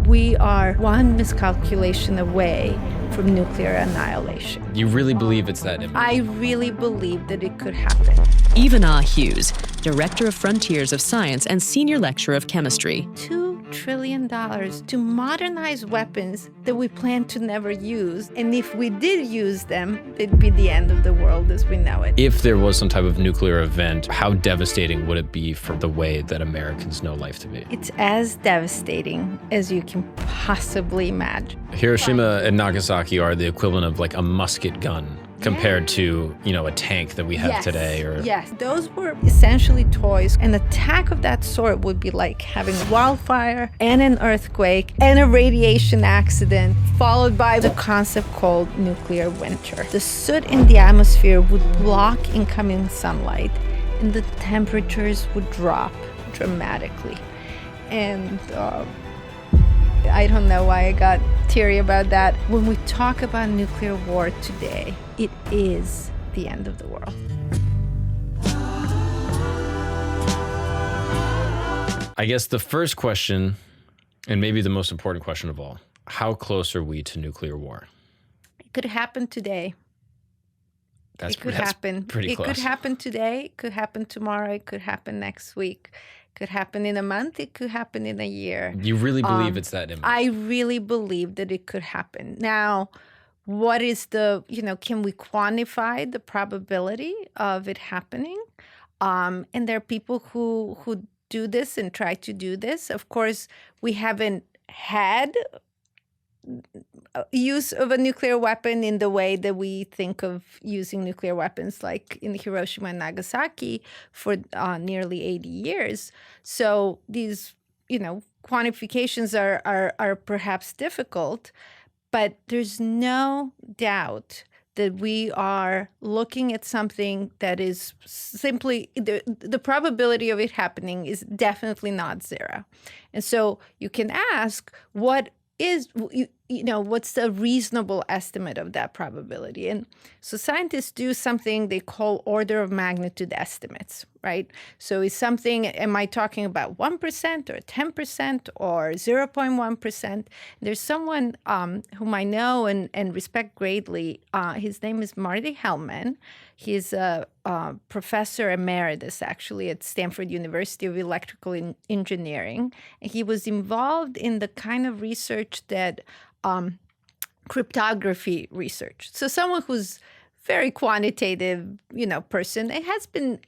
We are one miscalculation away from nuclear annihilation. You really believe it's that imminent? I really believe that it could happen. Ivana Hughes, Director of Frontiers of Science and Senior Lecturer of Chemistry. $2 trillion to modernize weapons that we plan to never use. And if we did use them, it'd be the end of the world as we know it. If there was some type of nuclear event, how devastating would it be for the way that Americans know life to be? It's as devastating as you can possibly imagine. Hiroshima and Nagasaki are the equivalent of like a musket gun compared to, a tank that we have today. Yes, those were essentially toys. An attack of that sort would be like having a wildfire and an earthquake and a radiation accident, followed by the concept called nuclear winter. The soot in the atmosphere would block incoming sunlight, and the temperatures would drop dramatically. And I don't know why I got teary about that. When we talk about nuclear war today, it is the end of the world. I guess the first question, and maybe the most important question of all, how close are we to nuclear war? It could happen today. That's pretty close. It could happen today. It could happen tomorrow. It could happen next week. It could happen in a month. It could happen in a year. You really believe it's that imminent? I really believe that it could happen. Now, what is can we quantify the probability of it happening? And there are people who do this and try to do this. Of course, we haven't had use of a nuclear weapon in the way that we think of using nuclear weapons, like in Hiroshima and Nagasaki, for nearly 80 years. So these, quantifications are perhaps difficult, but there's no doubt that we are looking at something that is simply, the probability of it happening is definitely not zero. And so you can ask, what's the reasonable estimate of that probability? And so scientists do something they call order of magnitude estimates, right? So is something, am I talking about 1% or 10% or 0.1%? There's someone whom I know and respect greatly. His name is Marty Hellman. He's a professor emeritus, actually, at Stanford University of Electrical Engineering. And he was involved in the kind of research that cryptography research. So someone who's very quantitative, person, and has been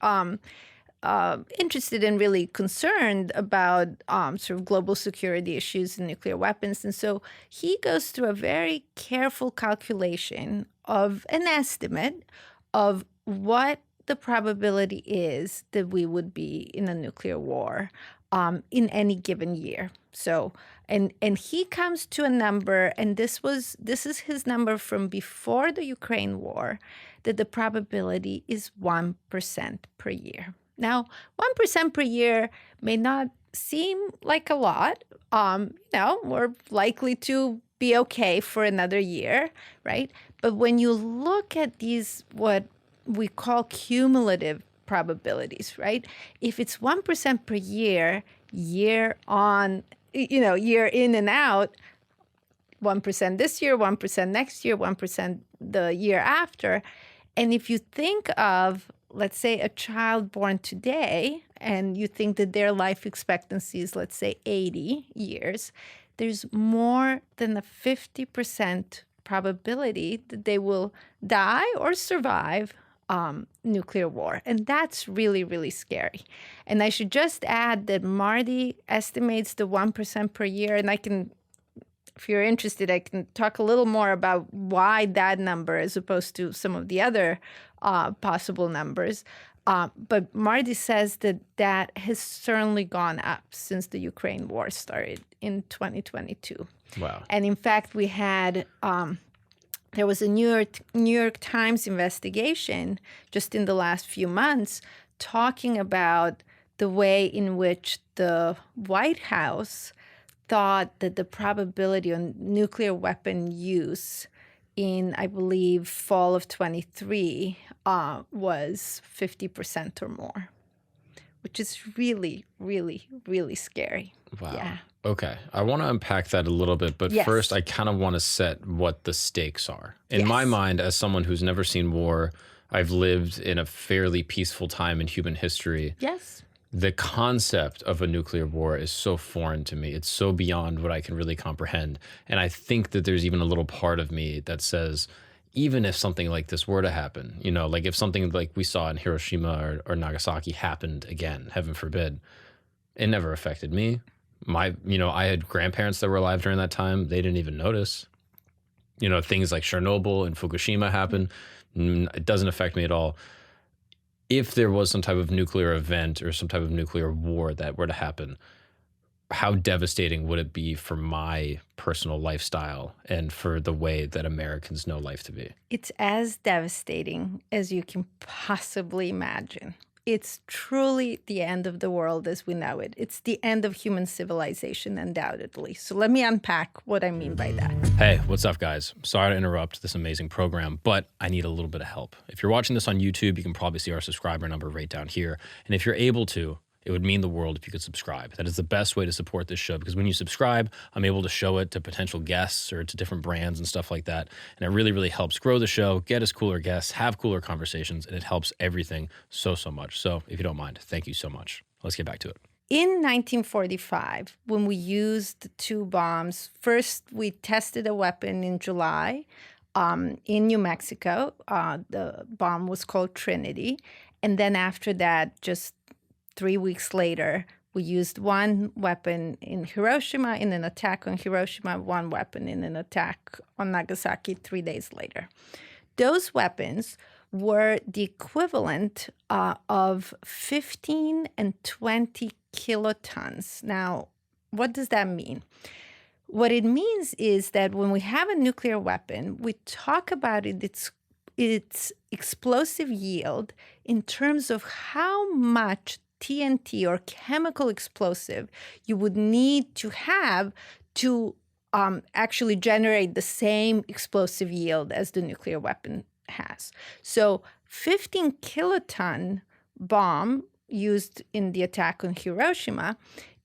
interested and really concerned about sort of global security issues and nuclear weapons. And so he goes through a very careful calculation of an estimate of what the probability is that we would be in a nuclear war in any given year. So, and he comes to a number, and this is his number from before the Ukraine war, that the probability is 1% per year. Now, 1% per year may not seem like a lot. We're likely to be okay for another year, right? But when you look at these, what we call cumulative probabilities, right? If it's 1% per year, year in and out, 1% this year, 1% next year, 1% the year after. And if you think of, let's say, a child born today, and you think that their life expectancy is, let's say, 80 years, there's more than a 50% probability that they will die or survive nuclear war. And that's really, really scary. And I should just add that Marty estimates the 1% per year, and I can, if you're interested, I can talk a little more about why that number as opposed to some of the other possible numbers. But Marty says that has certainly gone up since the Ukraine war started in 2022. Wow. And in fact, we had there was a New York Times investigation just in the last few months talking about the way in which the White House thought that the probability of nuclear weapon use in, I believe, fall of 23 was 50% or more, which is really, really, really scary. Wow. Yeah. Okay. I want to unpack that a little bit, but Yes. first I kind of want to set what the stakes are. In my Yes. mind, as someone who's never seen war, I've lived in a fairly peaceful time in human history. Yes. The concept of a nuclear war is so foreign to me. It's so beyond what I can really comprehend. And I think that there's even a little part of me that says, even if something like this were to happen, you know, like if something like we saw in Hiroshima or Nagasaki happened again, heaven forbid, it never affected me. I had grandparents that were alive during that time. They didn't even notice. You know, things like Chernobyl and Fukushima happened. It doesn't affect me at all. If there was some type of nuclear event or some type of nuclear war that were to happen, how devastating would it be for my personal lifestyle and for the way that Americans know life to be? It's as devastating as you can possibly imagine. It's truly the end of the world as we know it. It's the end of human civilization, undoubtedly. So let me unpack what I mean by that. Hey, what's up, guys? Sorry to interrupt this amazing program, but I need a little bit of help. If you're watching this on YouTube, you can probably see our subscriber number right down here. And if you're able to, it would mean the world if you could subscribe. That is the best way to support this show, because when you subscribe, I'm able to show it to potential guests or to different brands and stuff like that. And it really, really helps grow the show, get us cooler guests, have cooler conversations, and it helps everything so, so much. So if you don't mind, thank you so much. Let's get back to it. In 1945, when we used 2 bombs, first we tested a weapon in July in New Mexico. The bomb was called Trinity. And then after that, just 3 weeks later, we used 1 weapon in Hiroshima in an attack on Hiroshima, 1 weapon in an attack on Nagasaki 3 days later. Those weapons were the equivalent of 15 and 20 kilotons. Now, what does that mean? What it means is that when we have a nuclear weapon, we talk about its explosive yield in terms of how much TNT or chemical explosive you would need to have to actually generate the same explosive yield as the nuclear weapon has. So 15 kiloton bomb used in the attack on Hiroshima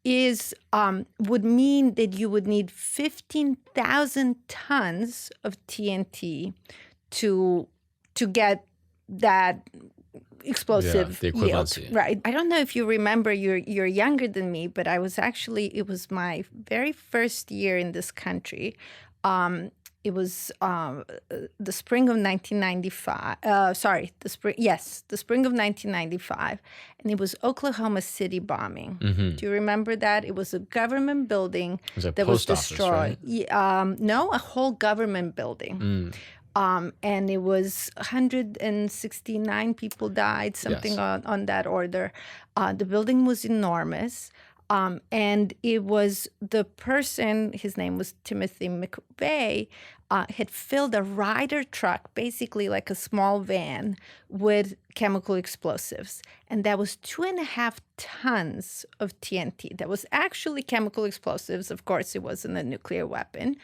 would mean that you would need 15,000 tons of TNT to get that explosive the yield, equivalency. right? I don't know if you remember, you're younger than me, but it was my very first year in this country. It was the spring of 1995. The spring of 1995, and it was Oklahoma City bombing. Mm-hmm. Do you remember that? It was a government building a that was post office, destroyed. right? No, a whole government building. And it was 169 people died, something on that order. The building was enormous. And it was the person, his name was Timothy McVeigh, had filled a Ryder truck, basically like a small van, with chemical explosives. And that was 2.5 tons of TNT. That was actually chemical explosives. Of course, it wasn't a nuclear weapon.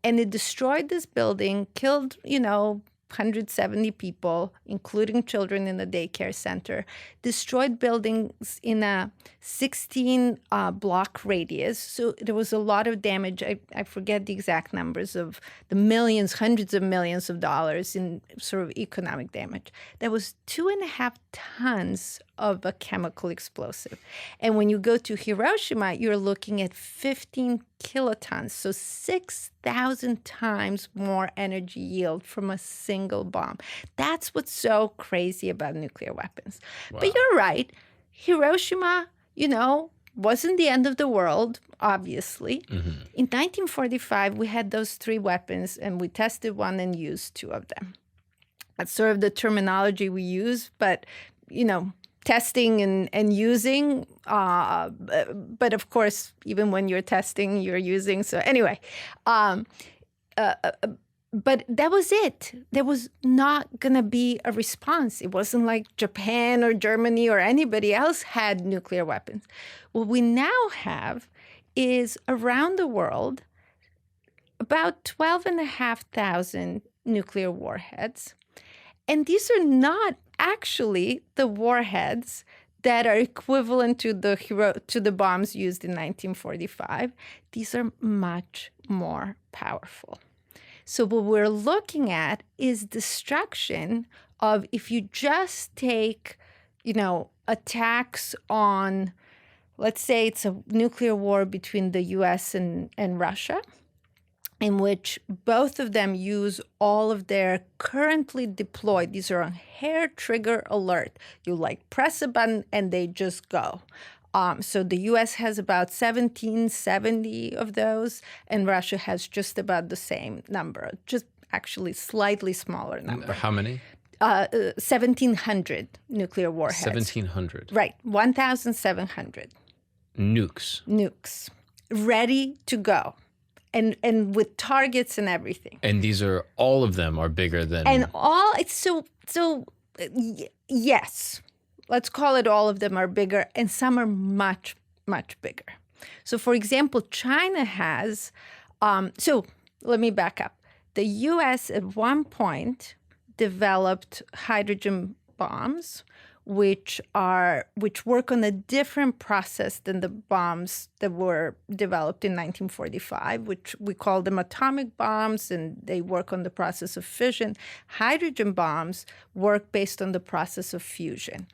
And it destroyed this building, killed, 170 people, including children in the daycare center, destroyed buildings in a 16-block radius. So there was a lot of damage. I forget the exact numbers of the millions, hundreds of millions of dollars in sort of economic damage. That was 2.5 tons of a chemical explosive. And when you go to Hiroshima, you're looking at 15 kilotons, so 6,000 times more energy yield from a single bomb. That's what's so crazy about nuclear weapons. Wow. But you're right. Hiroshima, wasn't the end of the world, obviously. Mm-hmm. In 1945, we had those 3 weapons, and we tested 1 and used 2 of them. That's sort of the terminology we use, but, testing and using. But of course, even when you're testing, you're using. So anyway, but that was it. There was not going to be a response. It wasn't like Japan or Germany or anybody else had nuclear weapons. What we now have is around the world about 12,500 nuclear warheads. And these are not actually the warheads that are equivalent to the bombs used in 1945. These are much more powerful. So what we're looking at is destruction of, if you just take, attacks on, let's say it's a nuclear war between the US and Russia, in which both of them use all of their currently deployed, these are on hair trigger alert. You press a button and they just go. So the US has about 1770 of those, and Russia has just about the same number, just actually slightly smaller number. How many? 1,700 nuclear warheads. 1,700. Right, 1,700. Nukes. Ready to go. And with targets and everything. And all of them are bigger than... And yes. Let's call it all of them are bigger, and some are much, much bigger. So, for example, China has... so let me back up. The U.S. at one point developed hydrogen bombs, which work on a different process than the bombs that were developed in 1945, which we call them atomic bombs, and they work on the process of fission. Hydrogen bombs work based on the process of fusion.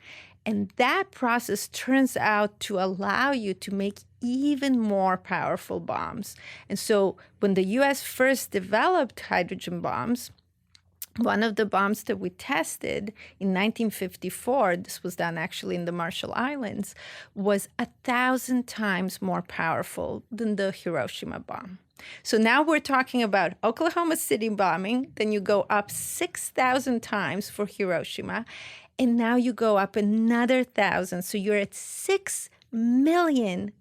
And that process turns out to allow you to make even more powerful bombs. And so when the U.S. first developed hydrogen bombs, one of the bombs that we tested in 1954, this was done actually in the Marshall Islands, was 1,000 times more powerful than the Hiroshima bomb. So now we're talking about Oklahoma City bombing, then you go up 6,000 times for Hiroshima, and now you go up another 1,000. So you're at 6 million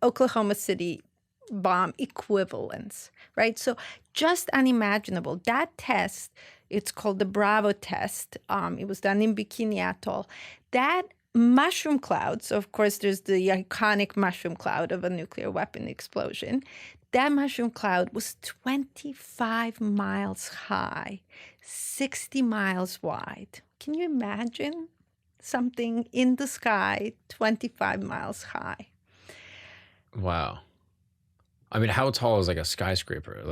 Oklahoma City bomb equivalents, right? So just unimaginable. That test, it's called the Bravo test. It was done in Bikini Atoll. That mushroom cloud, so of course there's the iconic mushroom cloud of a nuclear weapon explosion. That mushroom cloud was 25 miles high, 60 miles wide. Can you imagine something in the sky 25 miles high? Wow. I mean, how tall is a skyscraper?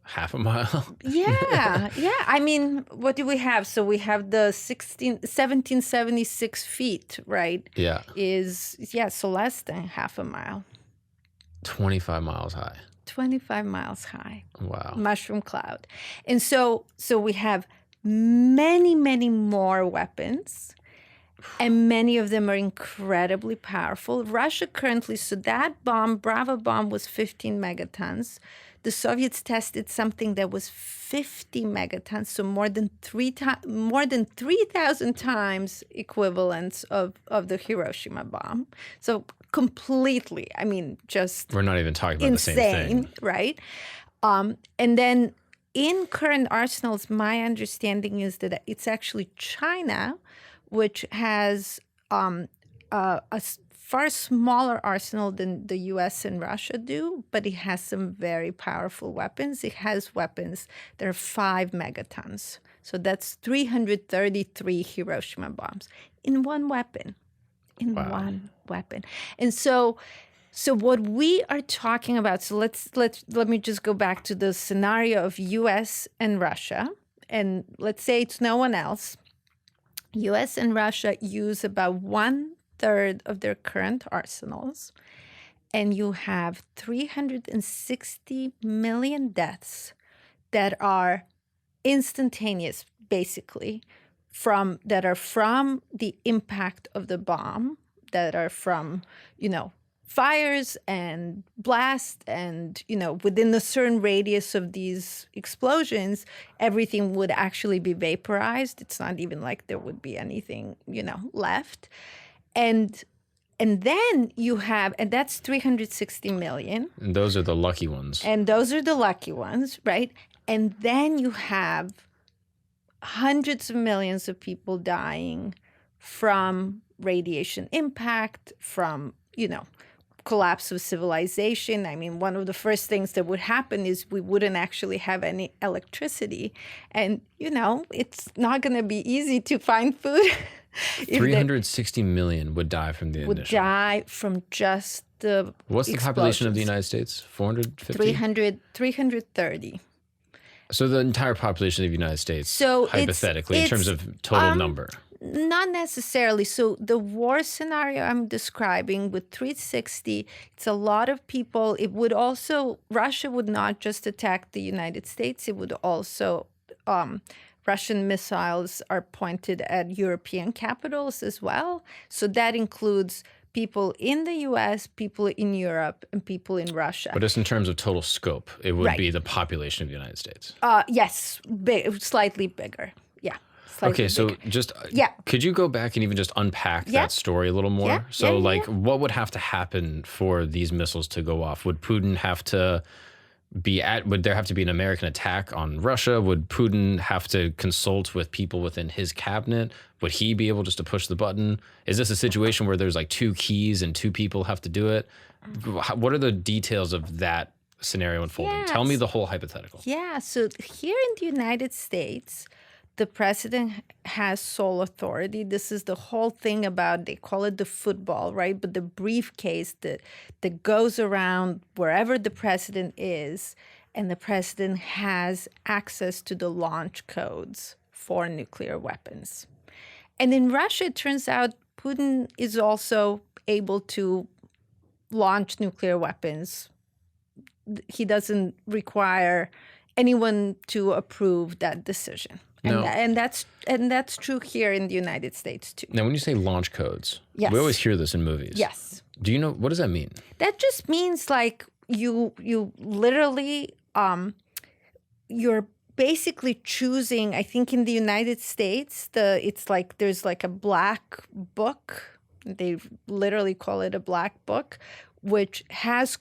Half a mile? Yeah. I mean, what do we have? So we have the 1776 feet, right? Yeah. So less than half a mile. 25 miles high. 25 miles high. Wow. Mushroom cloud. And so we have many, many more weapons, and many of them are incredibly powerful. Russia currently, so that bomb, Bravo bomb, was 15 megatons. The Soviets tested something that was 50 megatons, so more than 3,000 times equivalents of the Hiroshima bomb. So completely, I mean, just we're not even talking about insane, the same thing, right? And then in current arsenals, my understanding is that it's actually China, which has a far smaller arsenal than the U.S. and Russia do, but it has some very powerful weapons. It has weapons that are 5 megatons. So that's 333 Hiroshima bombs in one weapon. Wow. One weapon. And so what we are talking about, so let me just go back to the scenario of U.S. and Russia, and let's say it's no one else. U.S. and Russia use about 1/3 of their current arsenals, and you have 360 million deaths that are instantaneous, basically, that are from the impact of the bomb, that are from, fires and blast, and, within a certain radius of these explosions, everything would actually be vaporized. It's not even like there would be anything, left. And then you have, and that's 360 million. And those are the lucky ones. And those are the lucky ones, right? And then you have hundreds of millions of people dying from radiation impact, from, collapse of civilization. I mean, one of the first things that would happen is we wouldn't actually have any electricity. And, it's not going to be easy to find food. 360 million would die from the would initial. die from just the What's the population of the United States? 450? 330. So the entire population of the United States, So hypothetically, in terms of total number. Not necessarily. So the war scenario I'm describing with 360, it's a lot of people. It would also, Russia would not just attack the United States. It would also, Russian missiles are pointed at European capitals as well. So that includes people in the U.S., people in Europe, and people in Russia. But just in terms of total scope, it would Right. be the population of the United States. Yes, slightly bigger. Yeah. Okay, so bigger. just Yeah. could you go back and even just unpack Yeah. that story a little more? Yeah. So, Yeah. what would have to happen for these missiles to go off? Would Putin have to would there have to be an American attack on Russia? Would Putin have to consult with people within his cabinet? Would he be able just to push the button? Is this a situation where there's like two keys and two people have to do it? What are the details of that scenario unfolding? Yes. Tell me the whole hypothetical. Yeah, so here in the United States, the president has sole authority. This is the whole thing about, they call it the football, right? But the briefcase that goes around wherever the president is, and the president has access to the launch codes for nuclear weapons. And in Russia, it turns out Putin is also able to launch nuclear weapons. He doesn't require anyone to approve that decision. No. And that's true here in the United States too. Now, when you say launch codes, Yes. we always hear this in movies. Yes. Do you know, what does that mean? That just means like you literally you're basically choosing, I think in the United States, it's like there's like a black book. They literally call it a black book, which has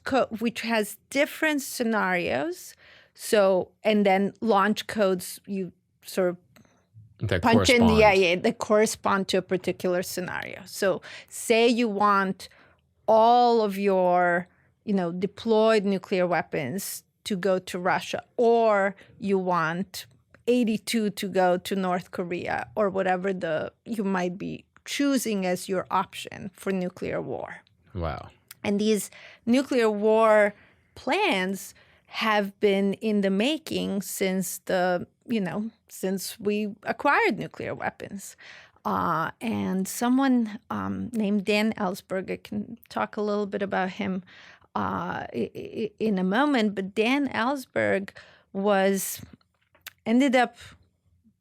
different scenarios. So, and then launch codes, you sort of That punch in, correspond. that correspond to a particular scenario. So say you want all of your, deployed nuclear weapons to go to Russia, or you want 82 to go to North Korea, or whatever you might be choosing as your option for nuclear war. Wow. And these nuclear war plans have been in the making since since we acquired nuclear weapons. And someone named Dan Ellsberg, I can talk a little bit about him in a moment, but Dan Ellsberg ended up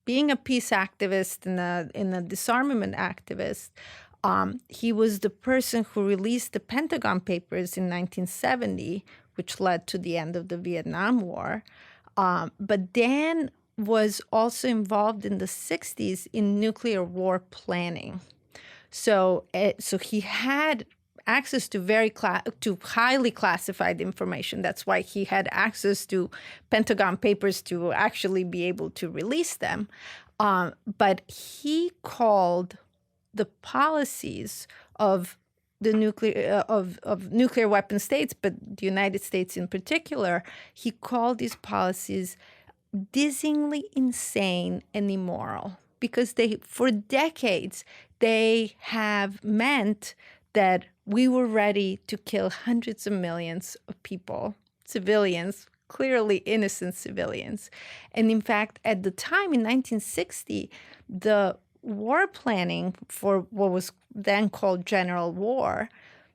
being a peace activist and a disarmament activist. He was the person who released the Pentagon Papers in 1970, which led to the end of the Vietnam War. But Dan was also involved in the 60s in nuclear war planning. So he had access to highly classified information. That's why he had access to Pentagon Papers to actually be able to release them. But he called the policies of the nuclear weapon states, but the United States in particular, he called these policies dizzyingly insane and immoral, because for decades they have meant that we were ready to kill hundreds of millions of people, civilians, clearly innocent civilians. And in fact, at the time in 1960, the war planning for what was then called general war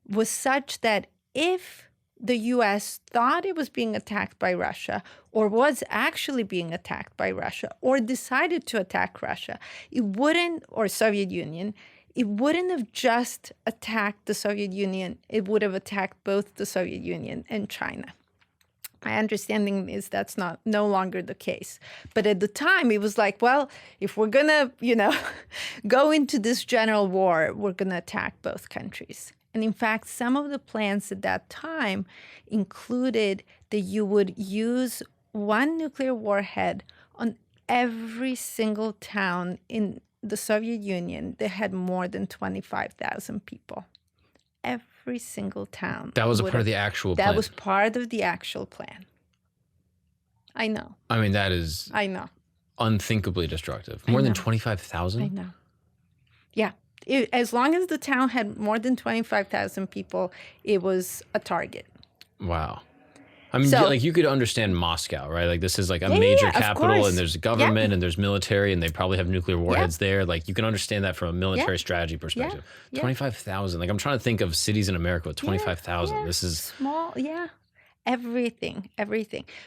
was such that if the U.S. thought it was being attacked by Russia, or was actually being attacked by Russia, or decided to attack Russia, or Soviet Union, it wouldn't have just attacked the Soviet Union. It would have attacked both the Soviet Union and China. My understanding is that's no longer the case. But at the time, it was like, well, if we're going to, go into this general war, we're going to attack both countries. And in fact, some of the plans at that time included that you would use one nuclear warhead on every single town in the Soviet Union that had more than 25,000 people. Every every single town. That was a part of the actual plan. That was part of the actual plan. I know. I mean, that is I know. unthinkably destructive. More than 25,000? I know. Yeah. As long as the town had more than 25,000 people, it was a target. Wow. I mean, you could understand Moscow, right? Like, this is like a major capital, and there's government, and there's military, and they probably have nuclear warheads there. Like, you can understand that from a military strategy perspective. 25,000. Like, I'm trying to think of cities in America with 25,000. This is small. Everything.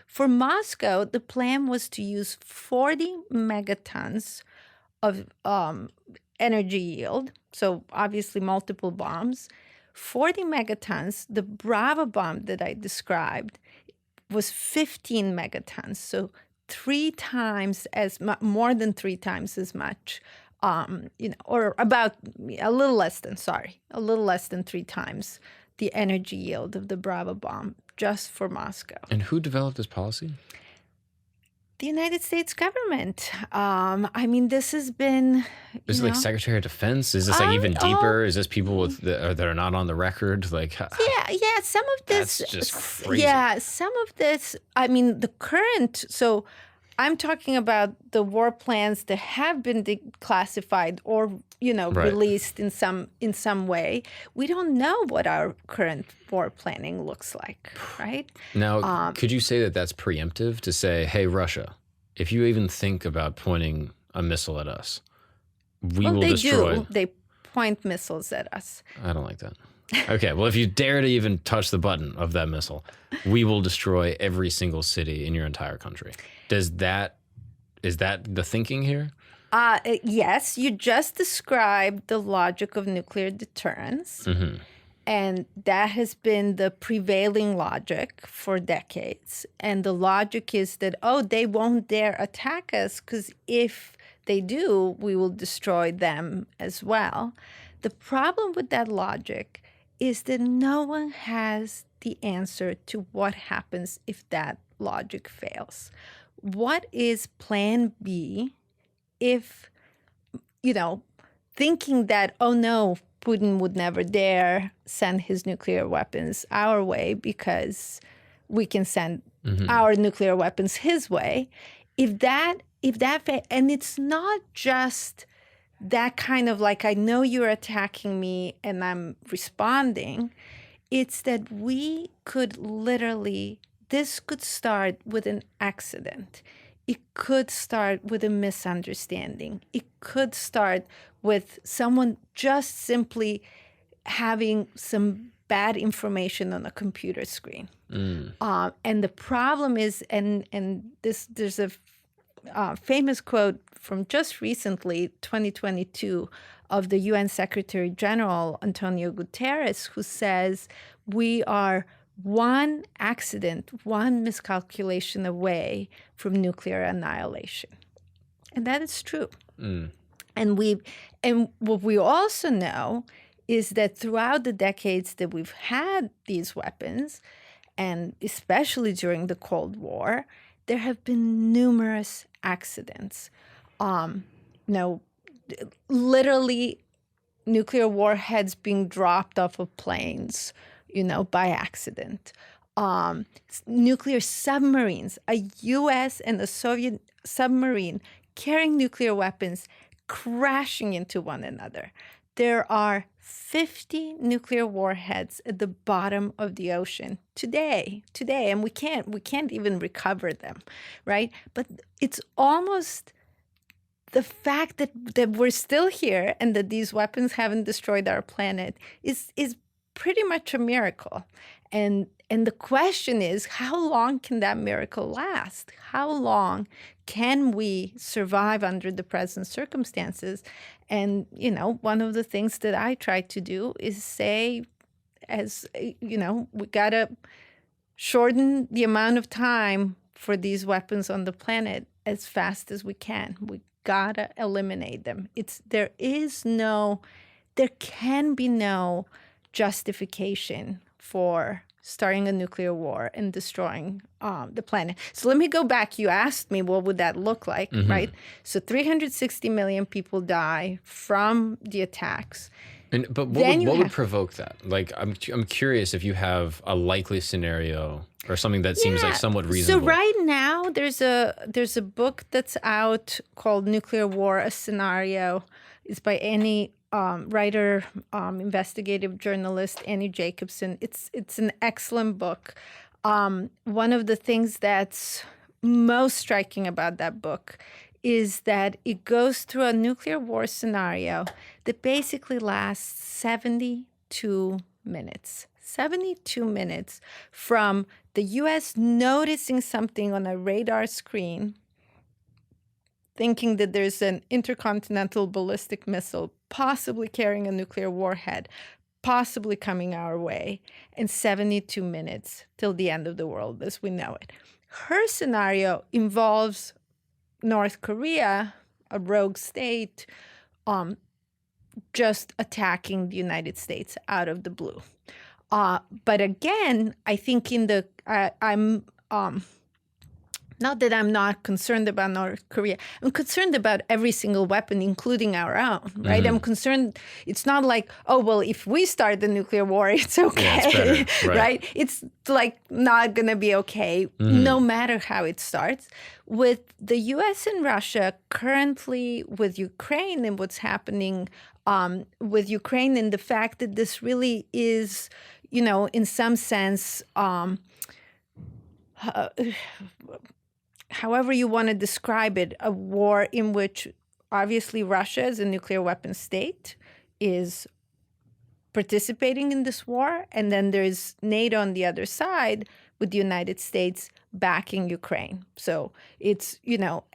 For Moscow, the plan was to use 40 megatons of energy yield. So obviously multiple bombs. 40 megatons. The Bravo bomb that I described was 15 megatons. So more than 3 times as much. Or about a little less than 3 times the energy yield of the Bravo bomb just for Moscow. And who developed this policy? The United States government. I mean, this has been. Is it like Secretary of Defense? Is this like even deeper? Is this people that are not on the record? Like, yeah. Some of this. That's just crazy. Yeah, some of this. I mean, the current. So, I'm talking about the war plans that have been declassified or released in some way. We don't know what our current war planning looks like, right? Now, could you say that that's preemptive to say, hey, Russia, if you even think about pointing a missile at us, we will destroy. They point missiles at us. I don't like that. Okay, well, if you dare to even touch the button of that missile, we will destroy every single city in your entire country. Is that the thinking here? Yes, you just described the logic of nuclear deterrence. Mm-hmm. And that has been the prevailing logic for decades. And the logic is that, they won't dare attack us because if they do, we will destroy them as well. The problem with that logic is that no one has the answer to what happens if that logic fails. What is plan B if, thinking that, Putin would never dare send his nuclear weapons our way because we can send our nuclear weapons his way. And it's not just that kind of like, I know you're attacking me and I'm responding. It's that we could this could start with an accident. It could start with a misunderstanding. It could start with someone just simply having some bad information on a computer screen. And the problem is, there's a famous quote from just recently, 2022, of the UN Secretary General, Antonio Guterres, who says, we are one accident, one miscalculation away from nuclear annihilation. And that is true. And what we also know is that throughout the decades that we've had these weapons, and especially during the Cold War, there have been numerous accidents. Literally nuclear warheads being dropped off of planes, by accident. Nuclear submarines, a U.S. and a Soviet submarine carrying nuclear weapons crashing into one another. There are 50 nuclear warheads at the bottom of the ocean today, and we can't even recover them, right? But it's almost the fact that we're still here and that these weapons haven't destroyed our planet is pretty much a miracle. And the question is, how long can that miracle last? How long can we survive under the present circumstances? And, one of the things that I try to do is say, we got to shorten the amount of time for these weapons on the planet as fast as we can. We got to eliminate them. There can be no justification for starting a nuclear war and destroying the planet. So let me go back. You asked me, what would that look like, right? So 360 million people die from the attacks. But Then you what would have, provoke that? Like, I'm curious if you have a likely scenario or something that seems like yeah. somewhat So reasonable. right now there's a book that's out called Nuclear War: A Scenario. It's by Annie writer, investigative journalist Annie Jacobson. It's an excellent book. One of the things that's most striking about that book is that it goes through a nuclear war scenario that basically lasts 72 minutes. 72 minutes from the US noticing something on a radar screen, thinking that there's an intercontinental ballistic missile possibly carrying a nuclear warhead, possibly coming our way, and 72 minutes till the end of the world as we know it. Her scenario involves North Korea, a rogue state, just attacking the United States out of the blue. But again, I think I'm not that I'm not concerned about North Korea. I'm concerned about every single weapon, including our own, right? Mm-hmm. I'm concerned. It's not like, oh, well, if we start the nuclear war, it's okay, Yeah, it's better. right? It's like not going to be okay, no matter how it starts. With the US and Russia currently with Ukraine and what's happening with Ukraine and the fact that this really is, in some sense, however you want to describe it, a war in which obviously Russia as a nuclear weapon state is participating in this war. And then there's NATO on the other side with the United States backing Ukraine. So it's,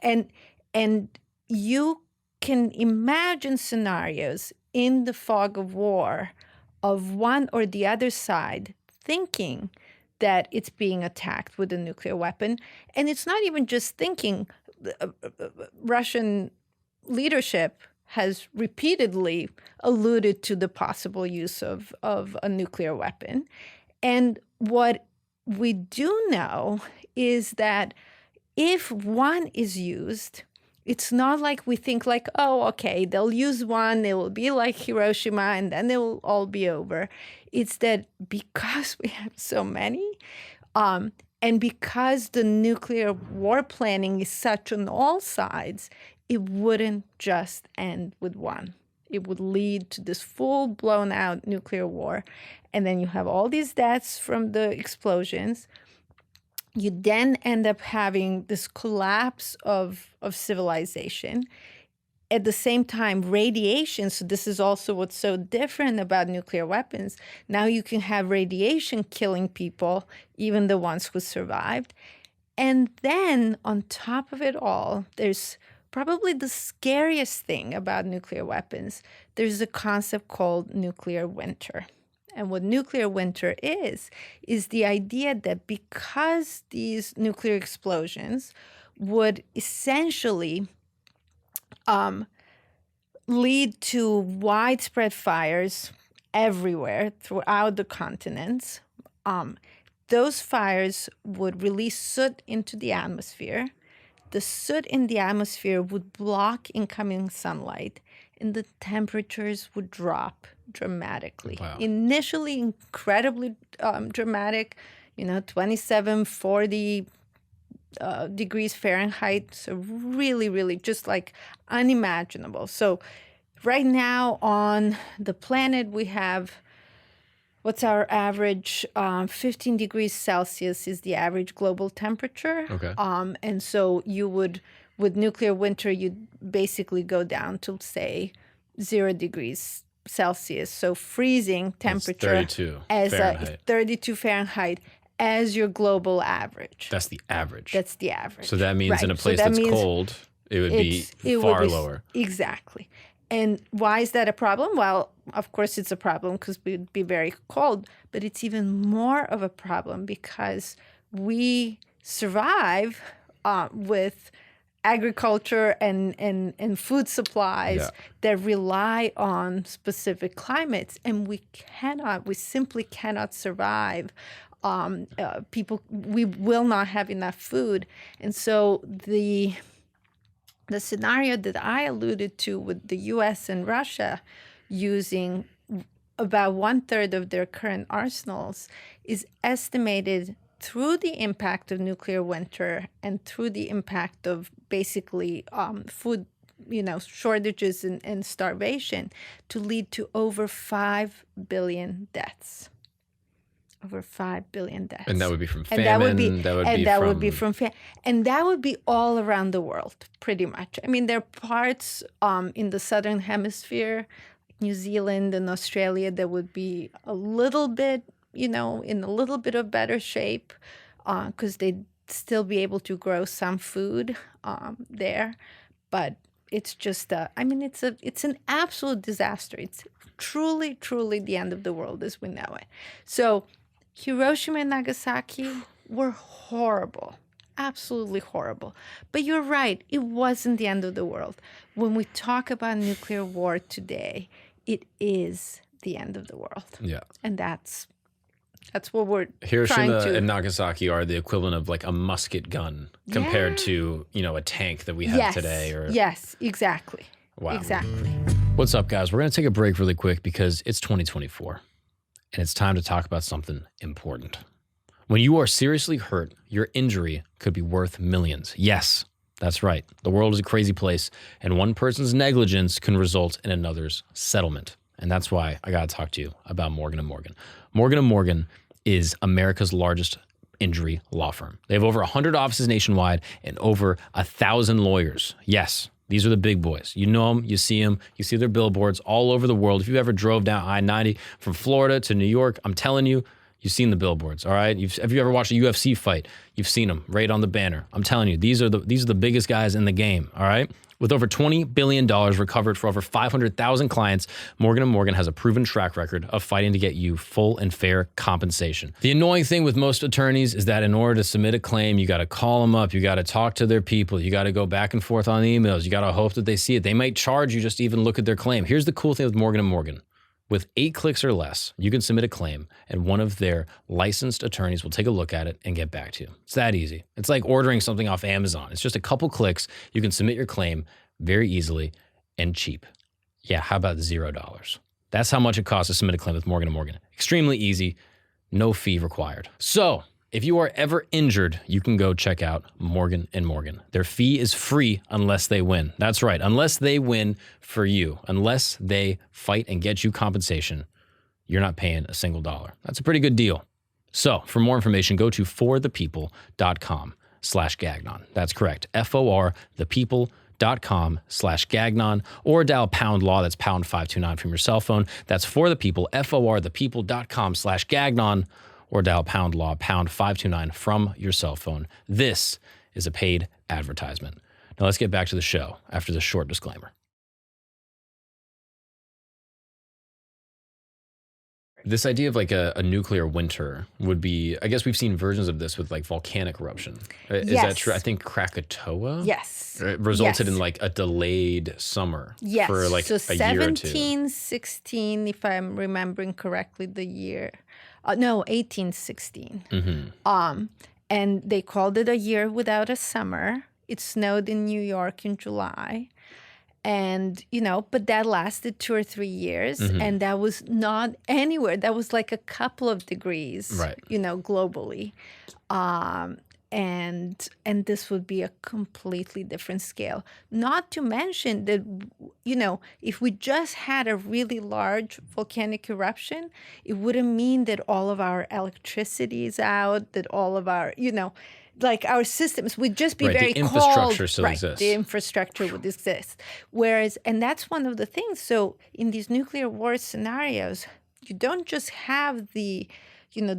and you can imagine scenarios in the fog of war of one or the other side thinking that it's being attacked with a nuclear weapon. And it's not even just thinking. Russian leadership has repeatedly alluded to the possible use of a nuclear weapon. And what we do know is that if one is used, it's not like we think like, oh, okay, they'll use one, it will be like Hiroshima, and then it will all be over. It's that because we have so many, and because the nuclear war planning is such on all sides, it wouldn't just end with one. It would lead to this full blown out nuclear war. And then you have all these deaths from the explosions. You then end up having this collapse of civilization. At the same time, radiation, so this is also what's so different about nuclear weapons. Now you can have radiation killing people, even the ones who survived. And then on top of it all, there's probably the scariest thing about nuclear weapons. There's a concept called nuclear winter. And what nuclear winter is the idea that because these nuclear explosions would essentially lead to widespread fires everywhere throughout the continents, those fires would release soot into the atmosphere. The soot in the atmosphere would block incoming sunlight, and the temperatures would drop dramatically. Wow. Initially, incredibly dramatic, 27, 40 degrees Fahrenheit. So really, really just like unimaginable. So right now on the planet, we have, what's our average? 15 degrees Celsius is the average global temperature. Okay. And so you would, with nuclear winter, you'd basically go down to, say, 0 degrees Celsius. So freezing temperature 32 as Fahrenheit. 32 Fahrenheit as your global average. That's the average. That's the average. So that means right. in a place so that that's means cold, it would be far lower. Exactly. And why is that a problem? Well, of course it's a problem because we'd be very cold, but it's even more of a problem because we survive with agriculture and food supplies that rely on specific climates, and we simply cannot survive. We will not have enough food. And so the scenario that I alluded to with the US and Russia using about 1/3 of their current arsenals is estimated through the impact of nuclear winter and through the impact of basically food, shortages and starvation to lead to over 5 billion deaths. Over 5 billion deaths. And that would be from And famine. that would be from famine. And that would be all around the world, pretty much. I mean, there are parts in the southern hemisphere, New Zealand and Australia, that would be a little bit, in a little bit of better shape because they'd still be able to grow some food there. But it's just, it's an absolute disaster. It's truly, truly the end of the world as we know it. So Hiroshima and Nagasaki were horrible, absolutely horrible. But you're right, it wasn't the end of the world. When we talk about nuclear war today, it is the end of the world. Yeah. And that's what we're Hiroshima trying to... and Nagasaki are the equivalent of like a musket gun compared to, a tank that we have today. Yes, exactly. Wow. Exactly. What's up, guys? We're going to take a break really quick because it's 2024. And it's time to talk about something important. When you are seriously hurt, your injury could be worth millions. Yes, that's right. The world is a crazy place, and one person's negligence can result in another's settlement. And that's why I got to talk to you about Morgan & Morgan. Morgan & Morgan is America's largest injury law firm. They have over 100 offices nationwide and over 1,000 lawyers. Yes. These are the big boys. You know them, you see their billboards all over the world. If you ever drove down I-90 from Florida to New York, I'm telling you, you've seen the billboards, all right? Have you ever watched a UFC fight? You've seen them right on the banner. I'm telling you, these are the biggest guys in the game, all right? With over $20 billion recovered for over 500,000 clients, Morgan & Morgan has a proven track record of fighting to get you full and fair compensation. The annoying thing with most attorneys is that in order to submit a claim, you got to call them up, you got to talk to their people, you got to go back and forth on emails, you got to hope that they see it. They might charge you just to even look at their claim. Here's the cool thing with Morgan & Morgan. With 8 clicks or less, you can submit a claim and one of their licensed attorneys will take a look at it and get back to you. It's that easy. It's like ordering something off Amazon. It's just a couple clicks. You can submit your claim very easily and cheap. Yeah, how about $0? That's how much it costs to submit a claim with Morgan & Morgan. Extremely easy, no fee required. So if you are ever injured, you can go check out Morgan & Morgan. Their fee is free unless they win. That's right, unless they win for you. Unless they fight and get you compensation, you're not paying a single dollar. That's a pretty good deal. So for more information, go to forthepeople.com/Gagnon. That's correct, forthepeople.com/Gagnon, or dial pound law, that's pound 529 from your cell phone. That's for the people, forthepeople.com/Gagnon, or dial pound law, pound 529 from your cell phone. This is a paid advertisement. Now let's get back to the show after this short disclaimer. This idea of like a nuclear winter would be, I guess we've seen versions of this with like volcanic eruption. Is that true? I think Krakatoa resulted in like a delayed summer for like a year or two. 1716, if I'm remembering correctly, the year. No, 1816. Mm-hmm. And they called it a year without a summer. It snowed in New York in July. And, but that lasted 2 or 3 years. Mm-hmm. And that was not anywhere. That was like a couple of degrees, right, globally. And this would be a completely different scale. Not to mention that, if we just had a really large volcanic eruption, it wouldn't mean that all of our electricity is out, that all of our, like our systems would just be very cold. The infrastructure still exists. The infrastructure would exist. Whereas, and that's one of the things. So in these nuclear war scenarios, you don't just have the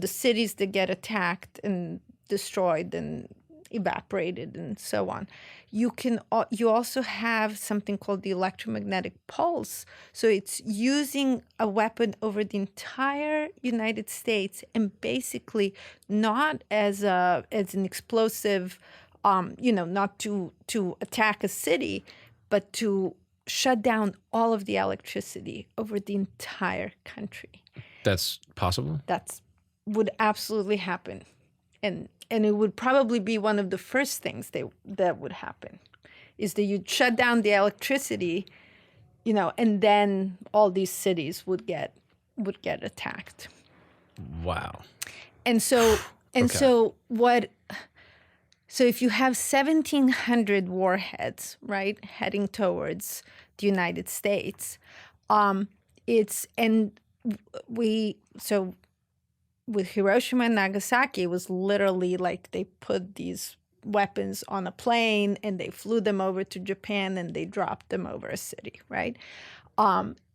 cities that get attacked and destroyed and evaporated and so on. You also have something called the electromagnetic pulse. So it's using a weapon over the entire United States and basically not as an explosive, not to attack a city, but to shut down all of the electricity over the entire country. That's possible? That would absolutely happen. And it would probably be one of the first things that would happen, is that you'd shut down the electricity, and then all these cities would get would get attacked. Wow. And so Okay. so if you have 1,700 warheads, right, heading towards the United States, with Hiroshima and Nagasaki, it was literally like they put these weapons on a plane and they flew them over to Japan and they dropped them over a city, right?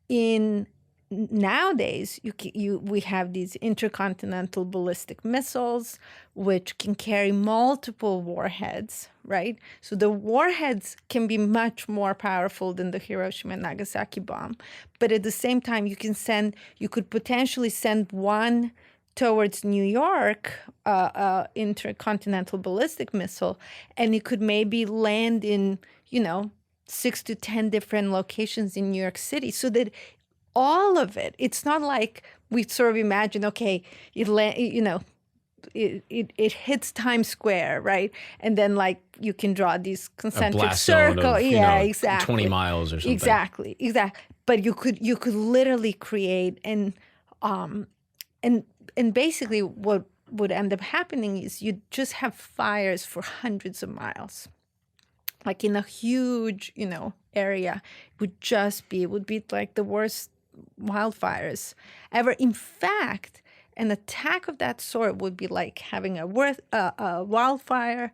In nowadays, we have these intercontinental ballistic missiles, which can carry multiple warheads, right? So the warheads can be much more powerful than the Hiroshima and Nagasaki bomb. But at the same time, you could potentially send one towards New York, intercontinental ballistic missile, and it could maybe land in, 6 to 10 different locations in New York City, so that all of it, it's not like we sort of imagine, okay, it hits Times Square, right? And then like you can draw these concentric circles. Yeah, exactly. 20 miles or something. Exactly. But you could literally create and basically what would end up happening is you'd just have fires for hundreds of miles. Like in a huge, area, it would be like the worst wildfires ever. In fact, an attack of that sort would be like having a wildfire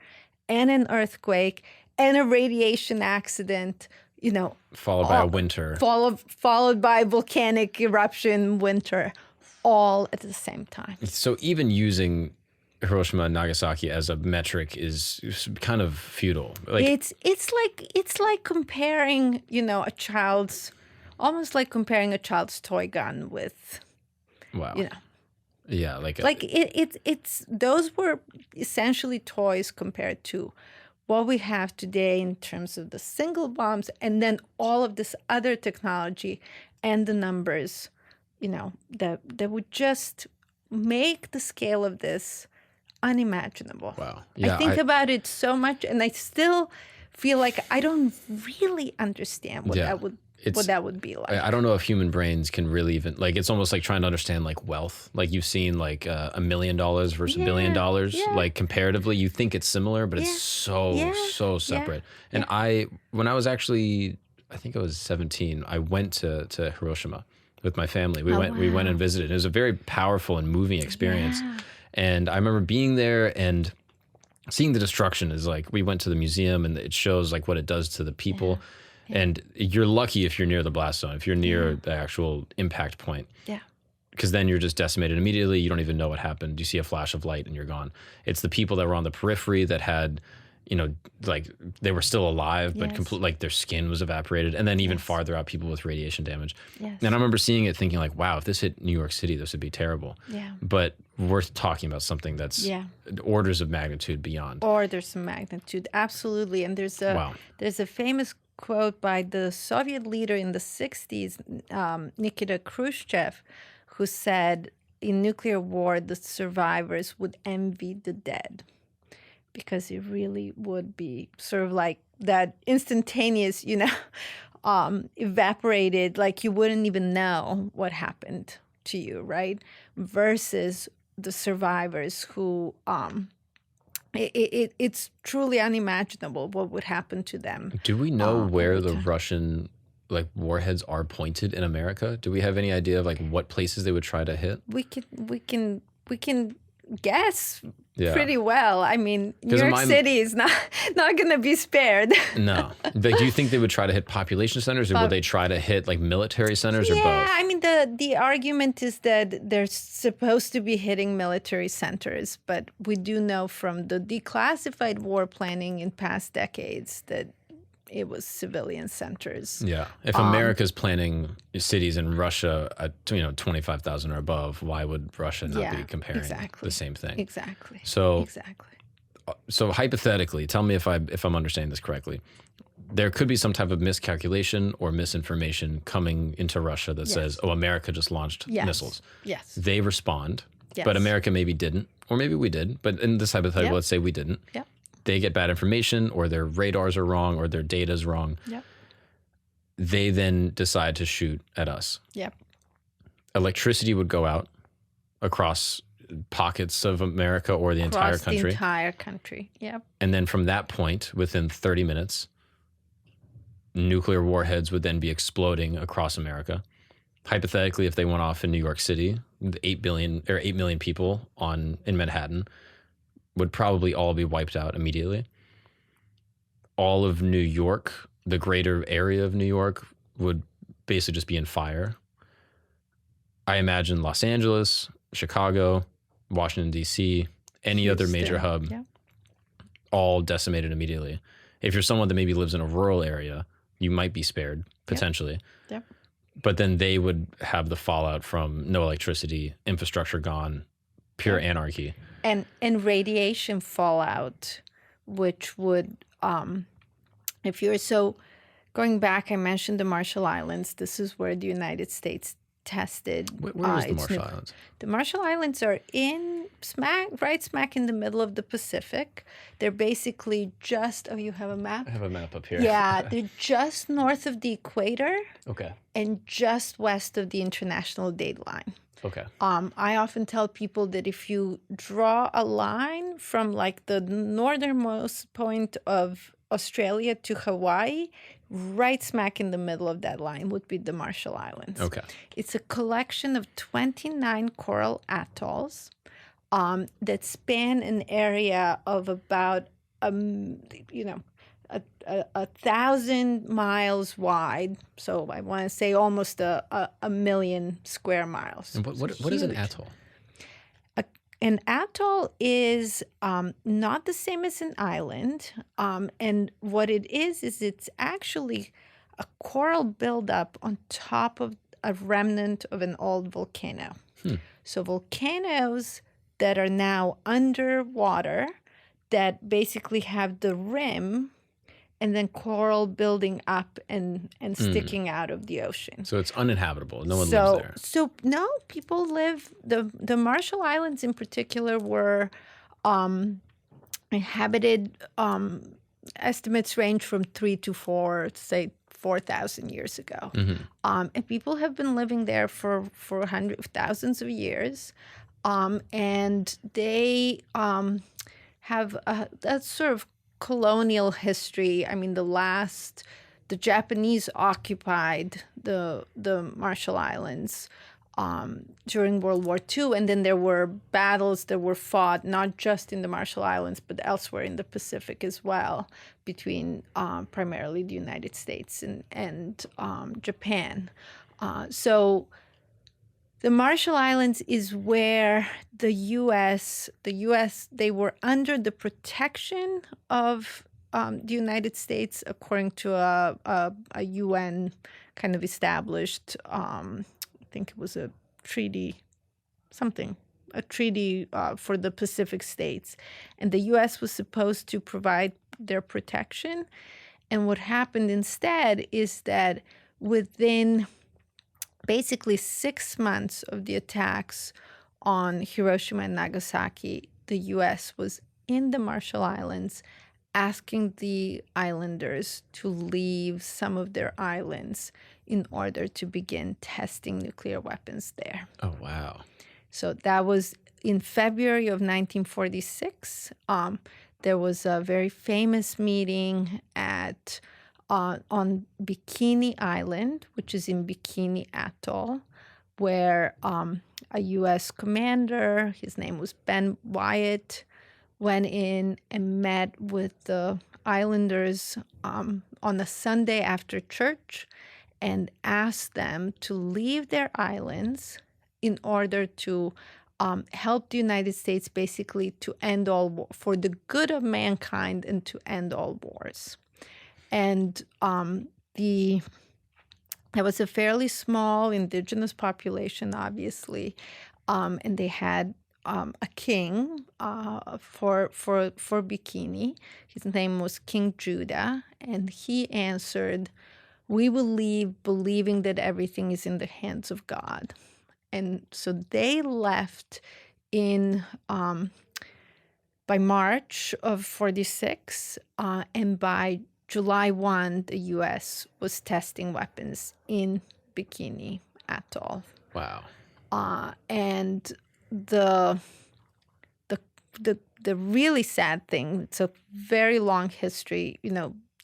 and an earthquake and a radiation accident, followed by a winter. Followed by volcanic eruption, winter, all at the same time. So even using Hiroshima and Nagasaki as a metric is kind of futile. Like it's like comparing, almost like comparing a child's toy gun with, wow. Yeah, it's those were essentially toys compared to what we have today in terms of the single bombs, and then all of this other technology and the numbers, that would just make the scale of this unimaginable. Wow. Yeah, I think about it so much, and I still feel like I don't really understand what that would be like. I don't know if human brains can really even, like, it's almost like trying to understand like wealth. Like you've seen like $1 million versus $1 billion, like comparatively, you think it's similar, but it's so separate. And when I was actually, I think I was 17, I went to Hiroshima with my family. We went and visited. It was a very powerful and moving experience. Yeah. And I remember being there and seeing the destruction. Is like, we went to the museum and it shows like what it does to the people. Yeah. And you're lucky if you're near the blast zone, if you're near the actual impact point. Yeah. Because then you're just decimated immediately. You don't even know what happened. You see a flash of light and you're gone. It's the people that were on the periphery that had, like they were still alive, but like their skin was evaporated. And then even farther out, people with radiation damage. Yes. And I remember seeing it thinking like, wow, if this hit New York City, this would be terrible. Yeah. But we're talking about something that's orders of magnitude beyond. Orders of magnitude, absolutely. And there's a famous quote by the Soviet leader in the 60s, Nikita Khrushchev, who said, in nuclear war, the survivors would envy the dead, because it really would be sort of like that instantaneous, evaporated, like you wouldn't even know what happened to you, right? Versus the survivors who, it's truly unimaginable what would happen to them. Do we know where the Russian warheads are pointed in America? Do we have any idea of like what places they would try to hit? We can guess pretty well. I mean, New York City is not going to be spared. No. Do you think they would try to hit population centers, or would they try to hit like military centers, or both? Yeah, I mean, the argument is that they're supposed to be hitting military centers, but we do know from the declassified war planning in past decades that it was civilian centers. Yeah. If America's planning cities in Russia at 25,000 or above, why would Russia not be comparing the same thing? Exactly. So hypothetically, tell me if I'm understanding this correctly. There could be some type of miscalculation or misinformation coming into Russia that says, "Oh, America just launched missiles." Yes. They respond, but America maybe didn't, or maybe we did. But in this hypothetical, let's say we didn't. Yeah. They get bad information, or their radars are wrong, or their data's wrong. Yep. They then decide to shoot at us. Yep. Electricity would go out across pockets of America or the entire Across the country. entire country. Yep. And then from that point, within 30 minutes, nuclear warheads would then be exploding across America. Hypothetically, if they went off in New York City, the 8 million people in Manhattan would probably all be wiped out immediately. All of New York, the greater area of New York, would basically just be in fire. I imagine Los Angeles, Chicago, Washington, D.C., any other major hub, all decimated immediately. If you're someone that maybe lives in a rural area, you might be spared, potentially. Yep. But then they would have the fallout from no electricity, infrastructure gone, pure anarchy. And radiation fallout, which would, if you're going back, I mentioned the Marshall Islands. This is where the United States tested. Where is the Marshall Islands? The Marshall Islands are right smack in the middle of the Pacific. They're basically just, you have a map? I have a map up here. Yeah, they're just north of the equator. Okay. And just west of the international date line. Okay. I often tell people that if you draw a line from like the northernmost point of Australia to Hawaii, right smack in the middle of that line would be the Marshall Islands. Okay. It's a collection of 29 coral atolls that span an area of about, 1,000 miles wide. So I want to say almost a million square miles. And what is an atoll? An atoll is not the same as an island. And what it is it's actually a coral buildup on top of a remnant of an old volcano. So volcanoes that are now underwater that basically have the rim and then coral building up and sticking out of the ocean. So it's uninhabitable. No one lives there. So no, people live. The Marshall Islands in particular were inhabited. Estimates range from 3 to 4, say 4,000 years ago. And people have been living there for thousands of years. And they have a sort of colonial history. I mean, the Japanese occupied the Marshall Islands during World War II, and then there were battles that were fought not just in the Marshall Islands but elsewhere in the Pacific as well between primarily the United States and Japan. So the Marshall Islands is where the U.S. they were under the protection of the United States according to a UN kind of established, I think it was a treaty for the Pacific states. And the U.S. was supposed to provide their protection. And what happened instead is that within basically 6 months of the attacks on Hiroshima and Nagasaki, the U.S. was in the Marshall Islands asking the islanders to leave some of their islands in order to begin testing nuclear weapons there. Oh, wow. So that was in February of 1946. There was a very famous meeting on Bikini Island, which is in Bikini Atoll, where a U.S. commander, his name was Ben Wyatt, went in and met with the islanders on a Sunday after church and asked them to leave their islands in order to help the United States basically to end all war, for the good of mankind and to end all wars. And there was a fairly small indigenous population, obviously, and they had a king for Bikini. His name was King Judah, and he answered, "We will leave believing that everything is in the hands of God." And so they left by March of 46, and by July 1, the U.S. was testing weapons in Bikini Atoll. Wow. And the the the really sad thing, it's a very long history,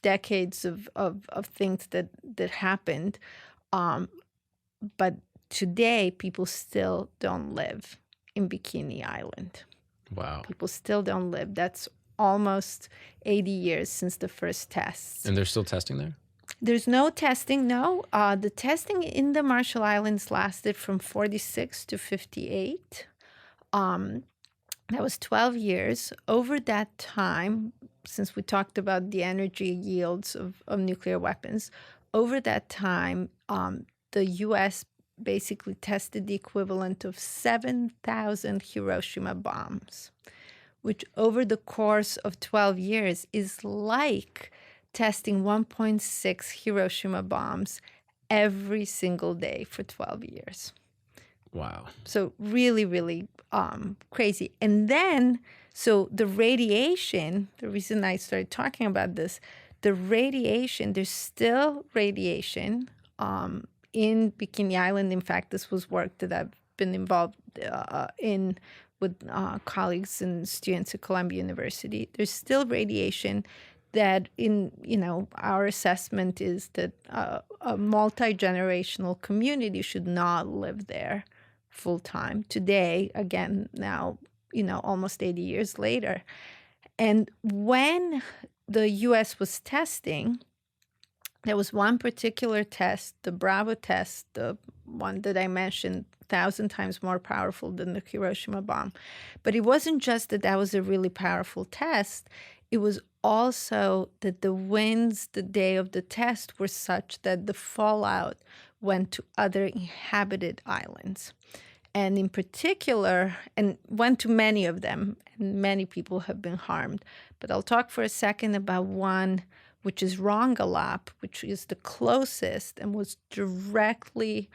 decades of things that happened. But today, people still don't live in Bikini Island. Wow. People still don't live. That's almost 80 years since the first tests. And they're still testing there? There's no testing, no. The testing in the Marshall Islands lasted from 46 to 58. That was 12 years. Over that time, since we talked about the energy yields of nuclear weapons, over that time, the U.S. basically tested the equivalent of 7,000 Hiroshima bombs, which over the course of 12 years is like testing 1.6 Hiroshima bombs every single day for 12 years. Wow. So really, really crazy. And then, so the radiation, the reason I started talking about this, the radiation, there's still radiation in Bikini Island. In fact, this was work that I've been involved in with colleagues and students at Columbia University. There's still radiation that our assessment is that a multi-generational community should not live there full time. Today, again, now, almost 80 years later. And when the U.S. was testing, there was one particular test, the Bravo test, the one that I mentioned, 1,000 times more powerful than the Hiroshima bomb. But it wasn't just that was a really powerful test. It was also that the winds the day of the test were such that the fallout went to other inhabited islands. And in particular, and went to many of them, and many people have been harmed. But I'll talk for a second about one, which is Rongelap, which is the closest and was directly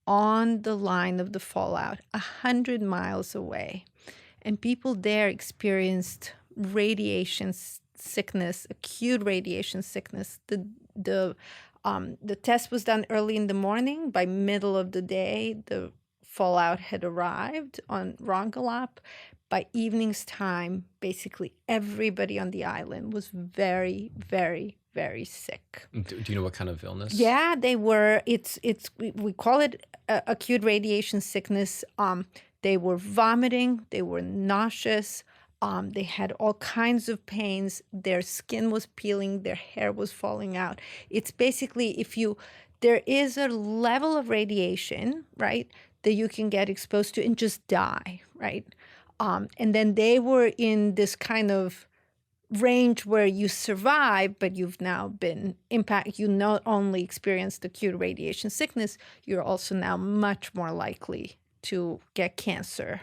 on the line of the fallout, 100 miles away. And people there experienced radiation sickness, acute radiation sickness. The test was done early in the morning. By middle of the day, the fallout had arrived on Rongelap. By evening's time, basically everybody on the island was very, very, very sick. Do you know what kind of illness? Yeah, they were. We call it acute radiation sickness. They were vomiting. They were nauseous. They had all kinds of pains. Their skin was peeling. Their hair was falling out. It's basically there is a level of radiation, right, that you can get exposed to and just die, right? And then they were in this kind of range where you survive, but you've now been impacted. You not only experienced acute radiation sickness, you're also now much more likely to get cancer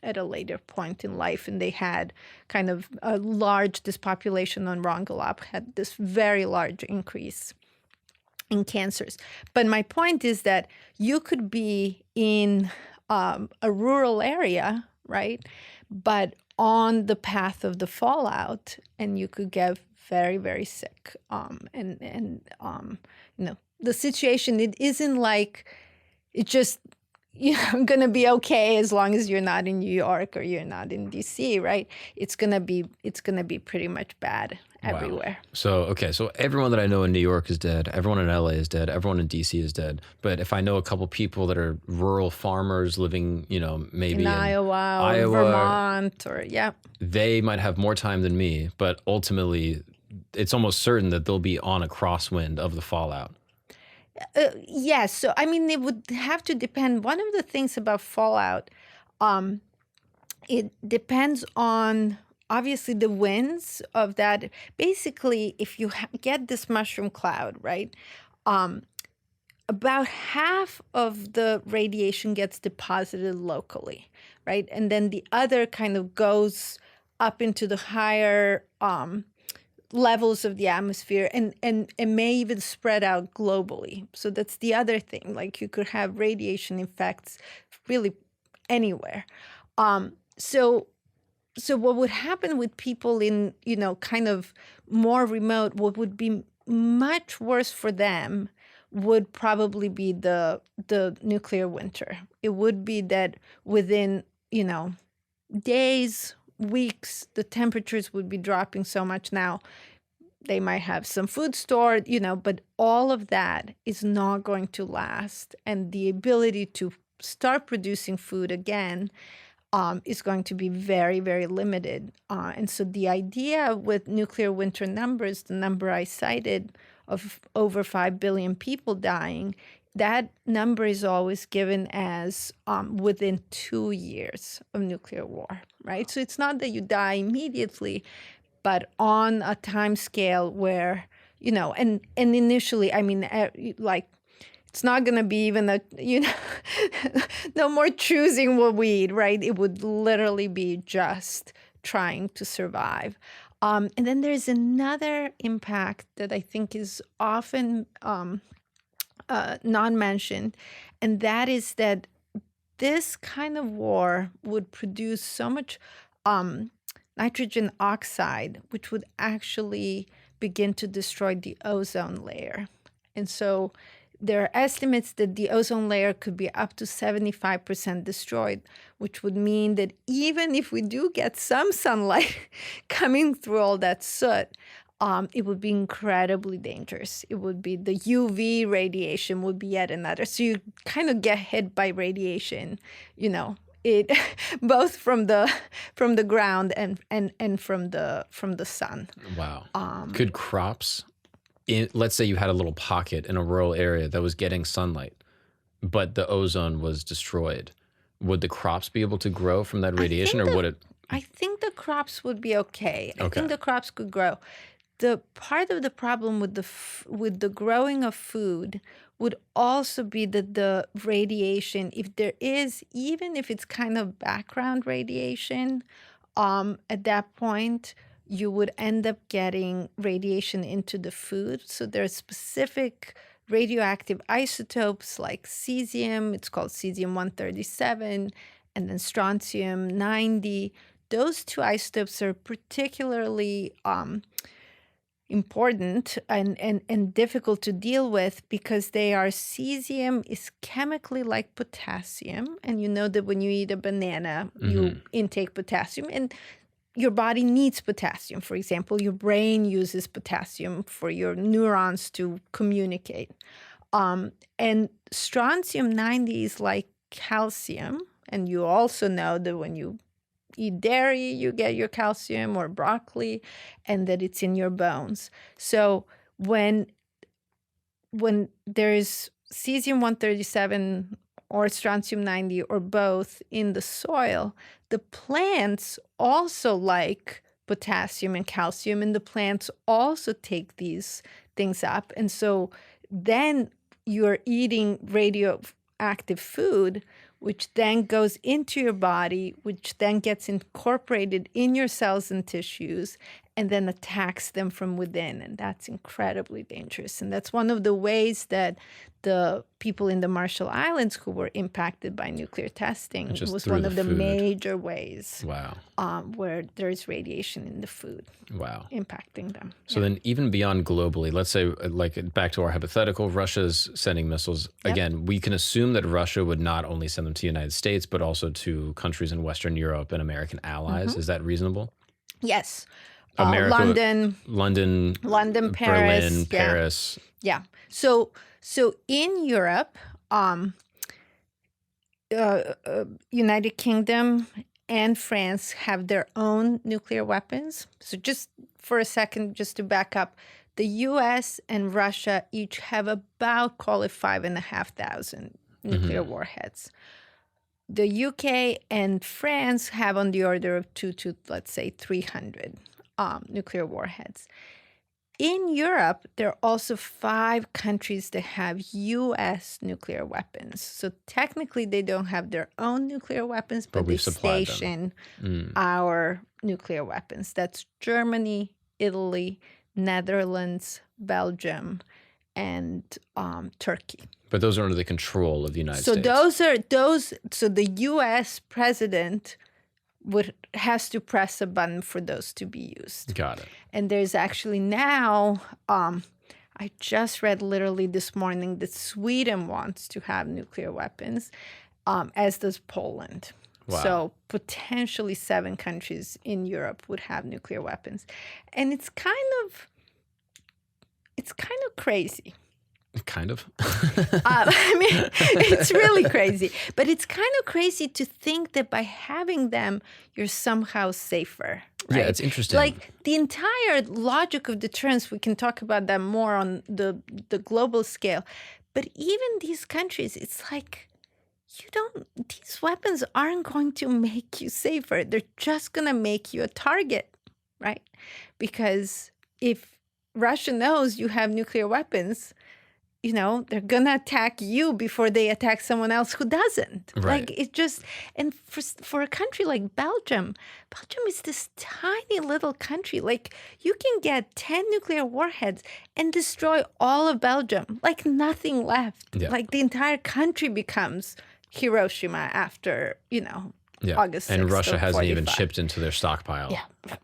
at a later point in life. And they had kind of this population on Rongelap had this very large increase in cancers. But my point is that you could be in a rural area, right, but on the path of the fallout, and you could get very, very sick. The situation, it isn't like it just going to be okay as long as you're not in New York or you're not in DC, right? It's gonna be pretty much bad everywhere. Wow. So everyone that I know in New York is dead. Everyone in LA is dead. Everyone in DC is dead. But if I know a couple people that are rural farmers living, maybe in Iowa, or Vermont, they might have more time than me. But ultimately, it's almost certain that they'll be on a crosswind of the fallout. Yes. So, I mean, it would have to depend. One of the things about fallout, it depends on, obviously, the winds of that. Basically, if you get this mushroom cloud, right, about half of the radiation gets deposited locally, right? And then the other kind of goes up into the higher levels of the atmosphere and may even spread out globally. So that's the other thing. Like you could have radiation effects really anywhere. So what would happen with people in, kind of more remote, what would be much worse for them would probably be the nuclear winter. It would be that within, days, weeks, the temperatures would be dropping so much. Now, they might have some food stored, but all of that is not going to last. And the ability to start producing food again is going to be very, very limited. And so the idea with nuclear winter numbers, the number I cited of over 5 billion people dying, that number is always given as within 2 years of nuclear war, right? So it's not that you die immediately, but on a time scale where, and initially, it's not going to be even no more choosing what we eat, right? It would literally be just trying to survive. And then there's another impact that I think is often not mentioned, and that is that this kind of war would produce so much nitrogen oxide, which would actually begin to destroy the ozone layer. And so there are estimates that the ozone layer could be up to 75% destroyed, which would mean that even if we do get some sunlight coming through all that soot, it would be incredibly dangerous. It would be the UV radiation would be yet another. So you kind of get hit by radiation, it both from the ground and from the sun. Wow. Could crops, let's say you had a little pocket in a rural area that was getting sunlight, but the ozone was destroyed, would the crops be able to grow from that radiation, or would it? I think the crops would be okay. Okay. I think the crops could grow. The part of the problem with the growing of food would also be that the radiation, if there is, even if it's kind of background radiation, at that point, you would end up getting radiation into the food. So there are specific radioactive isotopes like cesium, it's called cesium-137, and then strontium-90. Those two isotopes are particularly important and difficult to deal with because cesium is chemically like potassium. And you know that when you eat a banana, you intake potassium, and your body needs potassium. For example, your brain uses potassium for your neurons to communicate. And strontium-90 is like calcium. And you also know that when you eat dairy, you get your calcium, or broccoli, and that it's in your bones. So when there's cesium-137 or strontium-90 or both in the soil, the plants also like potassium and calcium, and the plants also take these things up. And so then you're eating radioactive food, which then goes into your body, which then gets incorporated in your cells and tissues, and then attacks them from within. And that's incredibly dangerous. And that's one of the ways that the people in the Marshall Islands who were impacted by nuclear testing was one of the major ways. Wow. Where there's radiation in the food. Wow. Impacting them. So then even beyond globally, let's say, like back to our hypothetical, Russia's sending missiles. Yep. Again, we can assume that Russia would not only send them to the United States, but also to countries in Western Europe and American allies. Is that reasonable? Yes. London, Paris. Berlin, Paris. Yeah. So in Europe, United Kingdom and France have their own nuclear weapons. So just for a second, just to back up, the U.S. and Russia each have about, call it 5,500 nuclear warheads. The UK and France have on the order of 2 to, let's say, 300 nuclear warheads. In Europe, there are also 5 countries that have U.S. nuclear weapons. So technically, they don't have their own nuclear weapons, but they station our nuclear weapons. That's Germany, Italy, Netherlands, Belgium, and Turkey. But those are under the control of the United States. So the U.S. president has to press a button for those to be used. Got it. And there's actually now, I just read literally this morning that Sweden wants to have nuclear weapons, as does Poland. Wow. So potentially 7 countries in Europe would have nuclear weapons. And it's kind of crazy. Kind of. I mean, it's really crazy. But it's kind of crazy to think that by having them, you're somehow safer. Right? Yeah, it's interesting. Like the entire logic of deterrence, we can talk about that more on the global scale. But even these countries, it's like, these weapons aren't going to make you safer. They're just going to make you a target, right? Because if Russia knows you have nuclear weapons, they're going to attack you before they attack someone else who doesn't. Right. Like it just, and for a country like Belgium is this tiny little country. Like you can get 10 nuclear warheads and destroy all of Belgium, like nothing left. Yeah. Like the entire country becomes Hiroshima after, August 6th. And Russia of hasn't even 45. chipped into their stockpile Yeah.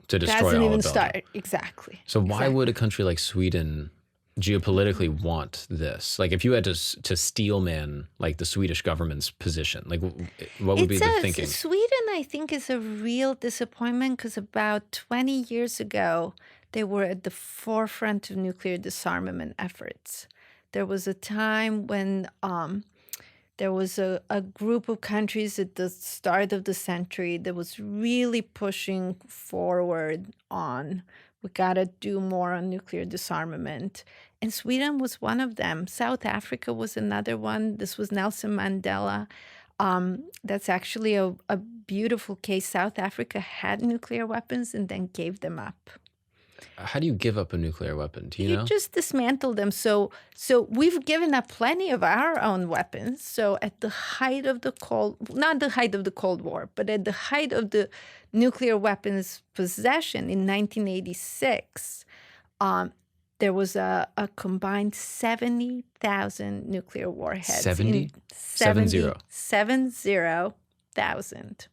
to destroy Hasn't all even of Belgium. started. Exactly. So why Exactly. would a country like Sweden geopolitically want this? Like if you had to steelman like the Swedish government's position, like what would be the thinking? Sweden, I think, is a real disappointment because about 20 years ago, they were at the forefront of nuclear disarmament efforts. There was a time when there was a group of countries at the start of the century that was really pushing forward on, we got to do more on nuclear disarmament. And Sweden was one of them. South Africa was another one. This was Nelson Mandela. That's actually a beautiful case. South Africa had nuclear weapons and then gave them up. How do you give up a nuclear weapon? Do you know? You just dismantle them. So we've given up plenty of our own weapons. So at the height of the not the height of the Cold War, but at the height of the nuclear weapons possession in 1986, there was a combined 70,000 nuclear warheads. 70? 70,000.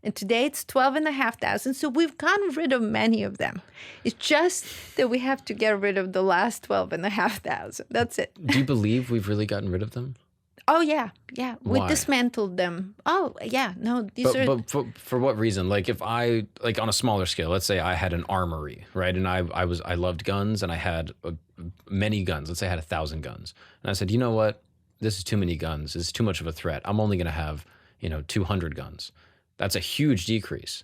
And today it's 12,500. So we've gotten rid of many of them. It's just that we have to get rid of the last 12,500. That's it. Do you believe we've really gotten rid of them? Oh, yeah. Yeah. We Why? dismantled them. Oh, yeah. No, But for what reason? Like if I, like on a smaller scale, let's say I had an armory, right? And I loved guns and I had many guns. Let's say I had 1,000 guns. And I said, you know what? This is too many guns. This is too much of a threat. I'm only going to have, 200 guns. That's a huge decrease.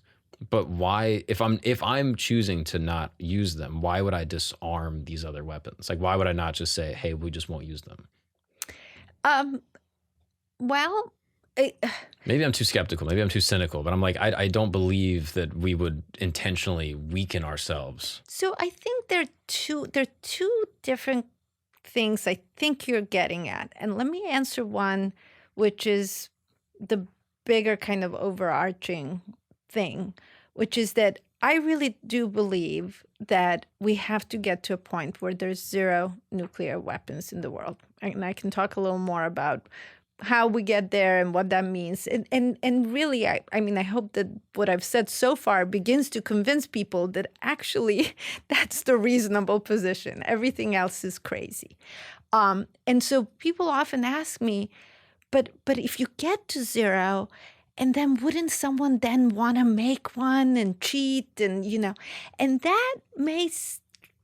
But why, if I'm choosing to not use them, why would I disarm these other weapons? Like, why would I not just say, hey, we just won't use them? Well, maybe I'm too skeptical. Maybe I'm too cynical. But I'm like, I don't believe that we would intentionally weaken ourselves. so I think there are two different things I think you're getting at. And let me answer one, which is the bigger kind of overarching thing, which is that I really do believe that we have to get to a point where there's 0 nuclear weapons in the world. And I can talk a little more about how we get there and what that means. And really, I mean, I hope that what I've said so far begins to convince people that actually that's the reasonable position. Everything else is crazy. And so people often ask me, but if you get to 0, and then wouldn't someone then want to make one and cheat and, and that may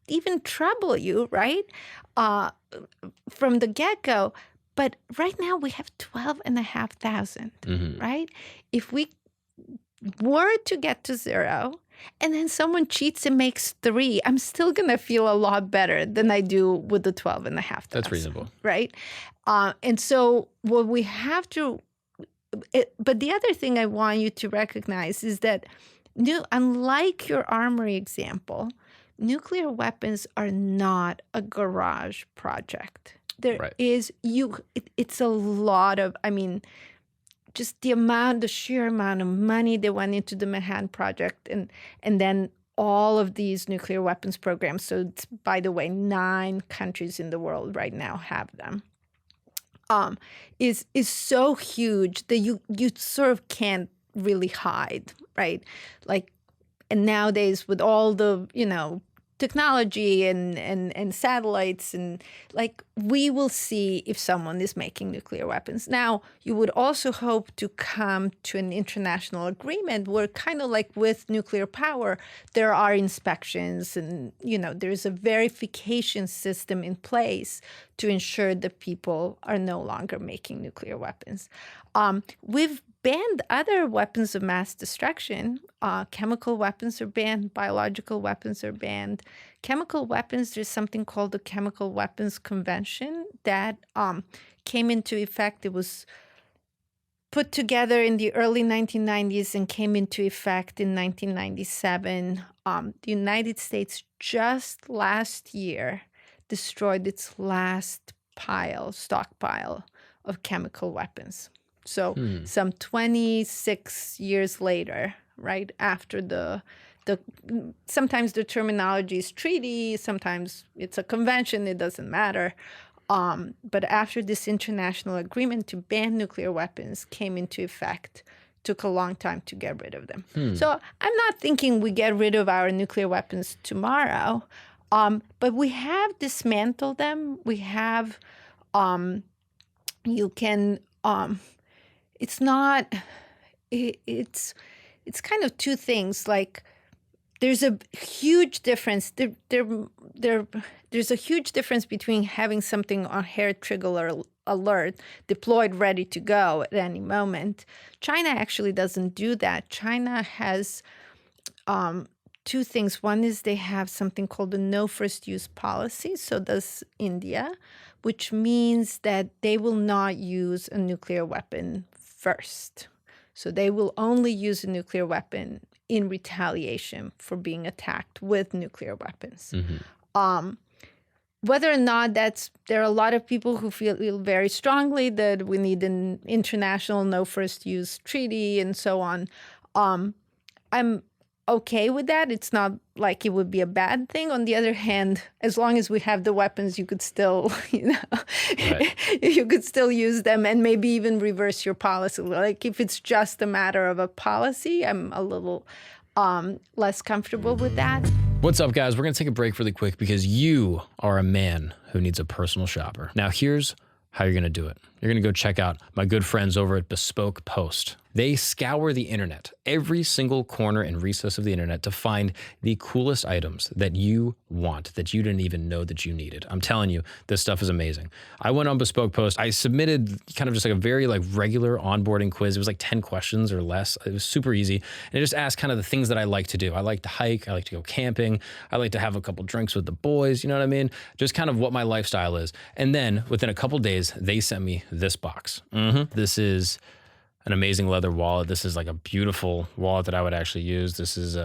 even trouble you, right? From the get-go. But right now we have 12,500, right? If we were to get to 0 and then someone cheats and makes 3, I'm still going to feel a lot better than I do with the 12,500. That's reasonable. Right? And so what we have to, but the other thing I want you to recognize is that unlike your armory example, nuclear weapons are not a garage project. There is, it's a lot of, I mean, just the sheer amount of money that went into the Manhattan Project and then all of these nuclear weapons programs. So it's, by the way, 9 countries in the world right now have them. Is so huge that you sort of can't really hide, right? Like, and nowadays with all the, technology and satellites, and like we will see if someone is making nuclear weapons. Now, you would also hope to come to an international agreement where, kind of like with nuclear power, there are inspections and, there's a verification system in place to ensure that people are no longer making nuclear weapons. We've banned other weapons of mass destruction. Chemical weapons are banned. Biological weapons are banned. Chemical weapons, there's something called the Chemical Weapons Convention that came into effect. It was put together in the early 1990s and came into effect in 1997. The United States just last year destroyed its last stockpile of chemical weapons. So some 26 years later, right after sometimes the terminology is treaty, sometimes it's a convention, it doesn't matter. But after this international agreement to ban nuclear weapons came into effect, took a long time to get rid of them. So I'm not thinking we get rid of our nuclear weapons tomorrow, but we have dismantled them. We have, it's not, it's kind of two things. Like, there's a huge difference. There's a huge difference between having something on hair trigger alert deployed, ready to go at any moment. China actually doesn't do that. China has two things. One is they have something called the No-First Use policy. So does India, which means that they will not use a nuclear weapon first. So they will only use a nuclear weapon in retaliation for being attacked with nuclear weapons. Whether or not there are a lot of people who feel very strongly that we need an international no first use treaty and so on. I'm okay with that. It's not like it would be a bad thing. On the other hand, as long as we have the weapons, you could still, Right. you could still use them and maybe even reverse your policy. Like, if it's just a matter of a policy, I'm a little less comfortable with that. What's up, guys? We're going to take a break really quick because you are a man who needs a personal shopper. Now, here's how you're going to do it. You're going to go check out my good friends over at Bespoke Post. They scour the internet, every single corner and recess of the internet, to find the coolest items that you want, that you didn't even know that you needed. I'm telling you, this stuff is amazing. I went on Bespoke Post. I submitted kind of just like a very regular onboarding quiz. It was like 10 questions or less. It was super easy. And it just asked kind of the things that I like to do. I like to hike. I like to go camping. I like to have a couple drinks with the boys. You know what I mean? Just kind of what my lifestyle is. And then within a couple days, they sent me this box. This is an amazing leather wallet. This is like a beautiful wallet that I would actually use. This is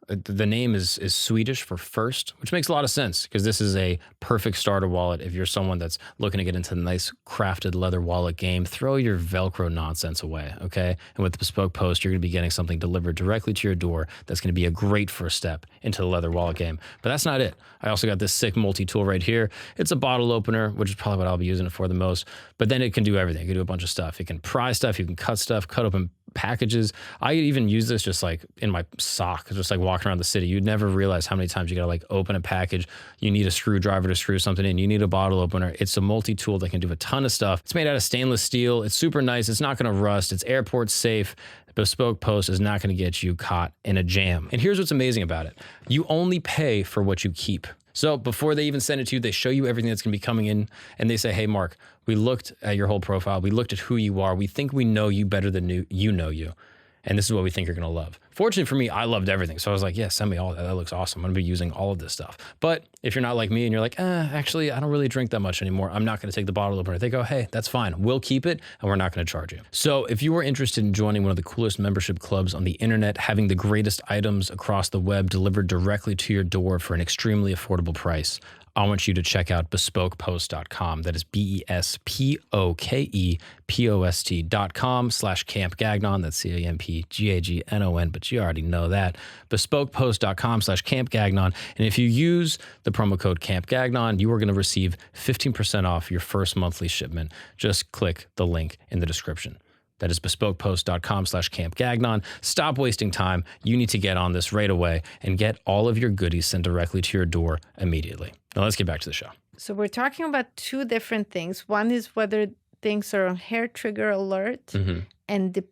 the name is Swedish for first, which makes a lot of sense because this is a perfect starter wallet if you're someone that's looking to get into the nice crafted leather wallet game. Throw your Velcro nonsense away, okay? And with the Bespoke Post, you're going to be getting something delivered directly to your door that's going to be a great first step into the leather wallet game. But that's not it. I also got this sick multi-tool right here. It's a bottle opener, which is probably what I'll be using it for the most. But then it can do everything. It can do a bunch of stuff. It can pry stuff. You can cut stuff, cut open packages. I even use this just like in my sock, just like walking around the city. You'd never realize how many times you gotta like open a package. You need a screwdriver to screw something in. You need a bottle opener. It's a multi-tool that can do a ton of stuff. It's made out of stainless steel. It's super nice. It's not gonna rust. It's airport safe. Bespoke Post is not gonna get you caught in a jam. And here's what's amazing about it. You only pay for what you keep. So before they even send it to you, they show you everything that's going to be coming in, and they say, hey, Mark, we looked at your whole profile. We looked at who you are. We think we know you better than you know you. And this is what we think you're going to love. Fortunately for me, I loved everything. So I was like, yeah, send me all that. That looks awesome. I'm going to be using all of this stuff. But if you're not like me and you're like, actually, I don't really drink that much anymore, I'm not going to take the bottle opener. They go, hey, that's fine. We'll keep it and we're not going to charge you. So if you are interested in joining one of the coolest membership clubs on the internet, having the greatest items across the web delivered directly to your door for an extremely affordable price, I want you to check out bespokepost.com. That is BESPOKEPOST.com/Camp Gagnon. That's CAMPGAGNON, but you already know that. Bespokepost.com/Camp Gagnon. And if you use the promo code Camp Gagnon, you are going to receive 15% off your first monthly shipment. Just click the link in the description. That is bespokepost.com/Camp Gagnon. Stop wasting time. You need to get on this right away and get all of your goodies sent directly to your door immediately. Now let's get back to the show. So we're talking about two different things. One is whether things are on hair trigger alert and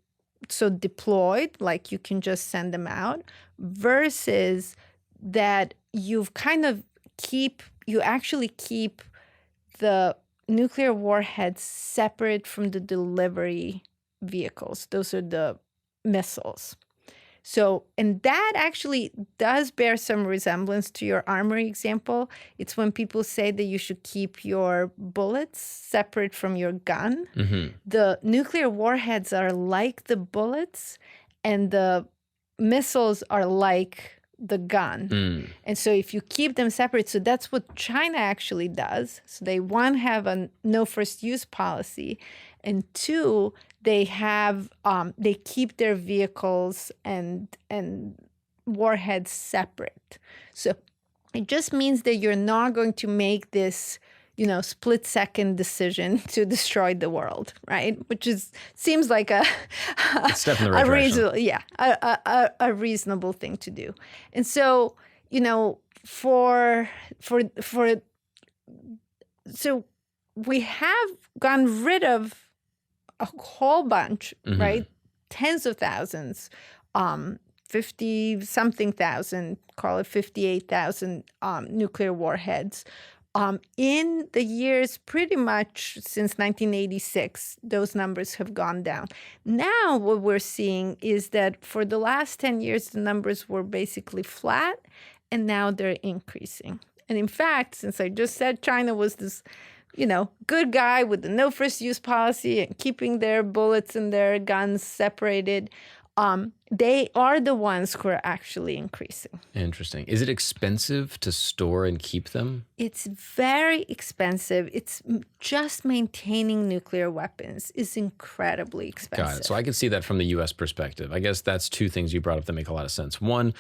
so deployed, like you can just send them out, versus that you've kind of you actually keep the nuclear warheads separate from the delivery vehicles. Those are the missiles. So, and that actually does bear some resemblance to your armory example. It's when people say that you should keep your bullets separate from your gun. The nuclear warheads are like the bullets, and the missiles are like the gun. And so if you keep them separate, so that's what China actually does. So they, one, have a no first use policy, and two, they have they keep their vehicles and warheads separate. So it just means that you're not going to make this, split-second decision to destroy the world, right? Which seems like a step in the right direction. A reasonable thing to do. And so, so we have gotten rid of a whole bunch, right? Tens of thousands, 50-something thousand, call it 58,000 nuclear warheads. In the years pretty much since 1986, those numbers have gone down. Now what we're seeing is that for the last 10 years, the numbers were basically flat, and now they're increasing. And in fact, since I just said China was this good guy with the no first use policy and keeping their bullets and their guns separated, they are the ones who are actually increasing. Interesting. Is it expensive to store and keep them? It's very expensive. It's just maintaining nuclear weapons is incredibly expensive. Got it. So I can see that from the U.S. perspective. I guess that's two things you brought up that make a lot of sense. One,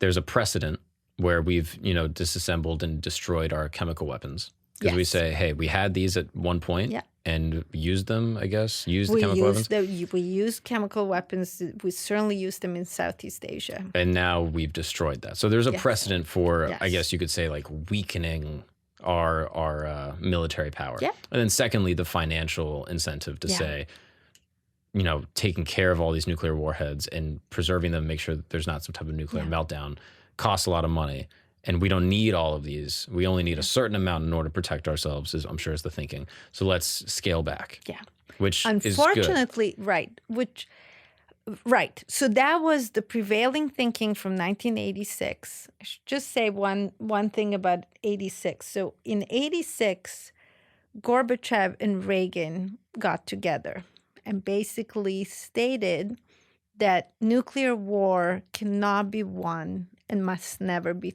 there's a precedent where we've, disassembled and destroyed our chemical weapens. Because we say, hey, we had these at one point and used them, I guess, the chemical weapons. We used chemical weapons. We certainly used them in Southeast Asia. And now we've destroyed that. So there's a precedent for, I guess you could say, like weakening our military power. Yeah. And then secondly, the financial incentive to say, taking care of all these nuclear warheads and preserving them, make sure that there's not some type of nuclear meltdown, costs a lot of money. And we don't need all of these. We only need a certain amount in order to protect ourselves, I'm sure is the thinking. So let's scale back. Yeah. Which unfortunately, is good. Right. So that was the prevailing thinking from 1986. I should just say one thing about 86. So in 86, Gorbachev and Reagan got together and basically stated that nuclear war cannot be won and must never be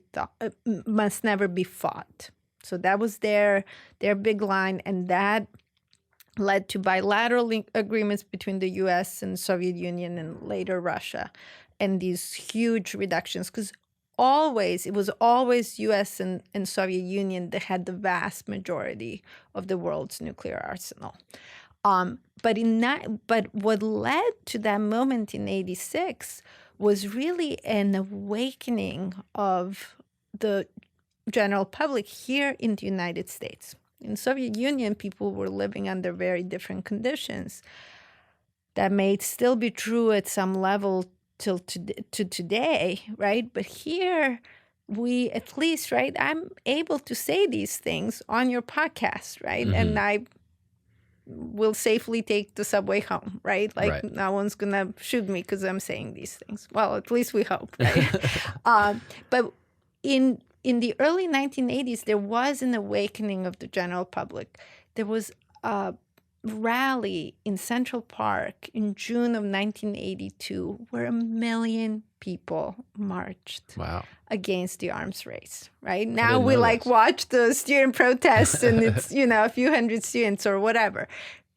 fought. So that was their big line, and that led to bilateral agreements between the U.S. and Soviet Union and later Russia, and these huge reductions. Because it was always U.S. and Soviet Union that had the vast majority of the world's nuclear arsenal. But what led to that moment in 86 was really an awakening of the general public here in the United States. In Soviet Union, people were living under very different conditions. That may still be true at some level to today, right? But here, we at least, right, I'm able to say these things on your podcast, right? And I will safely take the subway home, right? Like no one's gonna shoot me because I'm saying these things. Well, at least we hope, right? But in the early 1980s, there was an awakening of the general public. There was a rally in Central Park in June of 1982 where 1 million people marched against the arms race, right? Now we watch the student protests and it's, a few hundred students or whatever.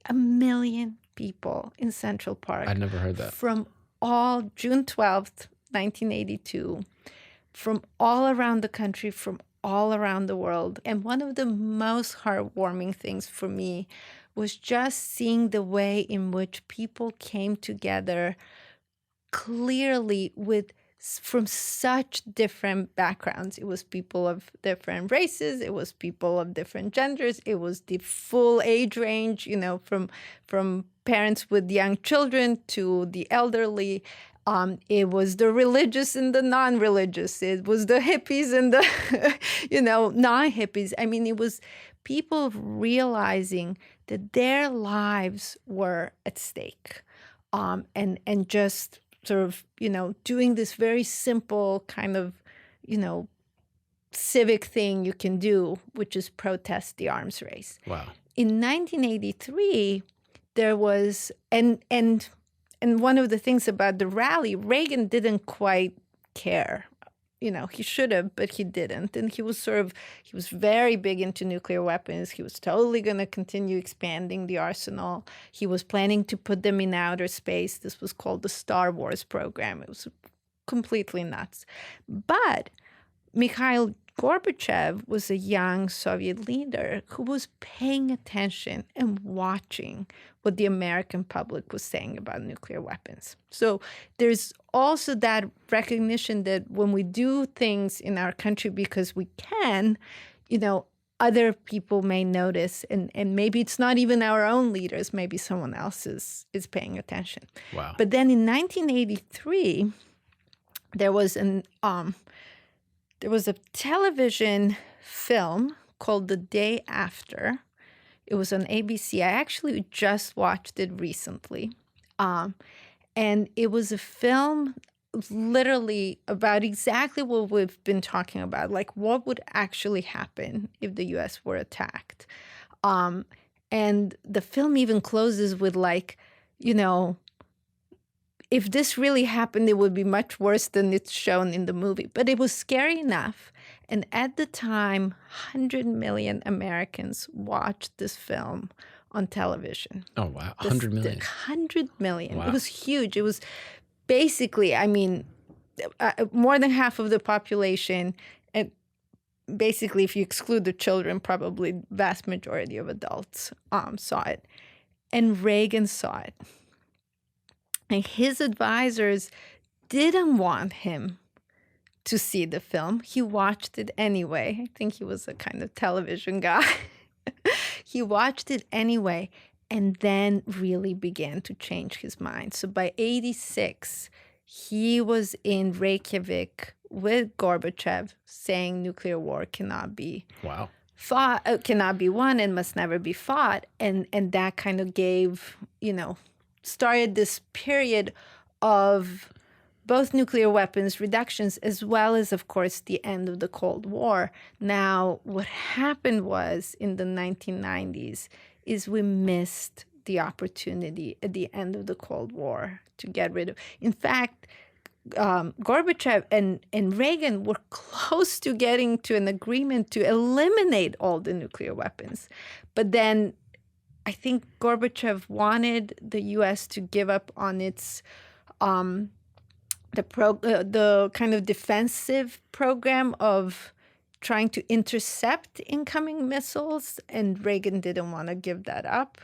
1 million people in Central Park. I'd never heard that. From June 12th, 1982, from all around the country, from all around the world. And one of the most heartwarming things for me was just seeing the way in which people came together clearly from such different backgrounds. It was people of different races. It was people of different genders. It was the full age range, from parents with young children to the elderly. It was the religious and the non-religious. It was the hippies and the, non-hippies. I mean, it was people realizing that their lives were at stake, and just sort of, doing this very simple kind of, civic thing you can do, which is protest the arms race. Wow. In 1983, there was, and one of the things about the rally, Reagan didn't quite care. He should have, but he didn't. And he was very big into nuclear weapons. He was totally going to continue expanding the arsenal. He was planning to put them in outer space. This was called the Star Wars program. It was completely nuts. But Mikhail Gorbachev was a young Soviet leader who was paying attention and watching what the American public was saying about nuclear weapons. So there's also that recognition that when we do things in our country because we can, other people may notice, and maybe it's not even our own leaders, maybe someone else is paying attention. Wow. But then in 1983, there was a television film called The Day After. It was on ABC. I actually just watched it recently. And it was a film literally about exactly what we've been talking about, like what would actually happen if the U.S. were attacked. And the film even closes with if this really happened, it would be much worse than it's shown in the movie. But it was scary enough. And at the time, 100 million Americans watched this film on television. Oh, wow. 100 million. 100 million. Wow. It was huge. It was basically, more than half of the population. And basically, if you exclude the children, probably vast majority of adults saw it. And Reagan saw it. And his advisors didn't want him to see the film. He watched it anyway. I think he was a kind of television guy. He watched it anyway and then really began to change his mind. So by 1986, he was in Reykjavik with Gorbachev saying nuclear war cannot be cannot be won and must never be fought. And that kind of gave, started this period of both nuclear weapons reductions as well as, of course, the end of the Cold War. Now, what happened was in the 1990s is we missed the opportunity at the end of the Cold War to get rid of. In fact, Gorbachev and Reagan were close to getting to an agreement to eliminate all the nuclear weapons. But then I think Gorbachev wanted the U.S. to give up on its the kind of defensive program of trying to intercept incoming missiles, and Reagan didn't want to give that up.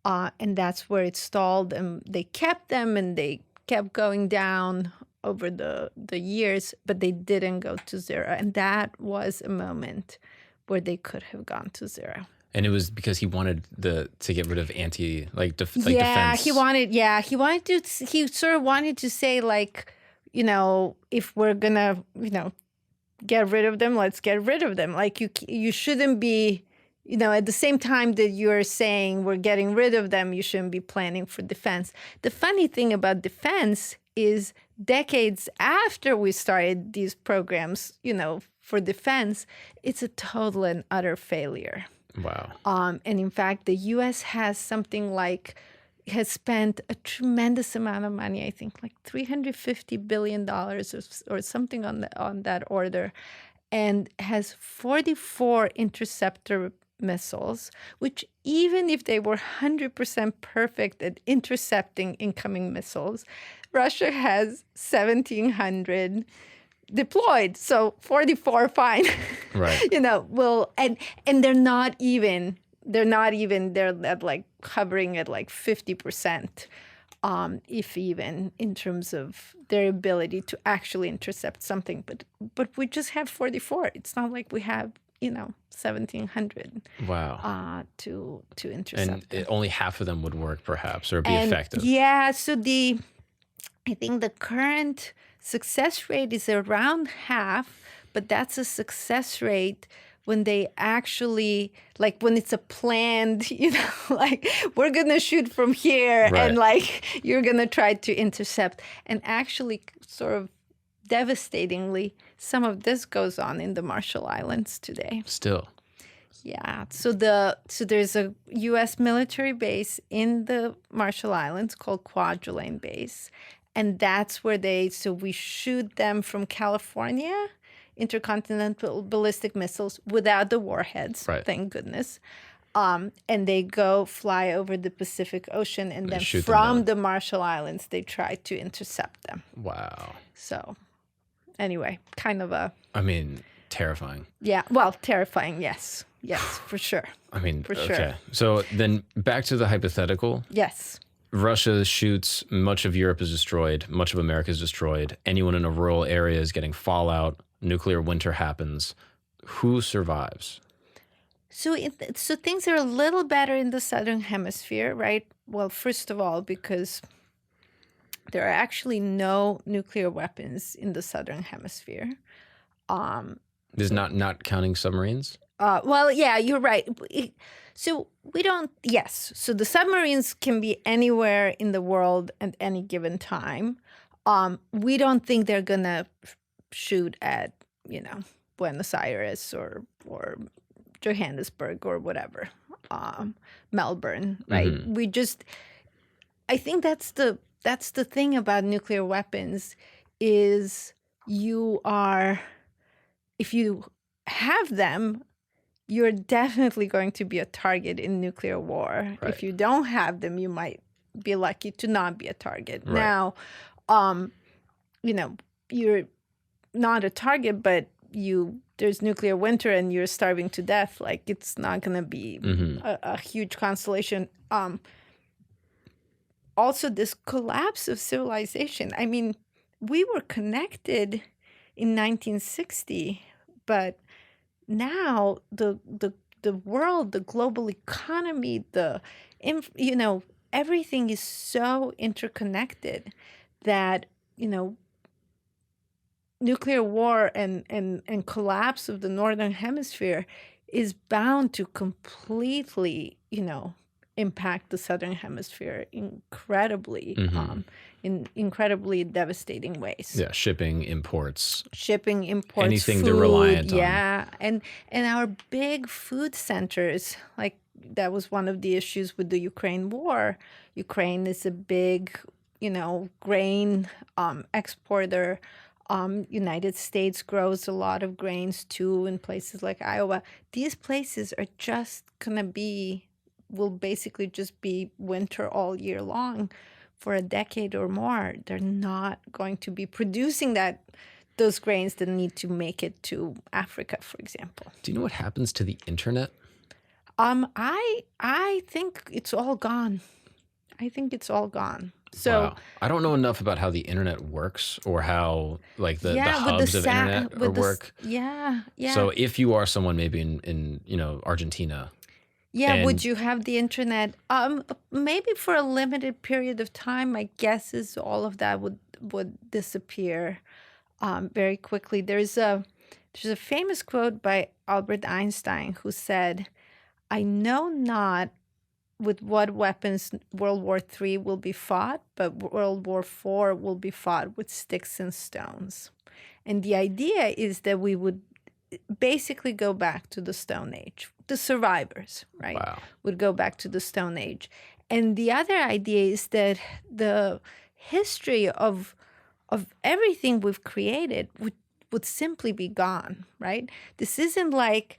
And that's where it stalled, and they kept them, and they kept going down over the years, but they didn't go to zero. And that was a moment where they could have gone to zero. And it was because he wanted to get rid of defense. He sort of wanted to say, if we're gonna, get rid of them, let's get rid of them. Like you shouldn't be, at the same time that you're saying we're getting rid of them, you shouldn't be planning for defense. The funny thing about defense is decades after we started these programs, for defense, it's a total and utter failure. Wow. And in fact, the U.S. has spent a tremendous amount of money, I think like $350 billion or something on that order, and has 44 interceptor missiles, which even if they were 100% perfect at intercepting incoming missiles, Russia has 1,700 deployed. So 44, fine. Right. And they're not even they're not even, they're at like hovering at like 50%, if even, in terms of their ability to actually intercept something. But we just have 44. It's not like we have, 1,700 Wow. to intercept them. Only half of them would work, perhaps, or be And effective. yeah, so I think the current success rate is around half, but that's a success rate when they actually, like when it's a planned, like we're going to shoot from here Right. and like you're going to try to intercept. And actually sort of devastatingly, some of this goes on in the Marshall Islands today. Still. Yeah. So there's a U.S. military base in the Marshall Islands called Kwajalein Base. And that's where we shoot them from California, intercontinental ballistic missiles without the warheads, Right. thank goodness. And they go fly over the Pacific Ocean, and then shoot them from down. the Marshall Islands, they try to intercept them. Wow. So anyway, kind of terrifying. Yeah, well, terrifying, yes. Yes, for sure. For okay. sure. So then back to the hypothetical. Yes. Russia shoots, much of Europe is destroyed, much of America is destroyed. Anyone in a rural area is getting fallout, nuclear winter happens. Who survives? So things are a little better in the Southern Hemisphere, right? Well, first of all, because there are actually no nuclear weapons in the Southern Hemisphere. This is not counting submarines? Well, yeah, you're right. So we don't, yes. So the submarines can be anywhere in the world at any given time. We don't think they're going to shoot at, Buenos Aires or Johannesburg or whatever, Melbourne, right? Mm-hmm. I think that's the thing about nuclear weapons is if you have them, you're definitely going to be a target in nuclear war. Right. If you don't have them, you might be lucky to not be a target. Right. Now, you're not a target, but there's nuclear winter and you're starving to death. Like, it's not going to be a huge consolation. Also, this collapse of civilization. I mean, we were connected in 1960, but now the world, the global economy, everything is so interconnected that, nuclear war and collapse of the Northern Hemisphere is bound to completely, impact the Southern Hemisphere incredibly, in incredibly devastating ways. Yeah, shipping, imports, food, anything they're reliant on. Yeah, and our big food centers, like that was one of the issues with the Ukraine war. Ukraine is a big, grain exporter. United States grows a lot of grains too in places like Iowa. These places are just will basically just be winter all year long for a decade or more. They're not going to be producing those grains that need to make it to Africa, for example. Do you know what happens to the internet? I think it's all gone. So wow. I don't know enough about how the internet works or how the hubs of internet work. Yeah. So if you are someone maybe in Argentina. Yeah, would you have the internet? Maybe for a limited period of time. My guess is all of that would disappear very quickly. There's a famous quote by Albert Einstein who said, "I know not with what weapons World War III will be fought, but World War IV will be fought with sticks and stones." And the idea is that we would basically go back to the Stone Age. The survivors, right, would go back to the Stone Age. And the other idea is that the history of everything we've created would simply be gone, right? This isn't like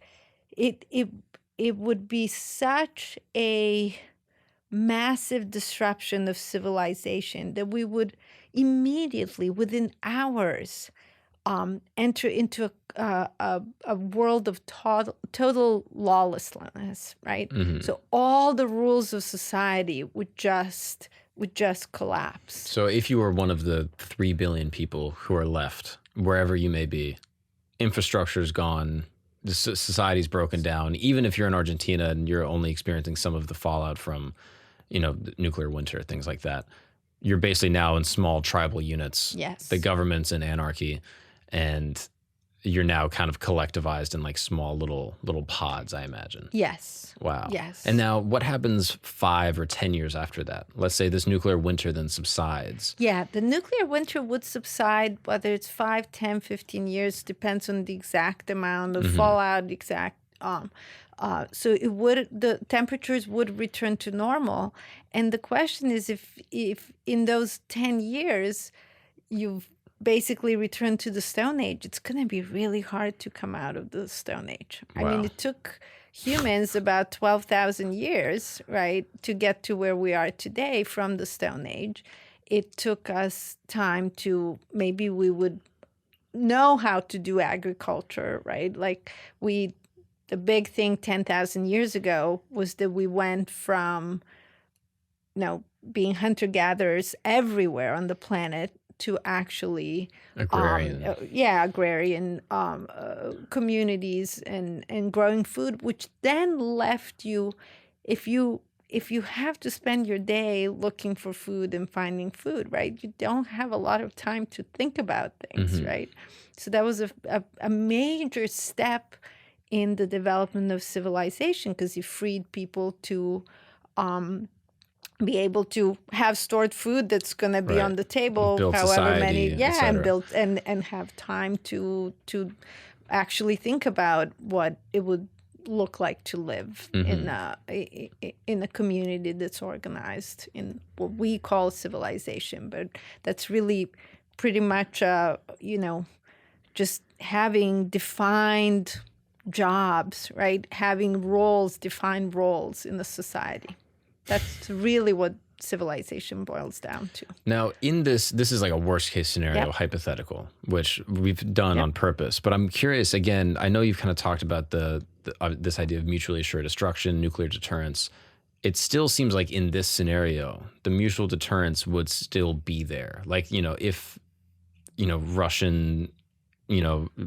it would be such a massive disruption of civilization that we would immediately, within hours, enter into a world of total lawlessness, right? So all the rules of society would just collapse. So if you were one of the 3 billion people who are left, wherever you may be, infrastructure's gone, the society's broken down. Even if you're in Argentina and you're only experiencing some of the fallout from, the nuclear winter, things like that, you're basically now in small tribal units. Yes. The government's in anarchy, and you're now kind of collectivized in like small little pods, I imagine. Yes. Wow. Yes. And now what happens 5 or 10 years after that? Let's say this nuclear winter then subsides. Yeah, the nuclear winter would subside, whether it's 5, 10, 15 years, depends on the exact amount of fallout, so the temperatures would return to normal. And the question is if in those 10 years you've basically returned to the Stone Age, it's going to be really hard to come out of the Stone Age. Wow. I mean, it took humans about 12,000 years, right, to get to where we are today from the Stone Age. It took us time to, maybe we would know how to do agriculture, right? Like the big thing 10,000 years ago was that we went from, being hunter-gatherers everywhere on the planet to actually agrarian communities and growing food, which then left you, if you have to spend your day looking for food and finding food, right, you don't have a lot of time to think about things, right? So that was a major step in the development of civilization, because you freed people to be able to have stored food that's going to be on the table, build however society, many, and build and have time to actually think about what it would look like to live in a community that's organized in what we call civilization, but that's really pretty much just having defined jobs, right? Having defined roles in the society. That's really what civilization boils down to. Now, in this is like a worst case scenario, hypothetical, which we've done on purpose. But I'm curious, again, I know you've kind of talked about this idea of mutually assured destruction, nuclear deterrence. It still seems like in this scenario, the mutual deterrence would still be there. Like, if, Russian,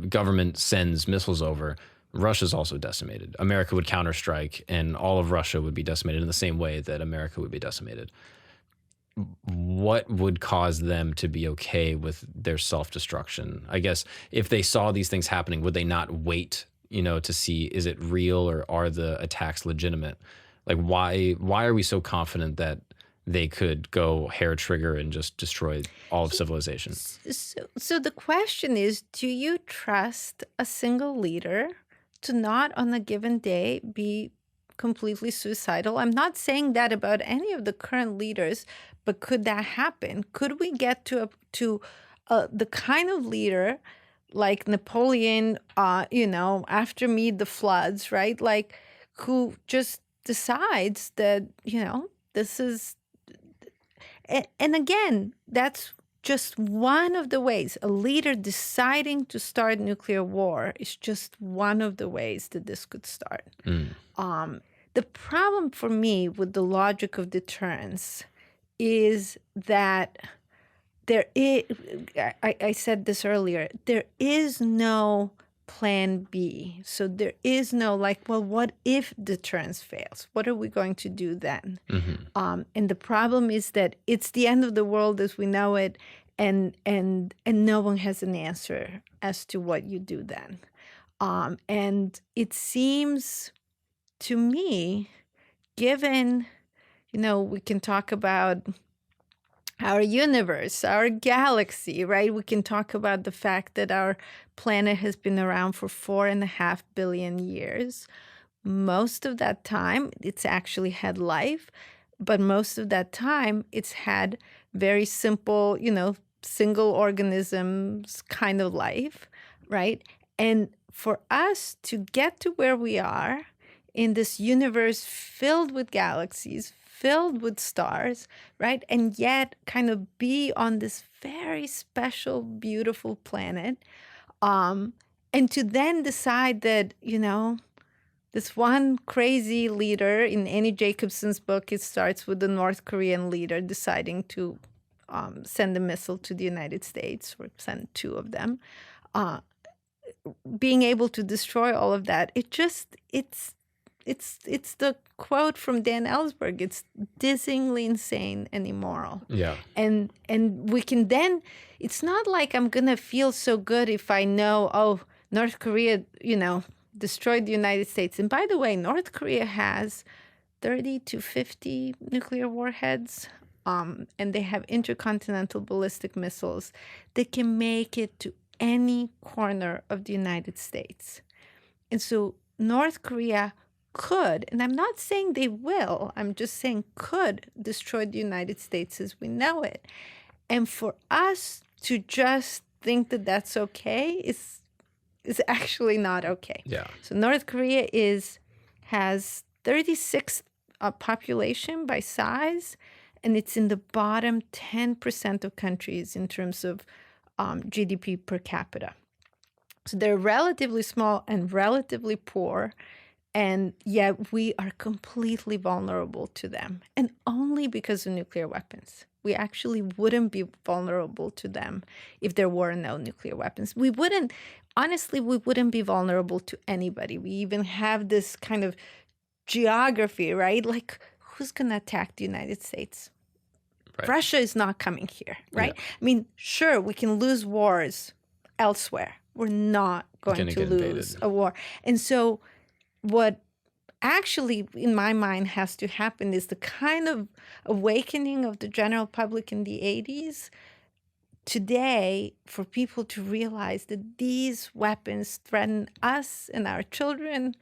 government sends missiles over, Russia's also decimated. America would counterstrike, and all of Russia would be decimated in the same way that America would be decimated. What would cause them to be okay with their self-destruction? I guess if they saw these things happening, would they not wait, to see, is it real or are the attacks legitimate? Like, why are we so confident that they could go hair trigger and just destroy all of civilization? So the question is, do you trust a single leader to not on a given day be completely suicidal? I'm not saying that about any of the current leaders, but could that happen? Could we get to the kind of leader like Napoleon, after Meet the Floods, right? Like, who just decides that, this is, and again, that's just one of the ways. A leader deciding to start nuclear war is just one of the ways that this could start. The problem for me with the logic of deterrence is that there is, I said this earlier, there is no plan B. So there is no what if deterrence fails? What are we going to do then? And the problem is that it's the end of the world as we know it, and no one has an answer as to what you do then. And it seems to me, given, we can talk about our universe, our galaxy, right? We can talk about the fact that our planet has been around for 4.5 billion years. Most of that time, it's actually had life, but most of that time, it's had very simple, single organisms kind of life, right? And for us to get to where we are in this universe filled with galaxies, filled with stars, right? And yet kind of be on this very special, beautiful planet, And to then decide that, this one crazy leader in Annie Jacobson's book, it starts with the North Korean leader deciding to send a missile to the United States, or send two of them, being able to destroy all of that. It's the quote from Dan Ellsberg. It's dizzyingly insane and immoral. Yeah. And we can then, it's not like I'm going to feel so good if I know, oh, North Korea, destroyed the United States. And by the way, North Korea has 30 to 50 nuclear warheads, and they have intercontinental ballistic missiles that can make it to any corner of the United States. And so North Korea could, and I'm not saying they will, I'm just saying could destroy the United States as we know it. And for us to just think that that's okay is actually not okay. Yeah. So North Korea has 36th population by size, and it's in the bottom 10% of countries in terms of GDP per capita. So they're relatively small and relatively poor, and yet we are completely vulnerable to them, and only because of nuclear weapons. We actually wouldn't be vulnerable to them if there were no nuclear weapons. Honestly, we wouldn't be vulnerable to anybody. We even have this kind of geography, right? Like, who's going to attack the United States? Right. Russia is not coming here, right? Yeah. I mean, sure, we can lose wars elsewhere. We're not going to lose a war. And so what actually, in my mind, has to happen is the kind of awakening of the general public in the 80s today, for people to realize that these weapons threaten us and our children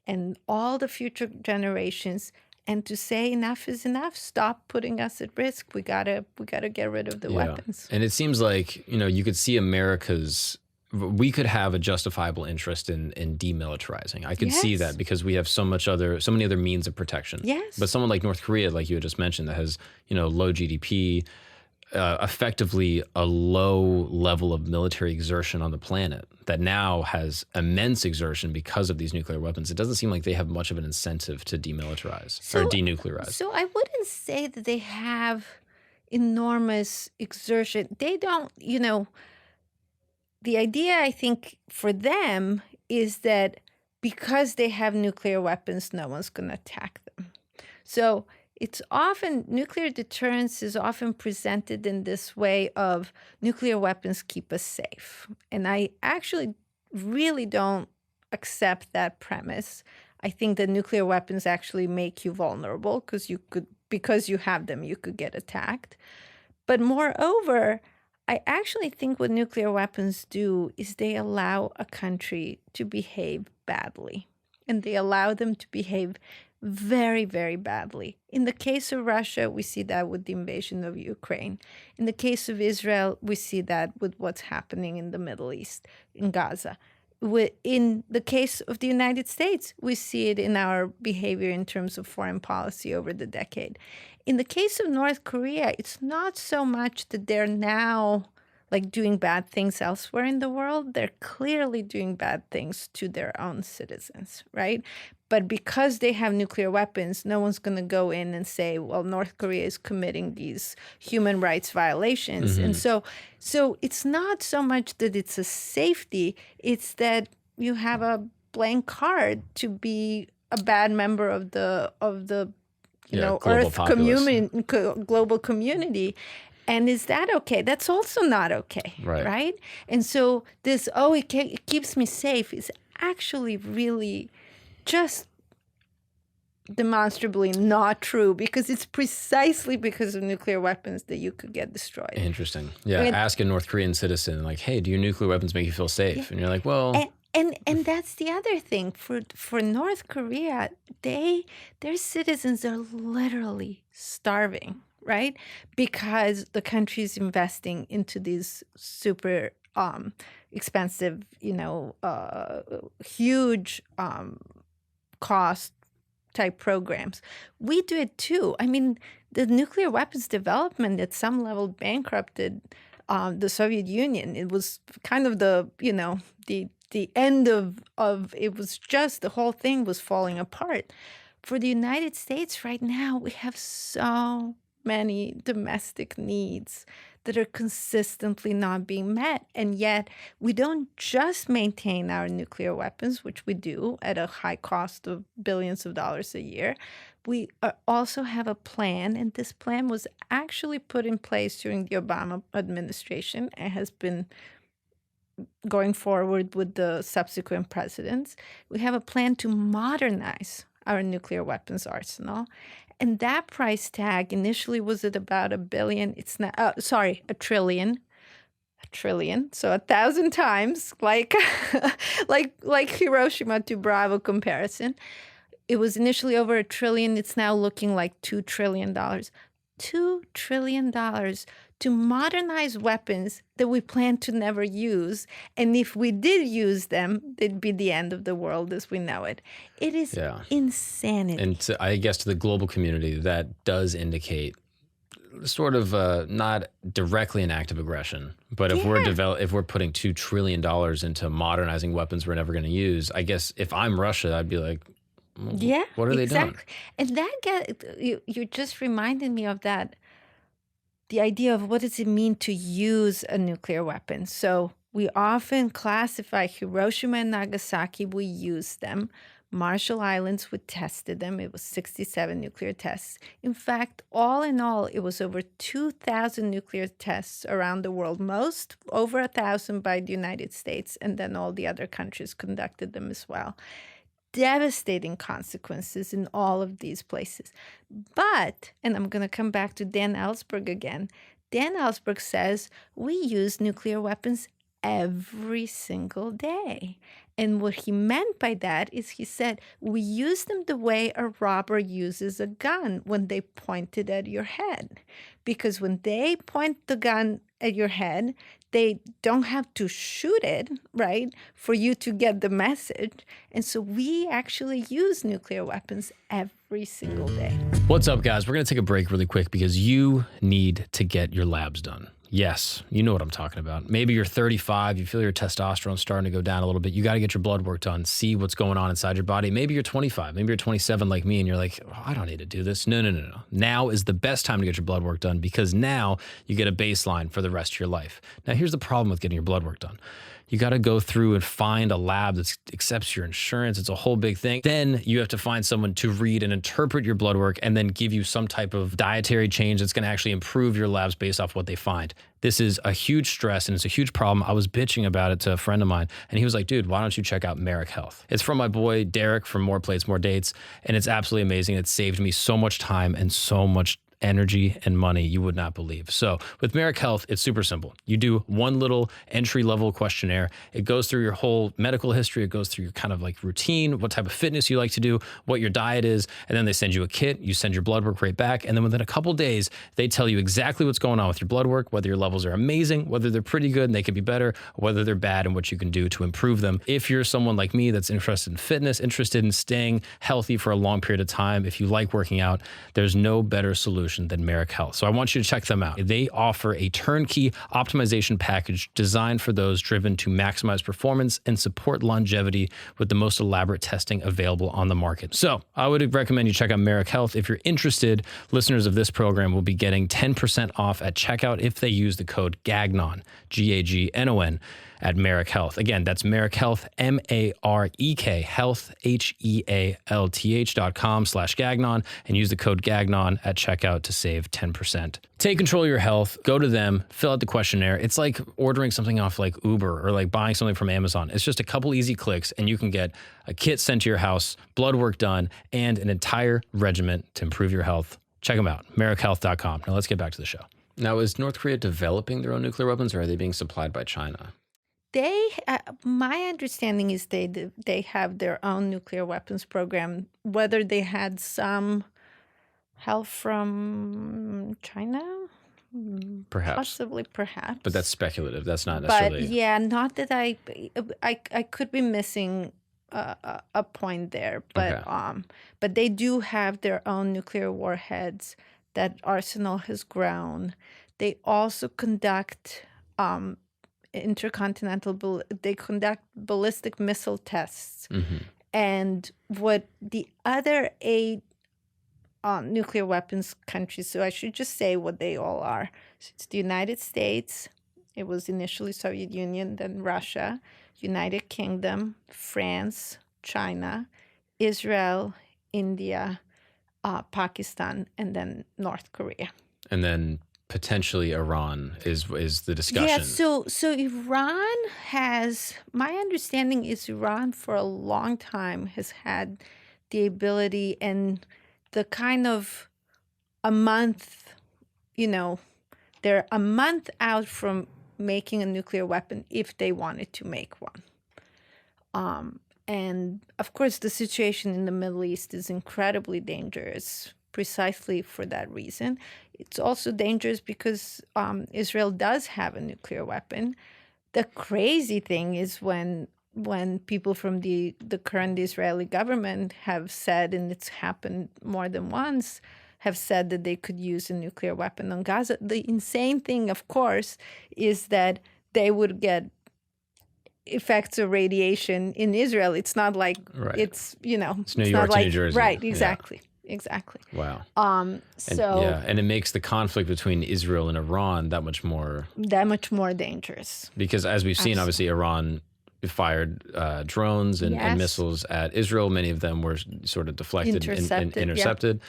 and all the future generations, and to say enough is enough. Stop putting us at risk. We gotta get rid of the weapons. And it seems like, you could see we could have a justifiable interest in demilitarizing. I could see that because we have so many other means of protection. Yes. But someone like North Korea, like you had just mentioned, that has, low GDP, effectively a low level of military exertion on the planet, that now has immense exertion because of these nuclear weapons. It doesn't seem like they have much of an incentive to demilitarize or denuclearize. So I wouldn't say that they have enormous exertion. They don't, the idea, I think, for them is that because they have nuclear weapons, no one's going to attack them. So it's often, nuclear deterrence is often presented in this way of nuclear weapons keep us safe. And I actually really don't accept that premise. I think that nuclear weapons actually make you vulnerable because you have them, you could get attacked. But moreover, I actually think what nuclear weapons do is they allow a country to behave badly. And they allow them to behave very, very badly. In the case of Russia, we see that with the invasion of Ukraine. In the case of Israel, we see that with what's happening in the Middle East, in Gaza. In the case of the United States, we see it in our behavior in terms of foreign policy over the decade. In the case of North Korea, it's not so much that they're now doing bad things elsewhere in the world. They're clearly doing bad things to their own citizens, right? But because they have nuclear weapons, no one's going to go in and say, well, North Korea is committing these human rights violations. Mm-hmm. And so it's not so much that it's a safety, it's that you have a blank card to be a bad member of the Earth community, global community. And is that okay? That's also not okay, right? And so this, it keeps me safe, is actually really just demonstrably not true, because it's precisely because of nuclear weapons that you could get destroyed. Interesting. Yeah, ask a North Korean citizen, hey, do your nuclear weapons make you feel safe? Yeah. And you're like, well... And that's the other thing. For North Korea, their citizens are literally starving, right? Because the country is investing into these super expensive, huge cost type programs. We do it too. I mean, the nuclear weapons development at some level bankrupted the Soviet Union. It was kind of the end of it was just the whole thing was falling apart. For the United States right now, we have so many domestic needs that are consistently not being met. And yet we don't just maintain our nuclear weapons, which we do at a high cost of billions of dollars a year. We also have a plan, and this plan was actually put in place during the Obama administration and has been going forward with the subsequent presidents. We have a plan to modernize our nuclear weapons arsenal. And that price tag initially was at about $1 billion. It's now, $1 trillion. A trillion. So 1,000 times, like like Hiroshima to Bravo comparison. It was initially over $1 trillion. It's now looking like $2 trillion. $2 trillion to modernize weapons that we plan to never use. And if we did use them, it'd be the end of the world as we know it. It is insanity. And I guess to the global community, that does indicate sort of not directly an act of aggression, but if we're putting $2 trillion into modernizing weapons we're never going to use, I guess if I'm Russia, I'd be like, well, what are they doing? And you just reminded me of that. The idea of what does it mean to use a nuclear weapon. So we often classify Hiroshima and Nagasaki, we used them. Marshall Islands, we tested them. It was 67 nuclear tests. In fact, all in all, it was over 2,000 nuclear tests around the world, most over 1,000 by the United States, and then all the other countries conducted them as well. Devastating consequences in all of these places. But, and I'm going to come back to Dan Ellsberg again, Dan Ellsberg says we use nuclear weapons every single day. And what he meant by that is he said, we use them the way a robber uses a gun when they point it at your head. Because when they point the gun at your head, they don't have to shoot it, right, for you to get the message. And so we actually use nuclear weapons every single day. What's up, guys? We're going to take a break really quick because you need to get your labs done. Yes, you know what I'm talking about. Maybe you're 35, you feel your testosterone starting to go down a little bit. You got to get your blood work done, see what's going on inside your body. Maybe you're 25, maybe you're 27 like me, and you're like, oh, I don't need to do this. No. Now is the best time to get your blood work done because now you get a baseline for the rest of your life. Now, here's the problem with getting your blood work done. You got to go through and find a lab that accepts your insurance. It's a whole big thing. Then you have to find someone to read and interpret your blood work and then give you some type of dietary change that's going to actually improve your labs based off what they find. This is a huge stress and it's a huge problem. I was bitching about it to a friend of mine and he was like, dude, why don't you check out Merrick Health? It's from my boy Derek from More Plates, More Dates, and it's absolutely amazing. It saved me so much time and so much energy and money you would not believe. So with Merrick Health, it's super simple. You do one little entry-level questionnaire. It goes through your whole medical history. It goes through your kind of like routine, what type of fitness you like to do, what your diet is, and then they send you a kit. You send your blood work right back, and then within a couple days, they tell you exactly what's going on with your blood work, whether your levels are amazing, whether they're pretty good and they could be better, or whether they're bad and what you can do to improve them. If you're someone like me that's interested in fitness, interested in staying healthy for a long period of time, if you like working out, there's no better solution than Merrick Health. So I want you to check them out. They offer a turnkey optimization package designed for those driven to maximize performance and support longevity with the most elaborate testing available on the market. So I would recommend you check out Merrick Health. If you're interested, listeners of this program will be getting 10% off at checkout if they use the code GAGNON, GAGNON, at Merrick Health. Again, that's Merrick Health, M-A-R-E-K, health, HEALTH.com/Gagnon, and use the code Gagnon at checkout to save 10%. Take control of your health, go to them, fill out the questionnaire. It's like ordering something off like Uber or like buying something from Amazon. It's just a couple easy clicks and you can get a kit sent to your house, blood work done, and an entire regimen to improve your health. Check them out, merrickhealth.com. Now let's get back to the show. Now, is North Korea developing their own nuclear weapons or are they being supplied by China? My understanding is they have their own nuclear weapons program. Whether they had some help from China, perhaps, perhaps. But that's speculative. That's not necessarily. But yeah, not that I could be missing a point there. But okay. But they do have their own nuclear warheads. That arsenal has grown. They also conduct they conduct ballistic missile tests. And what the other 8 nuclear weapons countries, so I should just say what they all are. So it's the United States, it was initially Soviet Union, then Russia, United Kingdom, France, China, Israel, India, Pakistan, and then North Korea. And then potentially Iran is the discussion. Yeah, so Iran has, my understanding is Iran for a long time has had the ability and the kind of a month, they're a month out from making a nuclear weapon if they wanted to make one. And of course, the situation in the Middle East is incredibly dangerous precisely for that reason. It's also dangerous because Israel does have a nuclear weapon. The crazy thing is when people from the current Israeli government have said, and it's happened more than once, have said that they could use a nuclear weapon on Gaza. The insane thing, of course, is that they would get effects of radiation in Israel. It's not like it's New it's York not to like, New Jersey. Right, exactly. Yeah. Exactly. Wow. And it makes the conflict between Israel and Iran that much more dangerous. Because as we've seen, obviously Iran fired drones and missiles at Israel. Many of them were sort of deflected and intercepted. Yeah.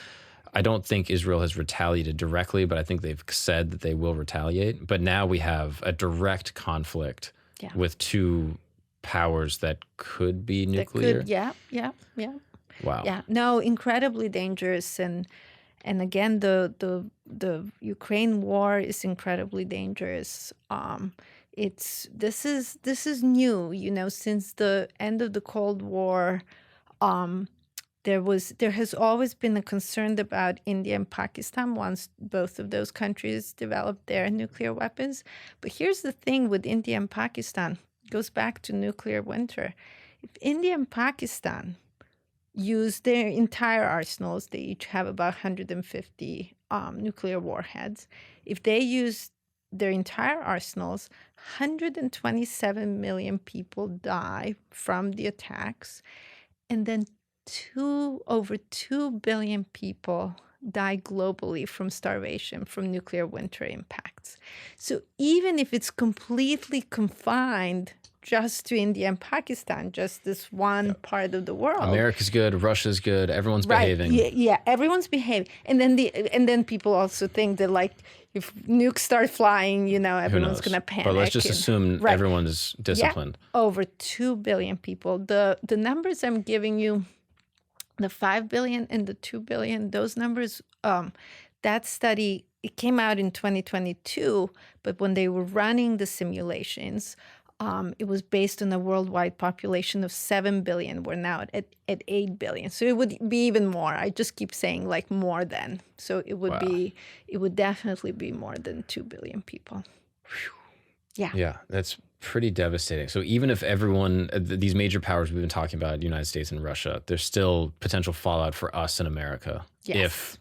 I don't think Israel has retaliated directly, but I think they've said that they will retaliate. But now we have a direct conflict with 2 powers that could be nuclear. Yeah. Wow. Yeah. No, incredibly dangerous, and again, the Ukraine war is incredibly dangerous. This is new. Since the end of the Cold War, there has always been a concern about India and Pakistan once both of those countries developed their nuclear weapons. But here's the thing with India and Pakistan. It goes back to nuclear winter. If India and Pakistan use their entire arsenals, they each have about 150 nuclear warheads. If they use their entire arsenals, 127 million people die from the attacks, and then over 2 billion people die globally from starvation from nuclear winter impacts. So even if it's completely confined just to India and Pakistan, just this one part of the world. America's good, Russia's good, everyone's behaving. Yeah, everyone's behaving. And then people also think that like if nukes start flying, everyone's going to panic. But let's just assume everyone is disciplined. Yeah, over 2 billion people. The numbers I'm giving you, the 5 billion and the 2 billion, those numbers, that study, it came out in 2022, but when they were running the simulations, it was based on a worldwide population of 7 billion. We're now at 8 billion. So it would be even more. I just keep saying like more than. So it would definitely be more than 2 billion people. Yeah. Yeah, that's pretty devastating. So even if everyone, these major powers we've been talking about, United States and Russia, there's still potential fallout for us in America. Yes. If,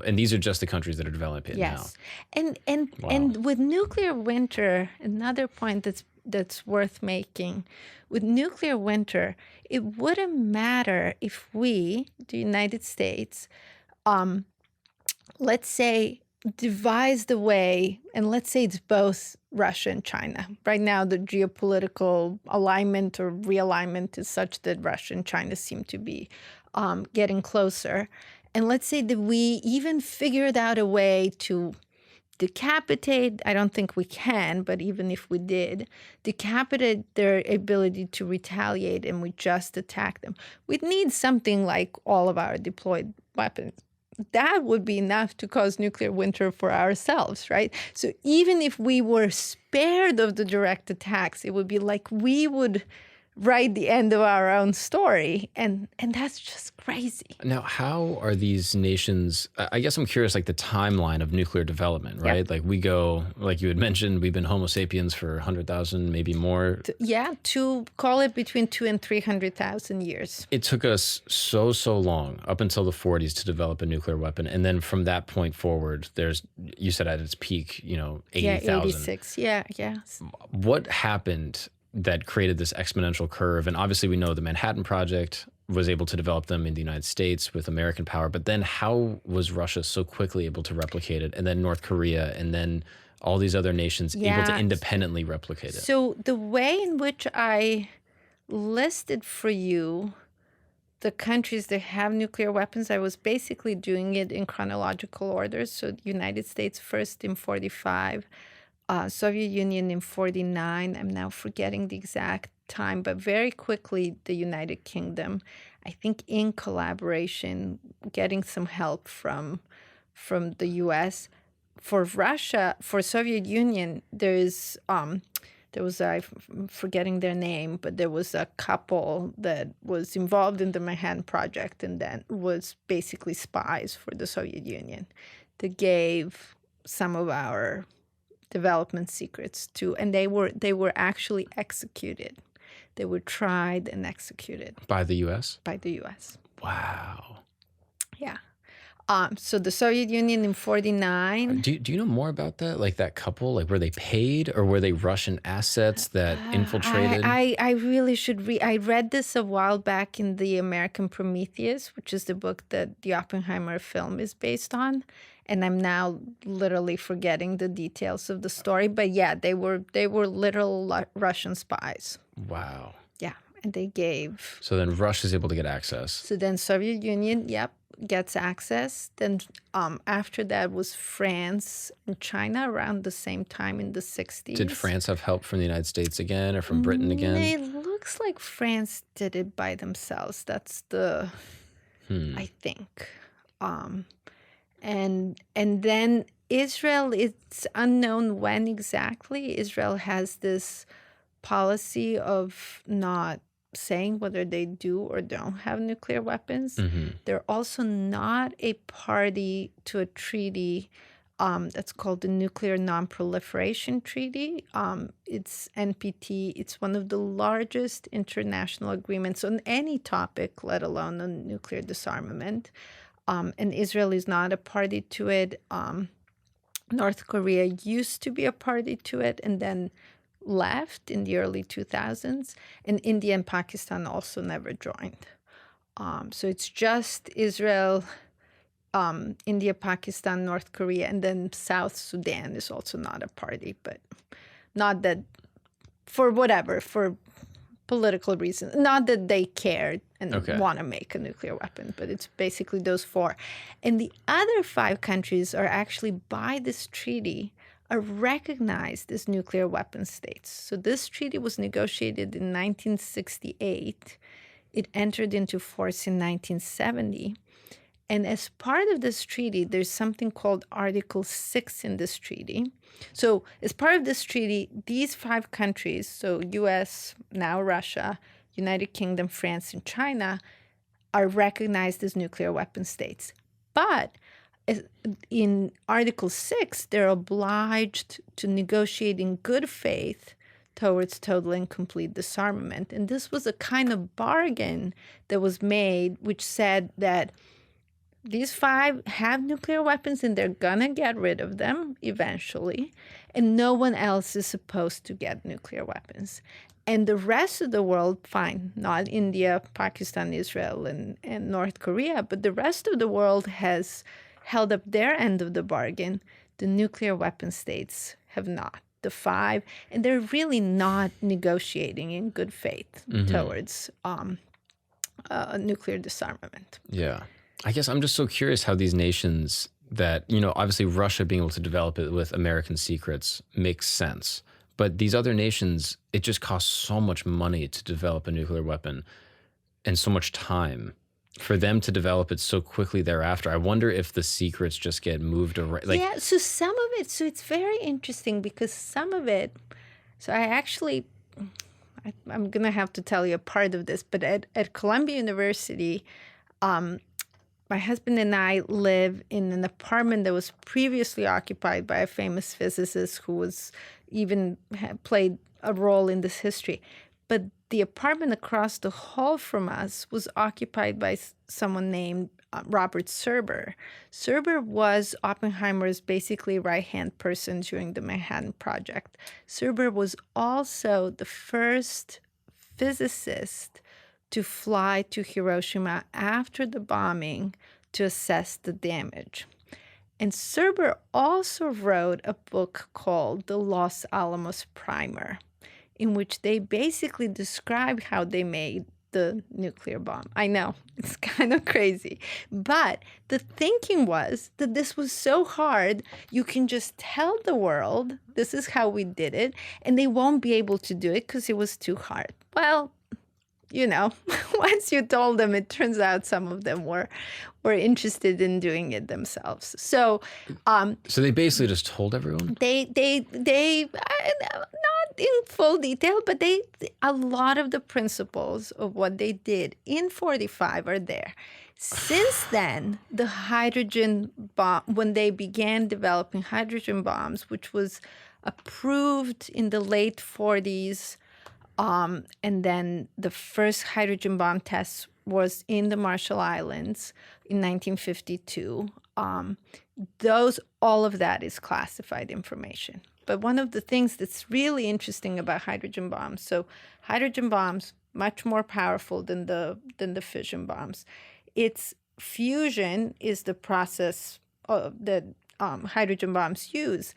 and these are just the countries that are developing it now. And with nuclear winter, another point that's worth making. With nuclear winter, it wouldn't matter if we, the United States, let's say, devised a way, and let's say it's both Russia and China. Right now, the geopolitical alignment or realignment is such that Russia and China seem to be getting closer. And let's say that we even figured out a way to decapitate, I don't think we can, but even if we did, decapitate their ability to retaliate and we just attack them. We'd need something like all of our deployed weapons. That would be enough to cause nuclear winter for ourselves, right? So even if we were spared of the direct attacks, it would be like we would write the end of our own story. And that's just crazy. Now, how are these nations, I guess I'm curious, like the timeline of nuclear development, right? Yep. Like we go, like you had mentioned, we've been Homo sapiens for 100,000, maybe more. To call it between 200,000 and 300,000 years. It took us so long, up until the 40s, to develop a nuclear weapon. And then from that point forward, you said at its peak, 80,000. Yeah, 86. Yeah. What happened that created this exponential curve? And obviously we know the Manhattan Project was able to develop them in the United States with American power, but then how was Russia so quickly able to replicate it? And then North Korea, and then all these other nations able to independently replicate it? So the way in which I listed for you the countries that have nuclear weapons, I was basically doing it in chronological order. So United States first in 45, Soviet Union in 49. I'm now forgetting the exact time, but very quickly the United Kingdom, I think in collaboration, getting some help from the US. For Russia, for Soviet Union, there was, I'm forgetting their name, but there was a couple that was involved in the Manhattan Project and then was basically spies for the Soviet Union. They gave some of our development secrets to, and they were actually executed. They were tried and executed. By the U.S.? By the U.S. Wow. Yeah. So the Soviet Union in 49. Do you know more about that? Like that couple, like were they paid or were they Russian assets that infiltrated? I really should read. I read this a while back in the American Prometheus, which is the book that the Oppenheimer film is based on. And I'm now literally forgetting the details of the story. But yeah, they were literal Russian spies. Wow. Yeah. And they gave. So then Russia's able to get access. So then Soviet Union, gets access. Then after that was France and China around the same time in the 60s. Did France have help from the United States again or from Britain again? It looks like France did it by themselves. That's the, I think. And then Israel, it's unknown when exactly. Israel has this policy of not saying whether they do or don't have nuclear weapons. Mm-hmm. They're also not a party to a treaty that's called the Nuclear Non-Proliferation Treaty. It's NPT. It's one of the largest international agreements on any topic, let alone on nuclear disarmament. And Israel is not a party to it. North Korea used to be a party to it and then left in the early 2000s. And India and Pakistan also never joined. So it's just Israel, India, Pakistan, North Korea, and then South Sudan is also not a party, but not that for political reasons, not that they cared and want to make a nuclear weapon, but it's basically those four. And the other 5 countries are actually, by this treaty, are recognized as nuclear weapon states. So this treaty was negotiated in 1968. It entered into force in 1970. And as part of this treaty, there's something called Article 6 in this treaty. So as part of this treaty, these 5 countries, so U.S., now Russia, United Kingdom, France, and China, are recognized as nuclear weapon states. But in Article 6, they're obliged to negotiate in good faith towards total and complete disarmament. And this was a kind of bargain that was made, which said that these 5 have nuclear weapons and they're gonna get rid of them eventually, and no one else is supposed to get nuclear weapons. And the rest of the world, fine, not India, Pakistan, Israel, and North Korea, but the rest of the world has held up their end of the bargain. The nuclear weapon states have not. The 5, and they're really not negotiating in good faith towards nuclear disarmament. Yeah. I guess I'm just so curious how these nations that, obviously Russia being able to develop it with American secrets makes sense. But these other nations, it just costs so much money to develop a nuclear weapon and so much time for them to develop it so quickly thereafter. I wonder if the secrets just get moved around. So some of it, so it's very interesting because some of it, so I'm going to have to tell you a part of this, but at Columbia University, my husband and I live in an apartment that was previously occupied by a famous physicist who was even played a role in this history. But the apartment across the hall from us was occupied by someone named Robert Serber. Serber was Oppenheimer's basically right-hand person during the Manhattan Project. Serber was also the first physicist to fly to Hiroshima after the bombing to assess the damage. And Serber also wrote a book called The Los Alamos Primer, in which they basically describe how they made the nuclear bomb. I know, it's kind of crazy. But the thinking was that this was so hard, you can just tell the world, this is how we did it, and they won't be able to do it because it was too hard. Well, you know, once you told them, it turns out some of them were interested in doing it themselves. So they basically just told everyone? They not in full detail, but a lot of the principles of what they did in 45 are there. Since then, the hydrogen bomb, when they began developing hydrogen bombs, which was approved in the late 40s, and then the first hydrogen bomb test was in the Marshall Islands in 1952. All of that is classified information. But one of the things that's really interesting about hydrogen bombs, so hydrogen bombs, much more powerful than the fission bombs. Its fusion is the process that hydrogen bombs use.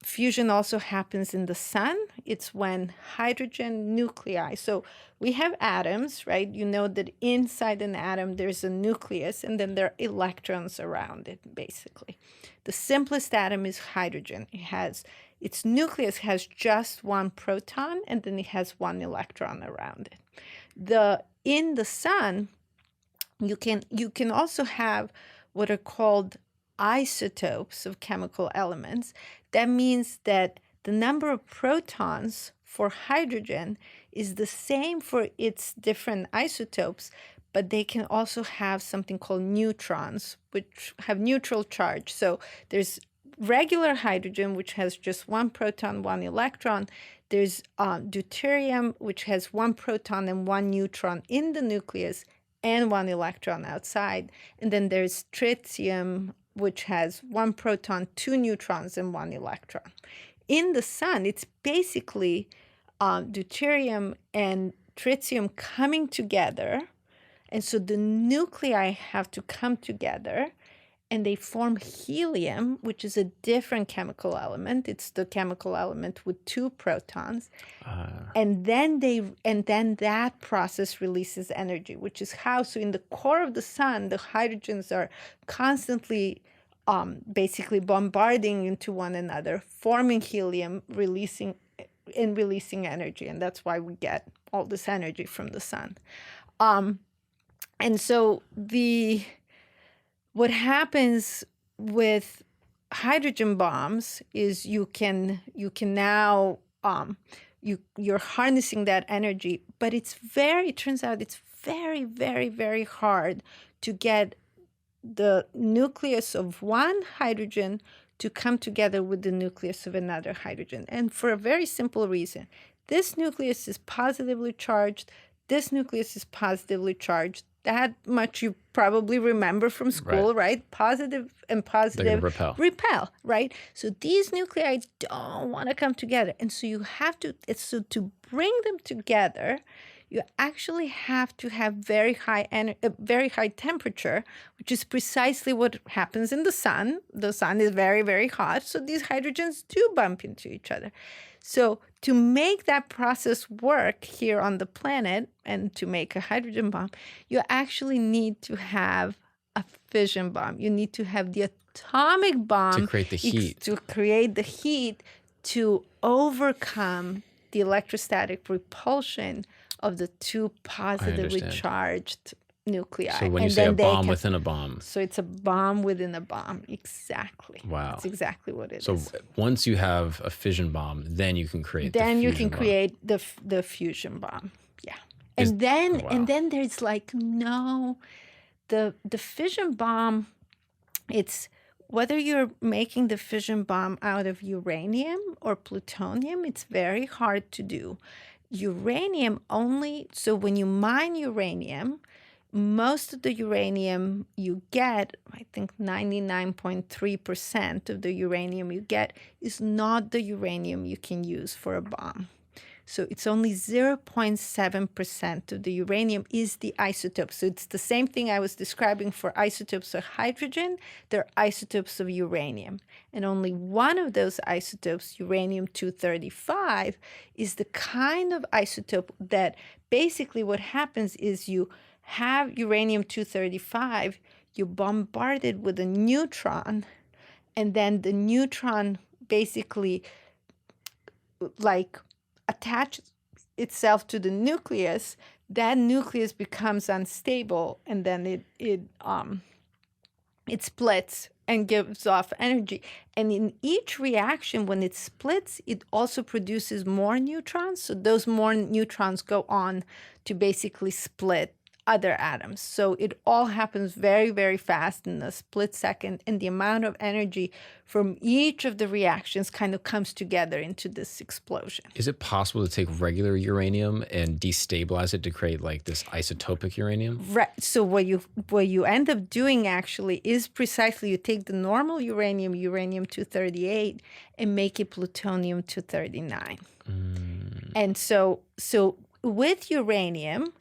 Fusion also happens in the sun. It's when hydrogen nuclei. So we have atoms, right? You know that inside an atom, there's a nucleus, and then there are electrons around it, basically. The simplest atom is hydrogen. Its nucleus has just one proton, and then it has one electron around it. In the sun, you can also have what are called isotopes of chemical elements. That means that the number of protons for hydrogen is the same for its different isotopes, but they can also have something called neutrons, which have neutral charge. So there's regular hydrogen, which has just one proton, one electron. There's deuterium, which has one proton and one neutron in the nucleus and one electron outside. And then there's tritium, which has one proton, two neutrons, and one electron. In the sun, it's basically deuterium and tritium coming together. And so the nuclei have to come together, and they form helium, which is a different chemical element. It's the chemical element with two protons. And then that process releases energy, which is how, so in the core of the sun, the hydrogens are constantly basically bombarding into one another, forming helium, releasing energy. And that's why we get all this energy from the sun. And so what happens with hydrogen bombs is you can now you're harnessing that energy, but it turns out it's very, very, very hard to get the nucleus of one hydrogen to come together with the nucleus of another hydrogen. And for a very simple reason. This nucleus is positively charged. This nucleus is positively charged. That much you probably remember from school, right? Positive and positive repel, right? So these nuclei don't want to come together. And so you have to, to bring them together, you actually have to have very high temperature, which is precisely what happens in the sun. The sun is very, very hot, so these hydrogens do bump into each other. So to make that process work here on the planet and to make a hydrogen bomb, you actually need to have a fission bomb. You need to have the atomic bomb to create the heat. To overcome the electrostatic repulsion of the two positively charged nuclei. So when you and say then a they bomb can, within a bomb. so it's a bomb within a bomb. Exactly. Wow. That's exactly what it So is. once you have a fission bomb, then you can create the Then you fusion can bomb. create the fusion bomb. Yeah. Is- And then wow. and then there's like no, the fission bomb, it's whether you're making the fission bomb out of uranium or plutonium, it's very hard to do. Uranium only, so when you mine uranium, most of the uranium you get, I think 99.3% of the uranium you get is not the uranium you can use for a bomb. So it's only 0.7% of the uranium is the isotope. So it's the same thing I was describing for isotopes of hydrogen. They're isotopes of uranium. And only one of those isotopes, uranium-235, is the kind of isotope that basically what happens is you have uranium-235, you bombard it with a neutron, and then the neutron basically like attaches itself to the nucleus. That nucleus becomes unstable, and then it splits and gives off energy. And in each reaction, when it splits, it also produces more neutrons. So those more neutrons go on to basically split other atoms. So it all happens very, very fast in a split second. And the amount of energy from each of the reactions kind of comes together into this explosion. Is it possible to take regular uranium and destabilize it to create like this isotopic uranium? Right. So what you end up doing actually is precisely you take the normal uranium, uranium-238, and make it plutonium-239. And so with uranium,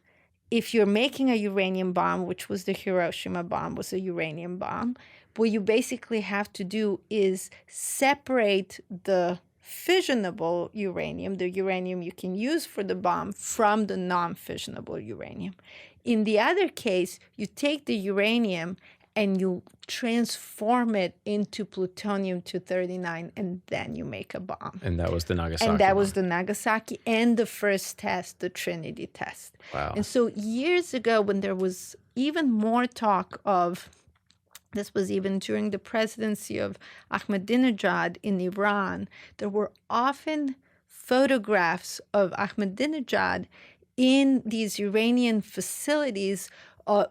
if you're making a uranium bomb, which was the Hiroshima bomb, was a uranium bomb, what you basically have to do is separate the fissionable uranium, the uranium you can use for the bomb, from the non-fissionable uranium. In the other case, you take the uranium and you transform it into plutonium-239, and then you make a bomb. And that was the Nagasaki And that bomb. was the Nagasaki and the first test, the Trinity test. Wow. And so years ago, when there was even more talk of, this was even during the presidency of Ahmadinejad in Iran, there were often photographs of Ahmadinejad in these Iranian facilities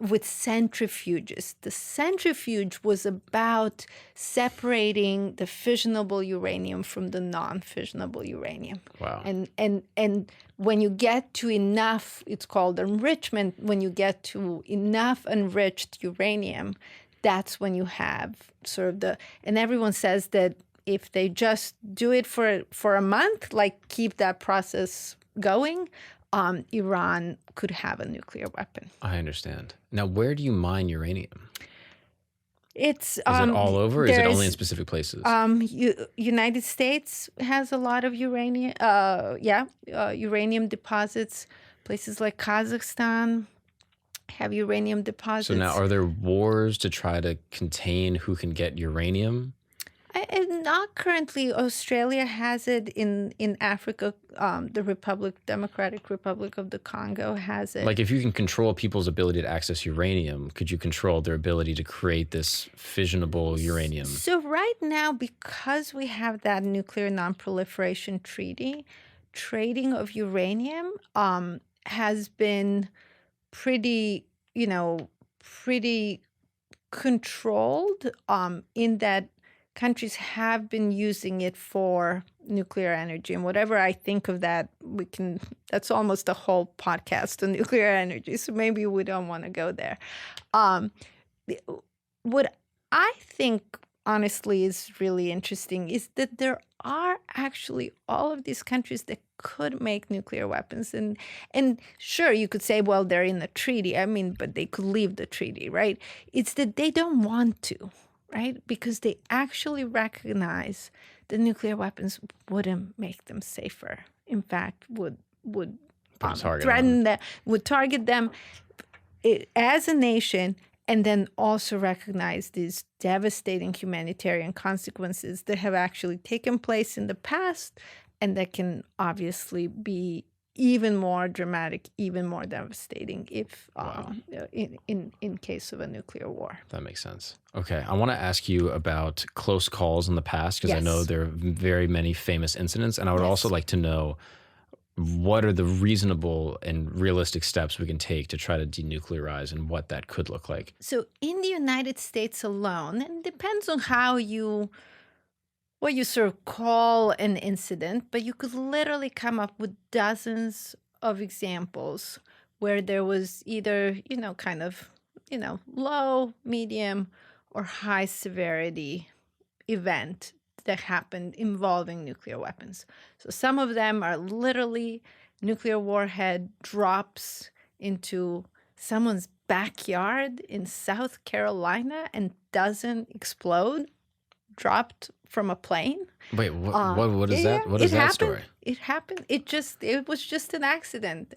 with centrifuges. The centrifuge was about separating the fissionable uranium from the non-fissionable uranium. Wow. And when you get to enough, it's called enrichment, when you get to enough enriched uranium, that's when you have sort of the, and everyone says that if they just do it for a month, like keep that process going, Iran could have a nuclear weapon. I understand. Now, where do you mine uranium? Is it all over, or is it only in specific places? United States has a lot of uranium. Uranium deposits. Places like Kazakhstan have uranium deposits. So now, are there wars to try to contain who can get uranium? Not currently. Australia has it in Africa. The Democratic Republic of the Congo has it. Like, if you can control people's ability to access uranium, could you control their ability to create this fissionable uranium? So right now, because we have that nuclear non-proliferation treaty, trading of uranium has been pretty controlled in that countries have been using it for nuclear energy. And whatever I think of that, that's almost a whole podcast on nuclear energy. So maybe we don't want to go there. What I think, honestly, is really interesting is that there are actually all of these countries that could make nuclear weapons. And sure, you could say, well, they're in the treaty. I mean, but they could leave the treaty, right? It's that they don't want to. Right? Because they actually recognize that nuclear weapons wouldn't make them safer. In fact, would threaten them, would target them as a nation, and then also recognize these devastating humanitarian consequences that have actually taken place in the past and that can obviously be even more dramatic, even more devastating if Wow. in case of a nuclear war. That makes sense. Okay, I want to ask you about close calls in the past, because I know Yes. there are very many famous incidents, and I would Yes. also like to know what are the reasonable and realistic steps we can take to try to denuclearize and what that could look like. So in the United States alone, and it depends on what you sort of call an incident, but you could literally come up with dozens of examples where there was either, kind of, low, medium, or high severity event that happened involving nuclear weapons. So some of them are literally nuclear warhead drops into someone's backyard in South Carolina and doesn't explode, dropped from a plane. Wait, what is Yeah, that? What it is that happened. story? It happened. It was just an accident,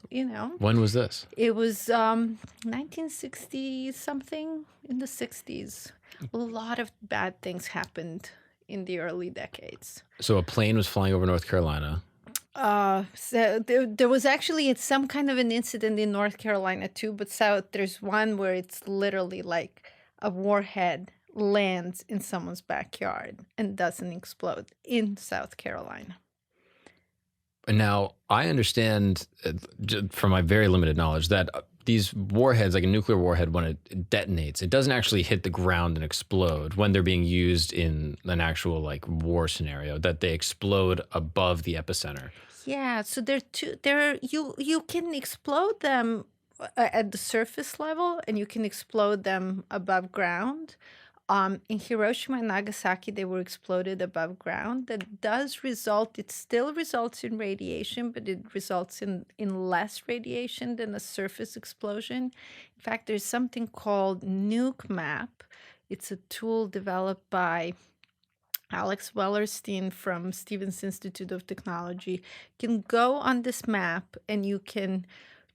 When was this? It was 1960 something, in the 60s. A lot of bad things happened in the early decades. So a plane was flying over North Carolina. So there was actually some kind of an incident in North Carolina too, but there's one where it's literally like a warhead lands in someone's backyard and doesn't explode in South Carolina. And now I understand from my very limited knowledge that these warheads, like a nuclear warhead, when it detonates, it doesn't actually hit the ground and explode when they're being used in an actual like war scenario, that they explode above the epicenter. Yeah, so you can explode them at the surface level, and you can explode them above ground. In Hiroshima and Nagasaki, they were exploded above ground. That it still results in radiation, but it results in less radiation than a surface explosion. In fact, there's something called Nuke Map. It's a tool developed by Alex Wellerstein from Stevens Institute of Technology. You can go on this map and you can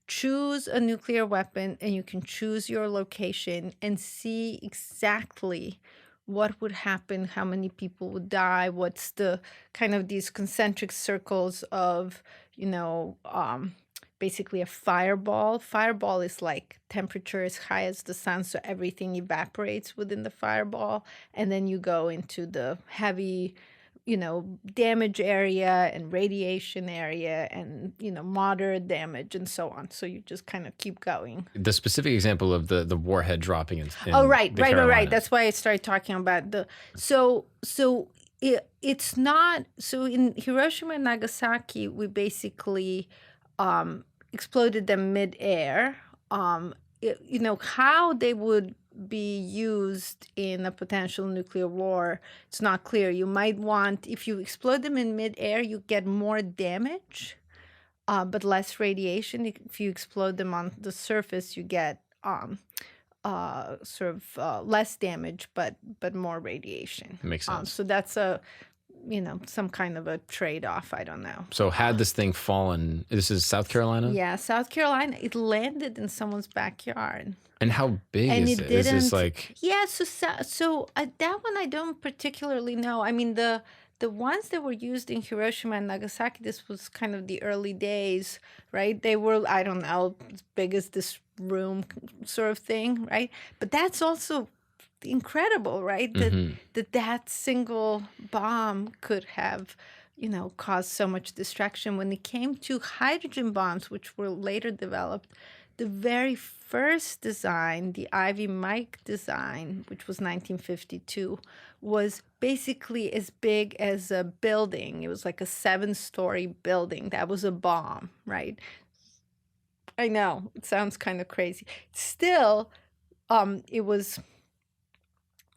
choose a nuclear weapon and you can choose your location and see exactly what would happen, how many people would die, what's the kind of these concentric circles of, basically a fireball. Fireball is like temperature as high as the sun, so everything evaporates within the fireball. And then you go into the heavy, damage area and radiation area and, moderate damage and so on. So you just kind of keep going. The specific example of the warhead dropping in Oh, right. Carolinas. That's why I started talking about it's not, so in Hiroshima and Nagasaki, we basically exploded them midair. How they would be used in a potential nuclear war, it's not clear. You might want, if you explode them in midair, you get more damage, but less radiation. If you explode them on the surface, you get less damage, but more radiation. Makes sense. So that's some kind of a trade-off. I don't know. So had this thing fallen, this is South Carolina? Yeah, South Carolina. It landed in someone's backyard. And how big is it? Is this like... Yeah, so that one I don't particularly know. I mean, the ones that were used in Hiroshima and Nagasaki, this was kind of the early days, right? They were, I don't know, as big as this room sort of thing, right? But that's also incredible, right? That single bomb could have, caused so much destruction. When it came to hydrogen bombs, which were later developed, the very first design, the Ivy Mike design, which was 1952, was basically as big as a building. It was like a 7-story building. That was a bomb, right? I know, it sounds kind of crazy. Still, it was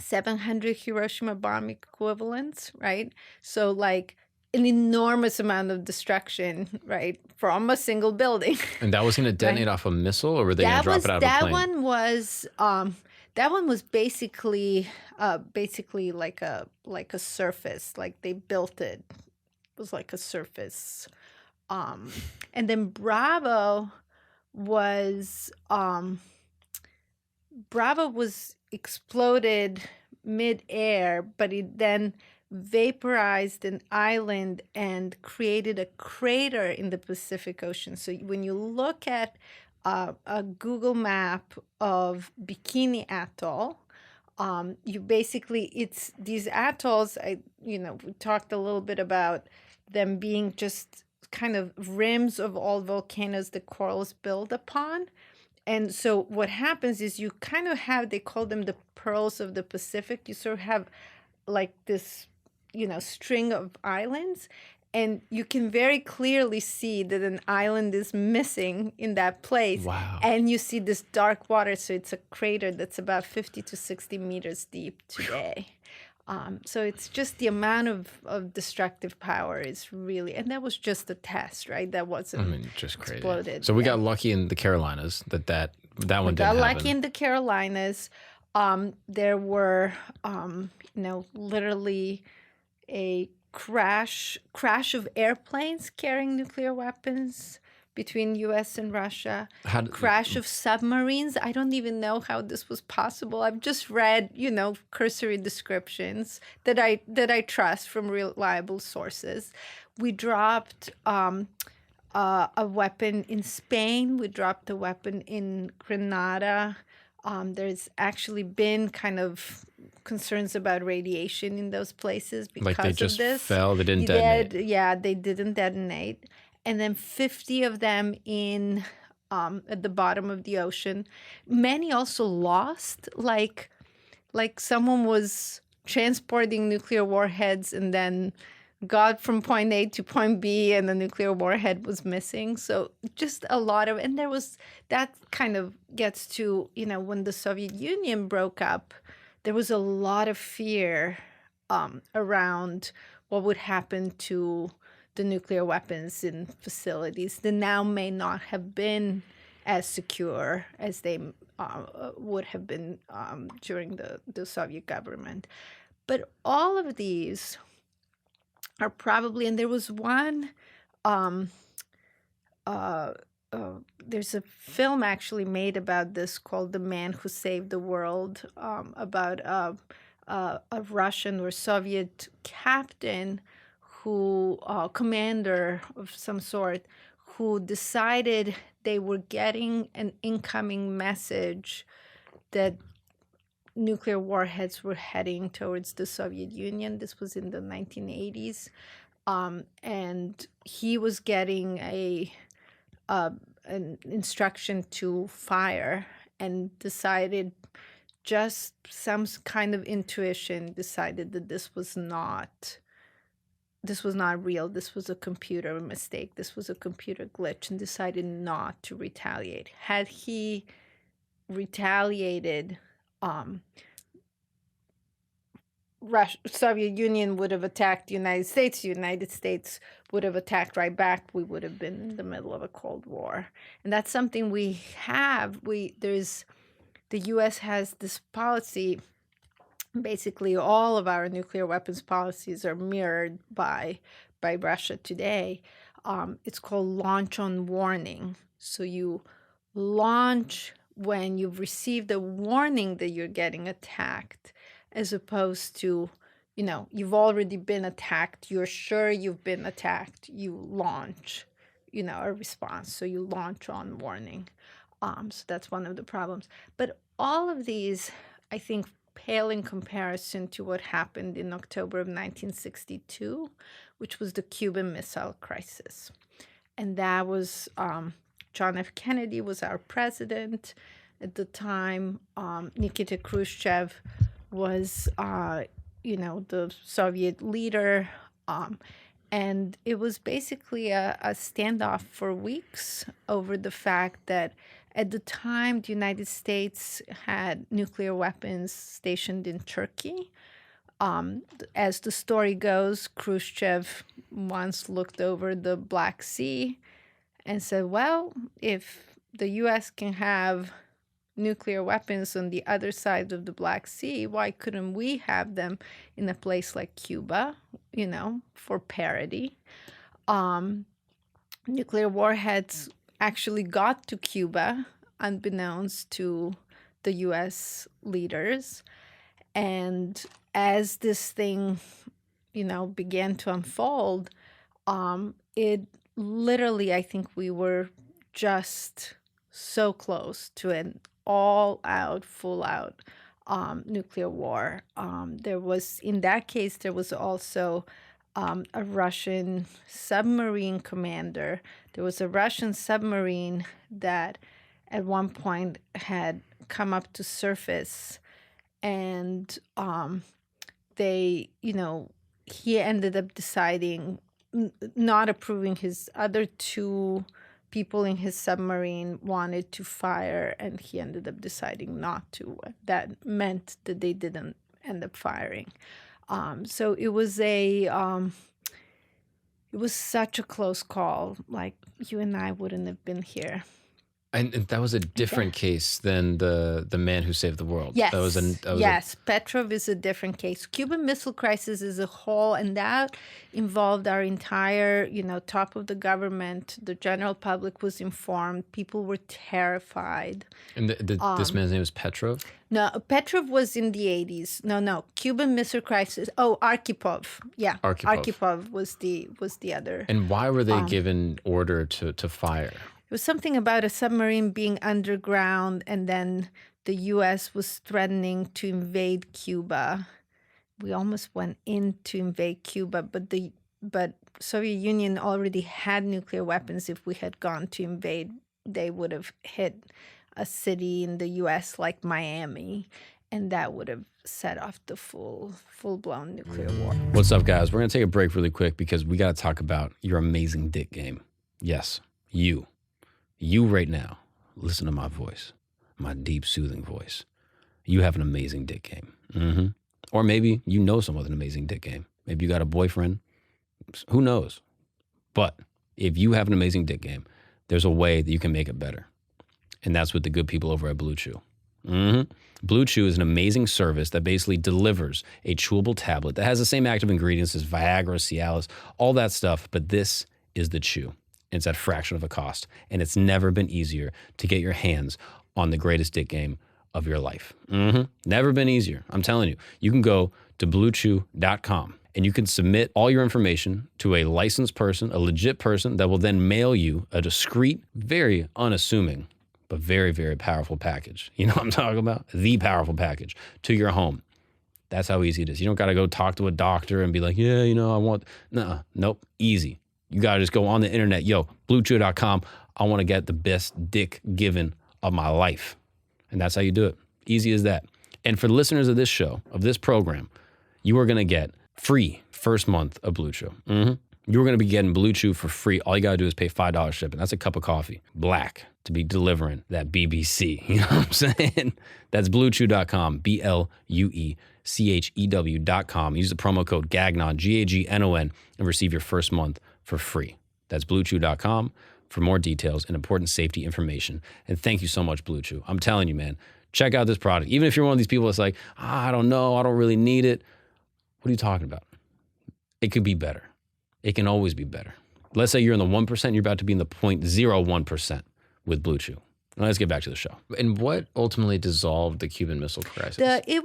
700 Hiroshima bomb equivalents, right? So like an enormous amount of destruction, right, from a single building. And that was going to detonate off a missile, or were they going to drop it out of a plane? That one was basically like a surface, like they built it. It was like a surface. And then Bravo was exploded mid-air, but it then vaporized an island and created a crater in the Pacific Ocean. So when you look at a Google map of Bikini Atoll, you basically, it's these atolls, we talked a little bit about them being just kind of rims of all volcanoes the corals build upon. And so what happens is you kind of have, they call them the pearls of the Pacific. You sort of have like this, string of islands. And you can very clearly see that an island is missing in that place. Wow. And you see this dark water. So it's a crater that's about 50 to 60 meters deep today. So it's just the amount of destructive power is really, and that was just a test, right? That wasn't just crazy. Exploded. So we got lucky in the Carolinas that one didn't happen. Got lucky in the Carolinas. There were, literally a crash of airplanes carrying nuclear weapons between U.S. and Russia. Crash of submarines. I don't even know how this was possible. I've just read, cursory descriptions that I trust from reliable sources. We dropped a weapon in Spain. We dropped a weapon in Grenada. There's actually been kind of concerns about radiation in those places because they just of this. Fell. They didn't detonate. Yeah, they didn't detonate. And then 50 of them in at the bottom of the ocean. Many also lost, like someone was transporting nuclear warheads and then got from point A to point B and the nuclear warhead was missing. So just a lot of, and that kind of gets to, when the Soviet Union broke up, there was a lot of fear around what would happen to the nuclear weapons in facilities that now may not have been as secure as they would have been during the Soviet government. But all of these are probably, and there was one, there's a film actually made about this called The Man Who Saved the World, about a Russian or Soviet captain who, commander of some sort, who decided they were getting an incoming message that nuclear warheads were heading towards the Soviet Union. This was in the 1980s. And he was getting an instruction to fire and decided, just some kind of intuition, decided that this was not real. This was a computer mistake. This was a computer glitch, and decided not to retaliate. Had he retaliated, Soviet Union would have attacked the United States. The United States would have attacked right back. We would have been in the middle of a Cold War. And that's something we have. The U.S. has this policy. Basically, all of our nuclear weapons policies are mirrored by Russia today. It's called launch on warning. So you launch when you've received a warning that you're getting attacked, as opposed to, you've already been attacked. You're sure you've been attacked. You launch, a response. So you launch on warning. So that's one of the problems. But all of these, I think, pale in comparison to what happened in October of 1962, which was the Cuban Missile Crisis. And that was, John F. Kennedy was our president at the time. Nikita Khrushchev was, the Soviet leader. And it was basically a standoff for weeks over the fact that at the time, the United States had nuclear weapons stationed in Turkey. As the story goes, Khrushchev once looked over the Black Sea and said, well, if the U.S. can have nuclear weapons on the other side of the Black Sea, why couldn't we have them in a place like Cuba, for parity? Nuclear warheads actually got to Cuba unbeknownst to the U.S. leaders. And as this thing began to unfold, it literally, I think we were just so close to an all-out, full-out nuclear war. In that case, there was also a Russian submarine commander. There was a Russian submarine that at one point had come up to surface, and he ended up deciding, not approving. His other two people in his submarine wanted to fire, and he ended up deciding not to. That meant that they didn't end up firing. So it was such a close call. Like, you and I wouldn't have been here. And that was a different case than the man who saved the world. Yes, Yes. Petrov is a different case. Cuban Missile Crisis is a whole, and that involved our entire, top of the government. The general public was informed. People were terrified. And this man's name is Petrov? No, Petrov was in the 80s. No, Cuban Missile Crisis. Oh, Arkhipov. Yeah, Arkhipov was the other. And why were they given order to fire? It was something about a submarine being underground, and then the U.S. was threatening to invade Cuba. We almost went in to invade Cuba, but Soviet Union already had nuclear weapons. If we had gone to invade, they would have hit a city in the U.S. like Miami, and that would have set off the full-blown nuclear war. What's up, guys? We're going to take a break really quick because we got to talk about your amazing dick game. Yes, you right now, listen to my voice, my deep, soothing voice. You have an amazing dick game. Or maybe you know someone with an amazing dick game. Maybe you got a boyfriend. Who knows? But if you have an amazing dick game, there's a way that you can make it better. And that's with the good people over at Blue Chew. Blue Chew is an amazing service that basically delivers a chewable tablet that has the same active ingredients as Viagra, Cialis, all that stuff, but this is the chew. It's at a fraction of a cost, and it's never been easier to get your hands on the greatest dick game of your life. Never been easier. I'm telling you. You can go to bluechew.com, and you can submit all your information to a licensed person, a legit person that will then mail you a discreet, very unassuming, but very, very powerful package. You know what I'm talking about? The powerful package to your home. That's how easy it is. You don't got to go talk to a doctor and be like, yeah, I want... Nope. Easy. You got to just go on the internet. Bluechew.com. I want to get the best dick given of my life. And that's how you do it. Easy as that. And for the listeners of this show, of this program, you are going to get free first month of Blue Chew. You're going to be getting Blue Chew for free. All you got to do is pay $5 shipping. That's a cup of coffee. Black to be delivering that BBC. You know what I'm saying? That's bluechew.com, BLUECHEW.com. Use the promo code GAGNON, GAGNON, and receive your first month for free. That's bluechew.com for more details and important safety information. And thank you so much, Blue Chew. I'm telling you, man, check out this product. Even if you're one of these people that's like, I don't know, I don't really need it. What are you talking about? It could be better. It can always be better. Let's say you're in the 1%, you're about to be in the 0.01% with Blue Chew. Now let's get back to the show. And what ultimately dissolved the Cuban Missile Crisis? It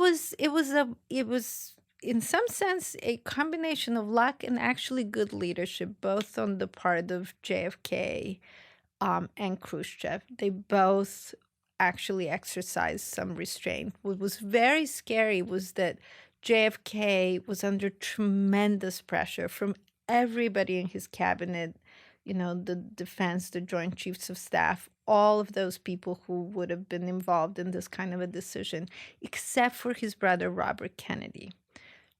was in some sense a combination of luck and actually good leadership, both on the part of JFK and Khrushchev. They both actually exercised some restraint. What was very scary was that JFK was under tremendous pressure from everybody in his cabinet, the defense, the Joint Chiefs of Staff, all of those people who would have been involved in this kind of a decision, except for his brother, Robert Kennedy.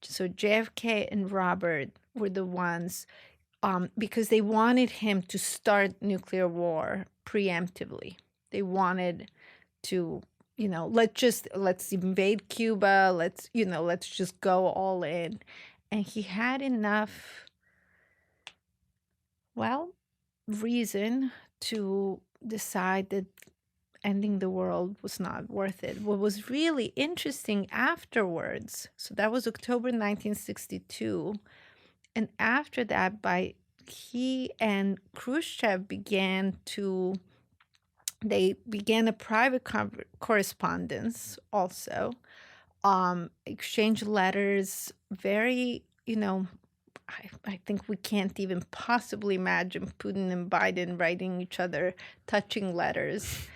So JFK and Robert were the ones, because they wanted him to start nuclear war preemptively. They wanted to, let's invade Cuba. Let's just go all in. And he had enough, reason to decide that ending the world was not worth it. What was really interesting afterwards, so that was October 1962, and after that, he and Khrushchev began a private correspondence also, exchange letters, very I think we can't even possibly imagine Putin and Biden writing each other touching letters.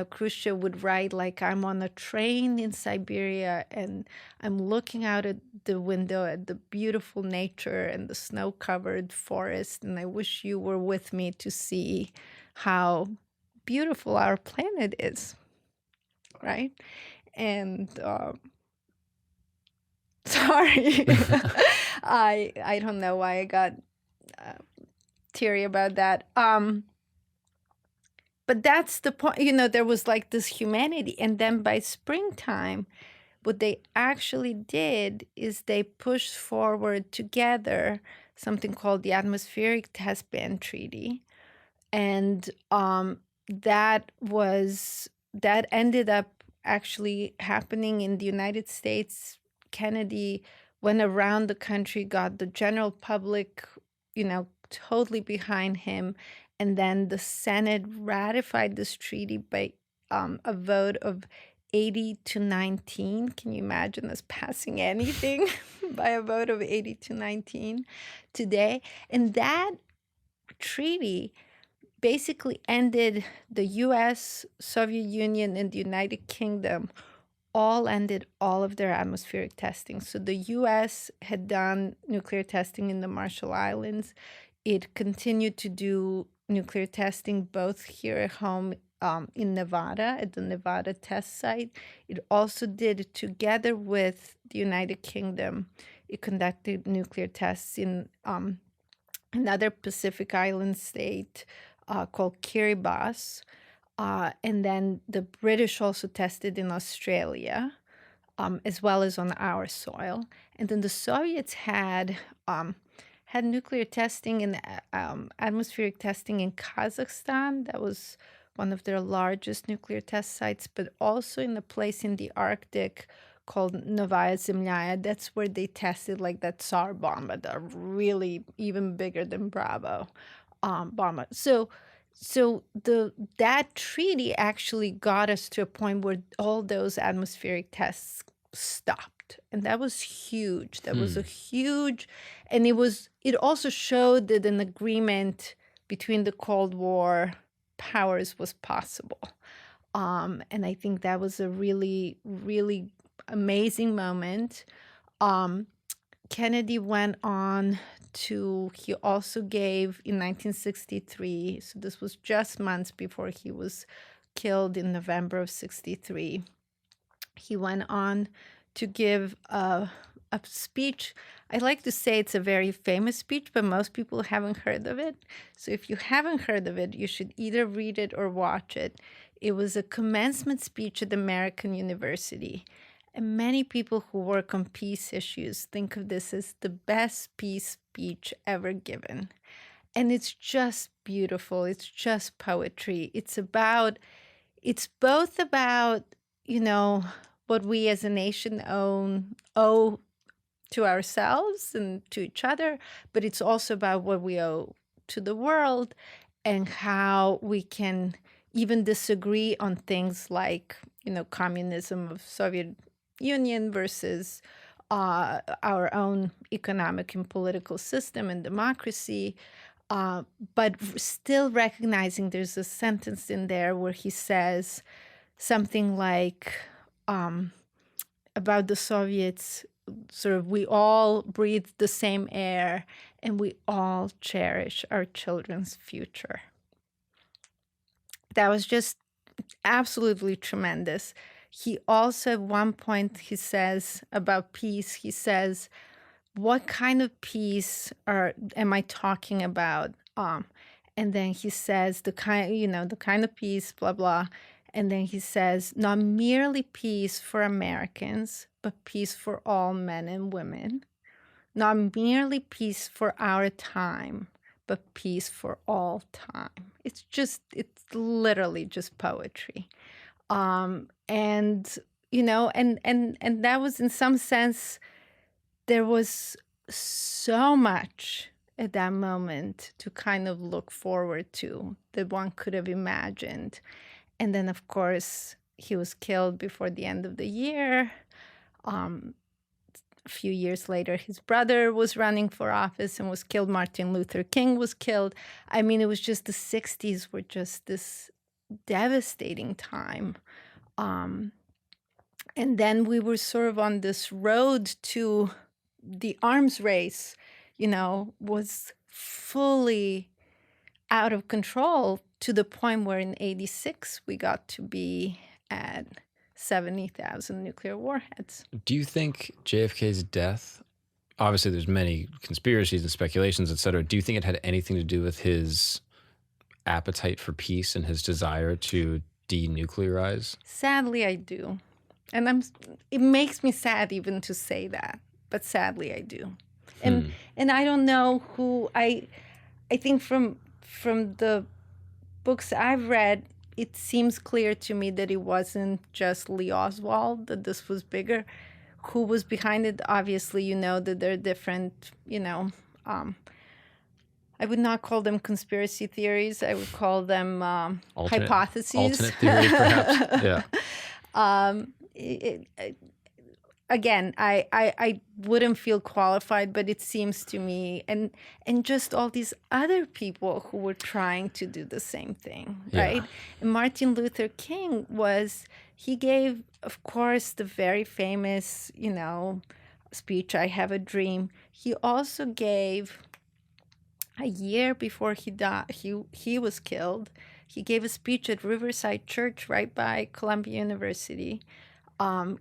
Khrushchev would write like, I'm on a train in Siberia and I'm looking out at the window at the beautiful nature and the snow-covered forest, and I wish you were with me to see how beautiful our planet is, right? And sorry, I don't know why I got teary about that. But that's the point. There was like this humanity, and then by springtime, what they actually did is they pushed forward together something called the Atmospheric Test Ban Treaty, and that ended up actually happening in the United States. Kennedy went around the country, got the general public, totally behind him, and then the Senate ratified this treaty by a vote of 80 to 19. Can you imagine us passing anything by a vote of 80 to 19 today? And that treaty basically ended the US, Soviet Union, and the United Kingdom all ended all of their atmospheric testing. So the US had done nuclear testing in the Marshall Islands. It continued to do nuclear testing both here at home in Nevada, at the Nevada test site. It also did, together with the United Kingdom, it conducted nuclear tests in another Pacific Island state called Kiribati. And then the British also tested in Australia, as well as on our soil. And then the Soviets had nuclear testing and atmospheric testing in Kazakhstan. That was one of their largest nuclear test sites, but also in a place in the Arctic called Novaya Zemlya. That's where they tested like that Tsar bomber, the really even bigger than Bravo bomber. So that treaty actually got us to a point where all those atmospheric tests stopped, and that was huge. That was a huge, and it also showed that an agreement between the Cold War powers was possible. And I think that was a really, really amazing moment. Kennedy went on he also gave in 1963, so this was just months before he was killed in November of 63. He went on to give a speech. I like to say it's a very famous speech, but most people haven't heard of it. So if you haven't heard of it, you should either read it or watch it. It was a commencement speech at American University. And many people who work on peace issues think of this as the best peace speech ever given. And it's just beautiful. It's just poetry. It's both about, what we as a nation owe to ourselves and to each other, but it's also about what we owe to the world and how we can even disagree on things like, communism of Soviet Union versus our own economic and political system and democracy, but still recognizing there's a sentence in there where he says something like about the Soviets, sort of, we all breathe the same air and we all cherish our children's future. That was just absolutely tremendous. He also, at one point, he says about peace, he says, what kind of peace am I talking about? And then he says the kind of peace, blah, blah. And then he says, not merely peace for Americans, but peace for all men and women. Not merely peace for our time, but peace for all time. It's literally just poetry. And that was, in some sense, there was so much at that moment to kind of look forward to that one could have imagined. And then, of course, he was killed before the end of the year. a few years later, his brother was running for office and was killed. Martin Luther King was killed. I mean, it was just the 60s were just this devastating time. And then we were sort of on this road to the arms race, was fully out of control to the point where in 86 we got to be at 70,000 nuclear warheads. Do you think JFK's death, obviously there's many conspiracies and speculations, et cetera, do you think it had anything to do with his appetite for peace and his desire to denuclearize? Sadly, I do. And it makes me sad even to say that, but sadly I do. And I don't know who I think from the books I've read, it seems clear to me that it wasn't just Lee Oswald, that this was bigger. Who was behind it? Obviously, that there are different, I would not call them conspiracy theories. I would call them hypotheses. Alternate theories, perhaps. Yeah. Again, I wouldn't feel qualified, but it seems to me, and just all these other people who were trying to do the same thing, right? And Martin Luther King he gave, of course, the very famous, speech, "I Have a Dream." He also gave, a year before he died, he was killed, he gave a speech at Riverside Church right by Columbia University.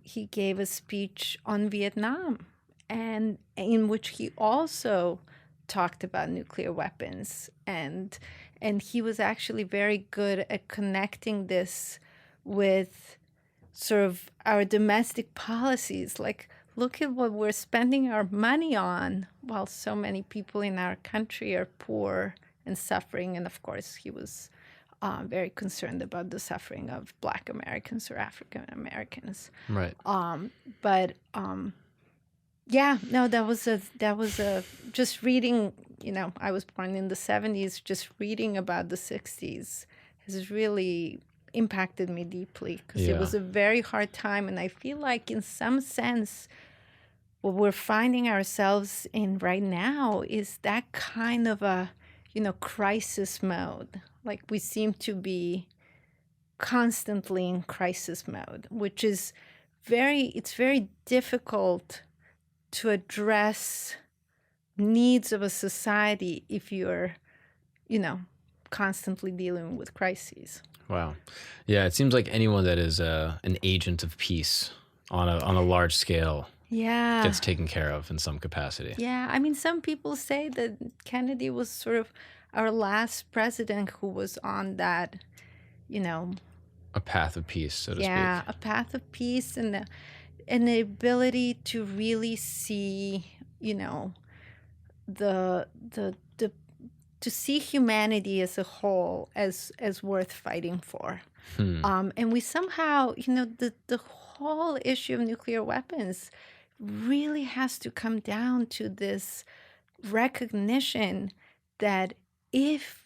He gave a speech on Vietnam, and in which he also talked about nuclear weapons, and he was actually very good at connecting this with sort of our domestic policies. Like, look at what we're spending our money on while so many people in our country are poor and suffering. And of course, he was very concerned about the suffering of Black Americans or African Americans. Right. That was just reading, I was born in the 70s, just reading about the 60s has really impacted me deeply, because it was a very hard time. And I feel like in some sense, what we're finding ourselves in right now is that kind of a, crisis mode. Like, we seem to be constantly in crisis mode, which is it's very difficult to address needs of a society if you're, constantly dealing with crises. Wow. Yeah, it seems like anyone that is an agent of peace on a large scale gets taken care of in some capacity. Yeah, I mean, some people say that Kennedy was sort of our last president who was on that, a path of peace, so to speak. Yeah, a path of peace, and the ability to really see, to see humanity as a whole as worth fighting for. And we somehow, the whole issue of nuclear weapons really has to come down to this recognition that if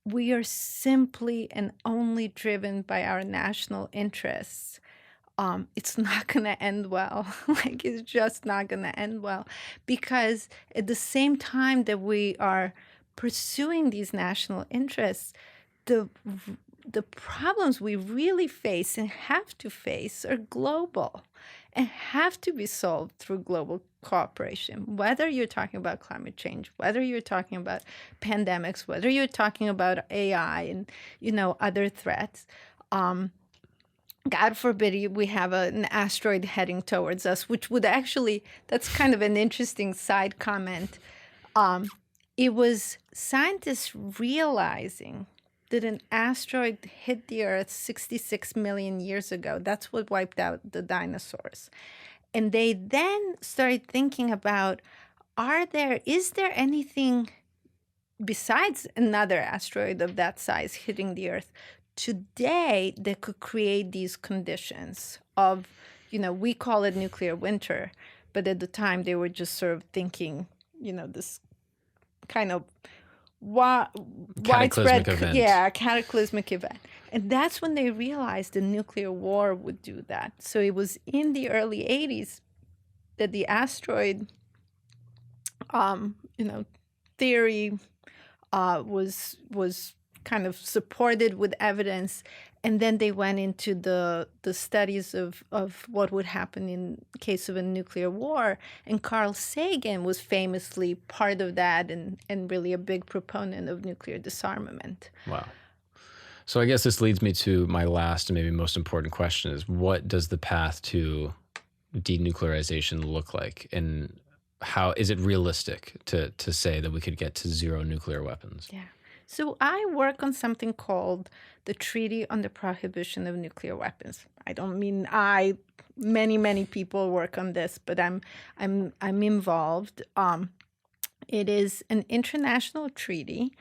we are simply and only driven by our national interests, it's not going to end well. Like, it's just not going to end well. Because at the same time that we are pursuing these national interests, the problems we really face and have to face are global and have to be solved through global cooperation. Whether you're talking about climate change, whether you're talking about pandemics, whether you're talking about AI and, other threats. God forbid we have an asteroid heading towards us, which would actually, that's kind of an interesting side comment. It was scientists realizing that an asteroid hit the Earth 66 million years ago. That's what wiped out the dinosaurs. And they then started thinking about, is there anything besides another asteroid of that size hitting the Earth today that could create these conditions of, we call it nuclear winter, but at the time they were just sort of thinking, this kind of widespread event. Cataclysmic event. And that's when they realized the nuclear war would do that. So it was in the early 80s that the asteroid, you know, theory was kind of supported with evidence, and then they went into the studies of what would happen in case of a nuclear war. And Carl Sagan was famously part of that, and really a big proponent of nuclear disarmament. Wow. So I guess this leads me to my last and maybe most important question: is what does the path to denuclearization look like, and how is it realistic to say that we could get to zero nuclear weapons? Yeah. So I work on something called the Treaty on the Prohibition of Nuclear Weapons. I don't mean I. Many people work on this, but I'm involved. It is an international treaty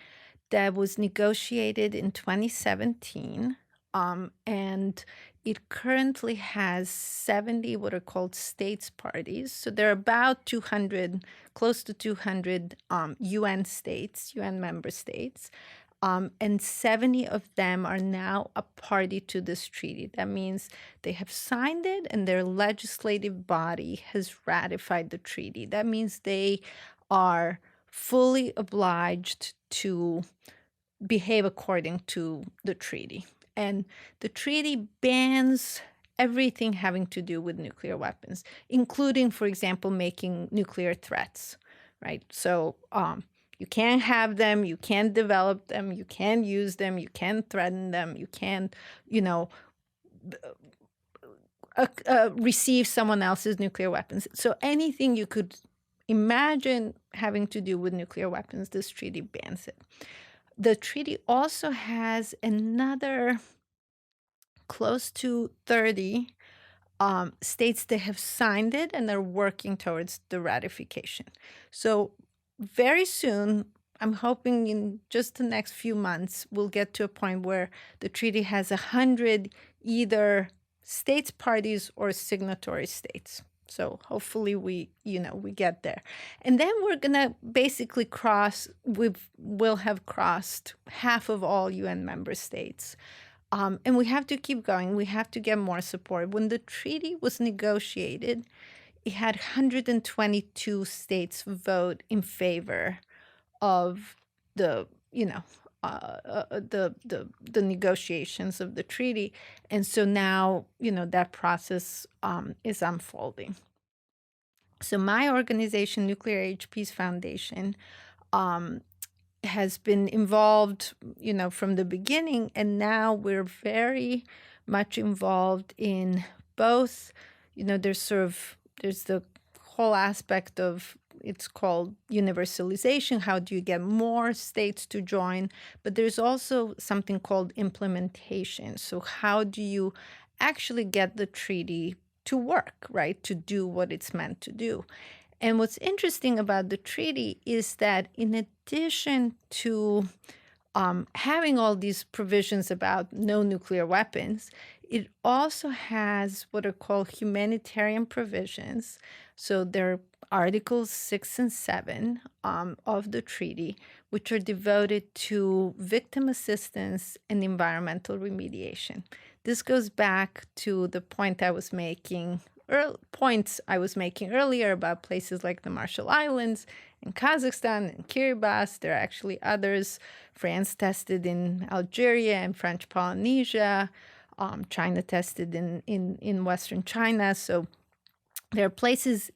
that was negotiated in 2017, and it currently has 70 what are called states parties. So there are about 200, close to 200 UN states, UN member states, and 70 of them are now a party to this treaty. That means they have signed it and their legislative body has ratified the treaty. That means they are fully obliged to behave according to the treaty. And the treaty bans everything having to do with nuclear weapons, including, for example, making nuclear threats, right? So you can't have them, you can't develop them, you can't use them, you can't threaten them, you can't, receive someone else's nuclear weapons. So anything you could imagine having to do with nuclear weapons, this treaty bans it. The treaty also has another close to 30 states that have signed it and are working towards the ratification. So very soon, I'm hoping in just the next few months, we'll get to a point where the treaty has 100 either states parties or signatory states. So hopefully we get there. And then we're going to basically we'll have crossed half of all UN member states. And we have to keep going. We have to get more support. When the treaty was negotiated, it had 122 states vote in favor of the negotiations of the treaty. And so now, that process is unfolding. So my organization, Nuclear Age Peace Foundation, has been involved, from the beginning, and now we're very much involved in both, there's the whole aspect of, it's called universalization. How do you get more states to join? But there's also something called implementation. So how do you actually get the treaty to work, right? To do what it's meant to do. And what's interesting about the treaty is that in addition to having all these provisions about no nuclear weapons, it also has what are called humanitarian provisions. So there are Articles 6 and 7 of the treaty, which are devoted to victim assistance and environmental remediation. This goes back to the points I was making earlier about places like the Marshall Islands and Kazakhstan and Kiribati. There are actually others. France tested in Algeria and French Polynesia. China tested in Western China. So there are places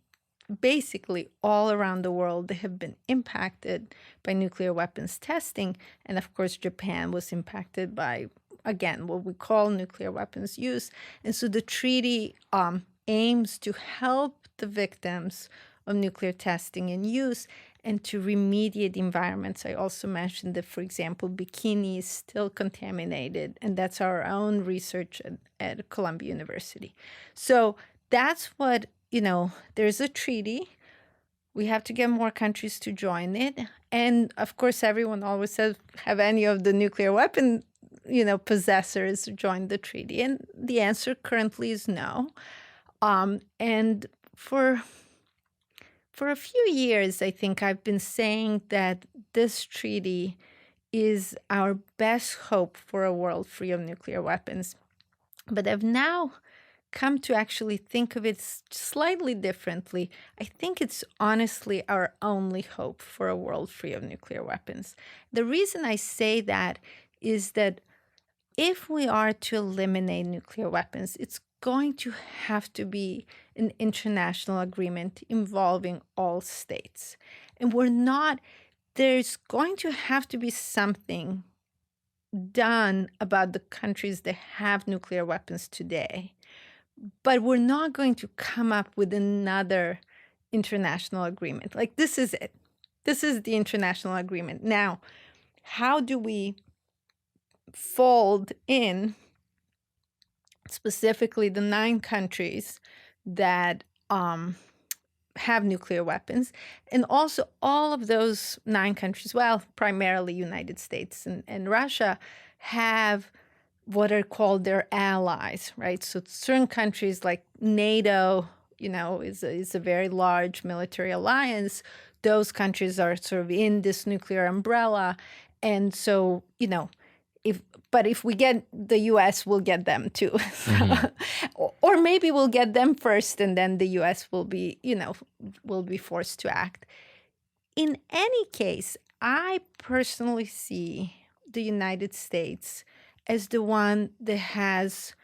basically all around the world that have been impacted by nuclear weapons testing. And of course, Japan was impacted by, again, what we call nuclear weapons use. And so the treaty aims to help the victims of nuclear testing and use and to remediate environments. I also mentioned that, for example, Bikini is still contaminated, and that's our own research at Columbia University. So that's what, there's a treaty. We have to get more countries to join it. And of course, everyone always says, have any of the nuclear weapon, possessors joined the treaty? And the answer currently is no. And for a few years, I think I've been saying that this treaty is our best hope for a world free of nuclear weapons. But I've now come to actually think of it slightly differently, I think it's honestly our only hope for a world free of nuclear weapons. The reason I say that is that if we are to eliminate nuclear weapons, it's going to have to be an international agreement involving all states. And there's going to have to be something done about the countries that have nuclear weapons today. But we're not going to come up with another international agreement. Like, this is it. This is the international agreement. Now, how do we fold in specifically the 9 countries that have nuclear weapons, and also all of those 9 countries, well, primarily United States and Russia, have what are called their allies, right? So certain countries like NATO, is a very large military alliance. Those countries are sort of in this nuclear umbrella. And so, if we get the US, we'll get them too. Or maybe we'll get them first and then the US will be forced to act. In any case, I personally see the United States as the one that has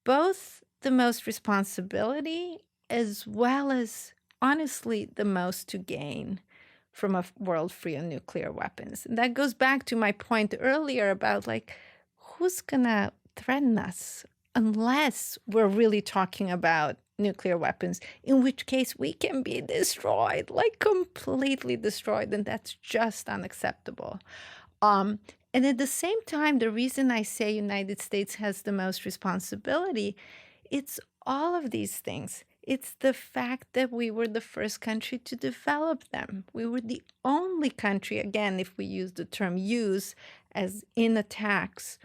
both the most responsibility as well as, honestly, the most to gain from a world free of nuclear weapons. And that goes back to my point earlier about, who's gonna threaten us unless we're really talking about nuclear weapons, in which case we can be destroyed, completely destroyed, and that's just unacceptable. And at the same time, the reason I say United States has the most responsibility, it's all of these things. It's the fact that we were the first country to develop them. We were the only country, again, if we use the term use, as in attacks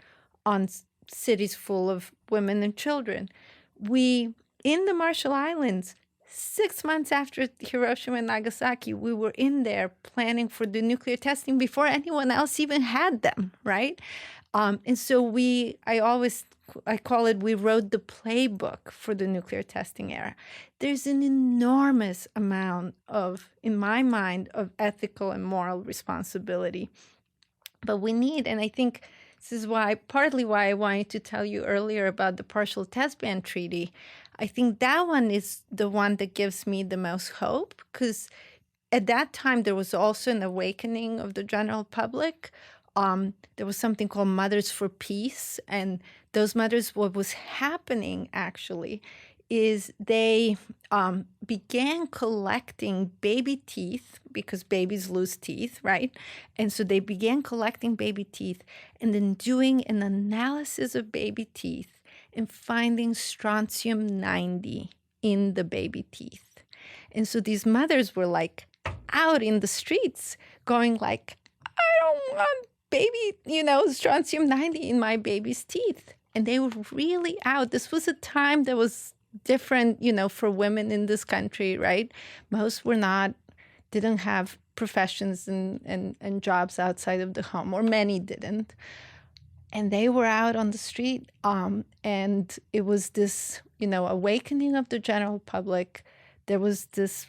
on cities full of women and children. In the Marshall Islands, 6 months after Hiroshima and Nagasaki, we were in there planning for the nuclear testing before anyone else even had them, right? And so I call it, we wrote the playbook for the nuclear testing era. There's an enormous amount in my mind, of ethical and moral responsibility. But we need, and I think this is partly why I wanted to tell you earlier about the Partial Test Ban Treaty. I think that one is the one that gives me the most hope, because at that time there was also an awakening of the general public. There was something called Mothers for Peace, and those mothers, what was happening actually is they began collecting baby teeth, because babies lose teeth, right? And so they began collecting baby teeth and then doing an analysis of baby teeth and finding strontium-90 in the baby teeth. And so these mothers were out in the streets going I don't want baby, strontium-90 in my baby's teeth. And they were really out. This was a time that was different, for women in this country, right? Most didn't have professions and jobs outside of the home, or many didn't. And they were out on the street. And it was this, awakening of the general public. There was this,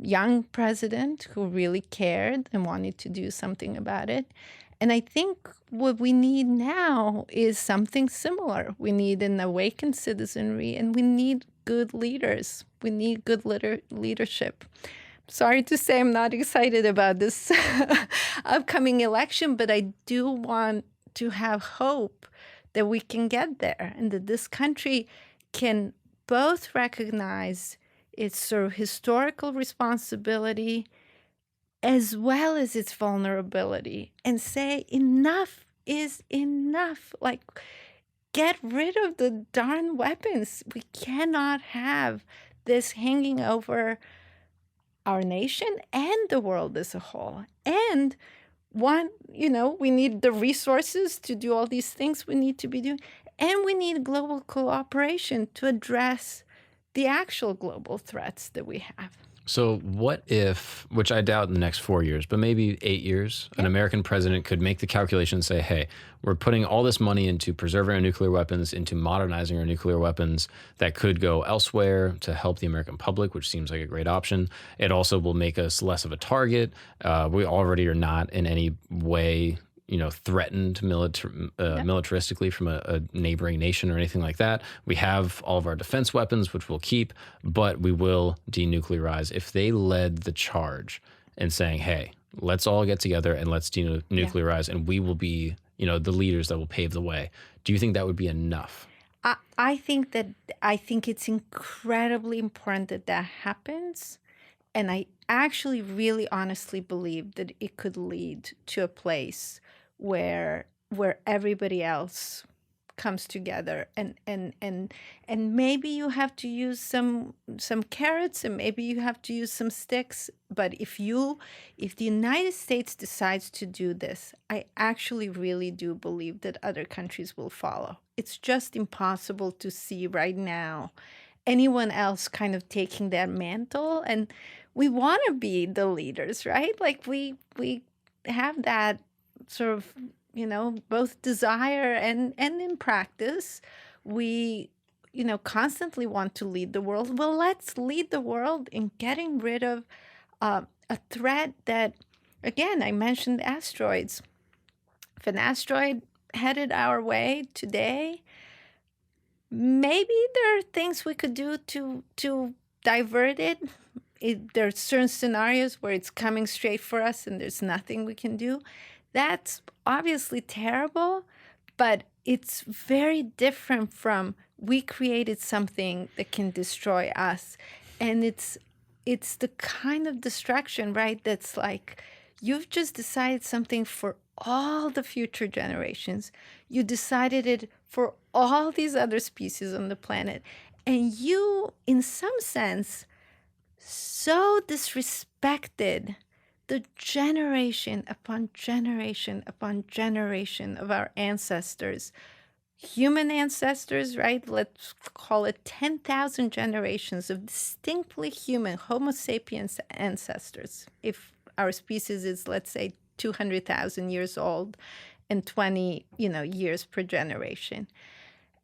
young president who really cared and wanted to do something about it. And I think what we need now is something similar. We need an awakened citizenry, and we need good leaders. We need good leadership. Sorry to say I'm not excited about this upcoming election, but I do want to have hope that we can get there, and that this country can both recognize its sort of historical responsibility as well as its vulnerability, and say enough is enough. Get rid of the darn weapons. We cannot have this hanging over our nation and the world as a whole. And we need the resources to do all these things we need to be doing. And we need global cooperation to address the actual global threats that we have. So what if, which I doubt in the next 4 years, but maybe 8 years, an Yeah. American president could make the calculation and say, hey, we're putting all this money into preserving our nuclear weapons, into modernizing our nuclear weapons that could go elsewhere to help the American public, which seems like a great option. It also will make us less of a target. We already are not in any way threatened Yeah. militaristically from a neighboring nation or anything like that. We have all of our defense weapons, which we'll keep, but we will denuclearize. If they led the charge in saying, hey, let's all get together and let's denuclearize, and we will be, the leaders that will pave the way. Do you think that would be enough? I think it's incredibly important that that happens. And I actually really honestly believe that it could lead to a place where everybody else comes together, and maybe you have to use some carrots, and maybe you have to use some sticks. But if the United States decides to do this, I actually really do believe that other countries will follow. It's just impossible to see right now anyone else kind of taking that mantle. And we want to be the leaders, right? Like we have that sort of, both desire and in practice, we, constantly want to lead the world. Well, let's lead the world in getting rid of a threat that, again, I mentioned asteroids. If an asteroid headed our way today, maybe there are things we could do to divert it. There are certain scenarios where it's coming straight for us and there's nothing we can do. That's obviously terrible, but it's very different from we created something that can destroy us. And it's the kind of destruction, right? That's like you've just decided something for all the future generations. You decided it for all these other species on the planet. And you, in some sense, so disrespected the generation upon generation upon generation of our ancestors, human ancestors, right? Let's call it 10,000 generations of distinctly human Homo sapiens ancestors. If our species is, let's say, 200,000 years old and 20, years per generation.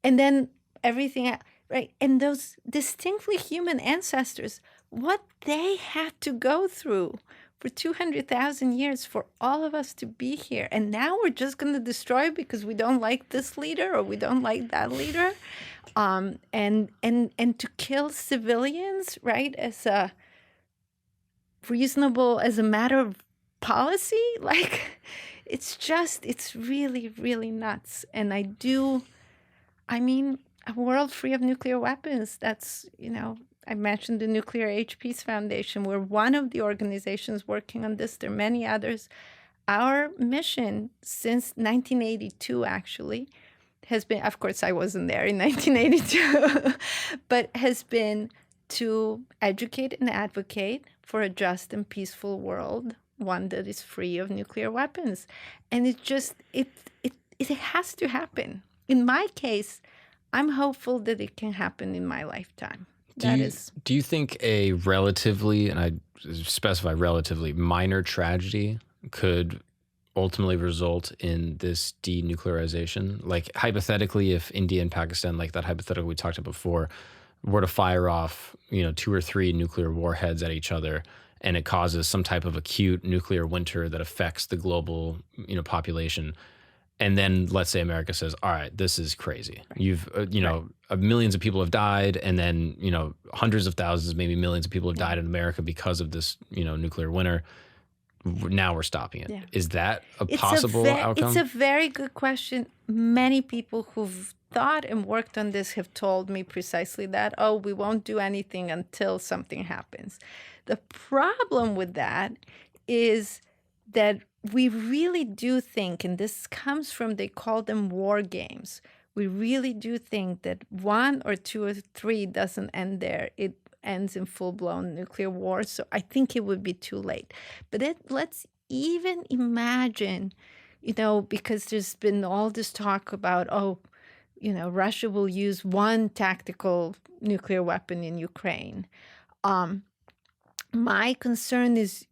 And then everything, right? And those distinctly human ancestors, what they had to go through for 200,000 years for all of us to be here. And now we're just going to destroy because we don't like this leader or we don't like that leader. And to kill civilians, right, as a matter of policy, like it's really, really nuts. And I mean, a world free of nuclear weapons, that's, I mentioned the Nuclear Age Peace Foundation. We're one of the organizations working on this. There are many others. Our mission since 1982, actually, has been, of course, I wasn't there in 1982, but has been to educate and advocate for a just and peaceful world, one that is free of nuclear weapons. And it has to happen. In my case, I'm hopeful that it can happen in my lifetime. Do you think a relatively, and I specify relatively, minor tragedy could ultimately result in this denuclearization? Like hypothetically, if India and Pakistan, like that hypothetical we talked about before, were to fire off, 2 or 3 nuclear warheads at each other, and it causes some type of acute nuclear winter that affects the global, population. And then let's say America says, all right, this is crazy. You've, millions of people have died. And then, hundreds of thousands, maybe millions of people have died in America because of this, nuclear winter. Now we're stopping it. Yeah. Is that a possible outcome? It's a very good question. Many people who've thought and worked on this have told me precisely that, oh, we won't do anything until something happens. The problem with that is that we really do think, and this comes from, they call them war games. We really do think that 1 or 2 or 3 doesn't end there. It ends in full-blown nuclear war. So I think it would be too late. But let's even imagine, because there's been all this talk about, Russia will use 1 tactical nuclear weapon in Ukraine. My concern is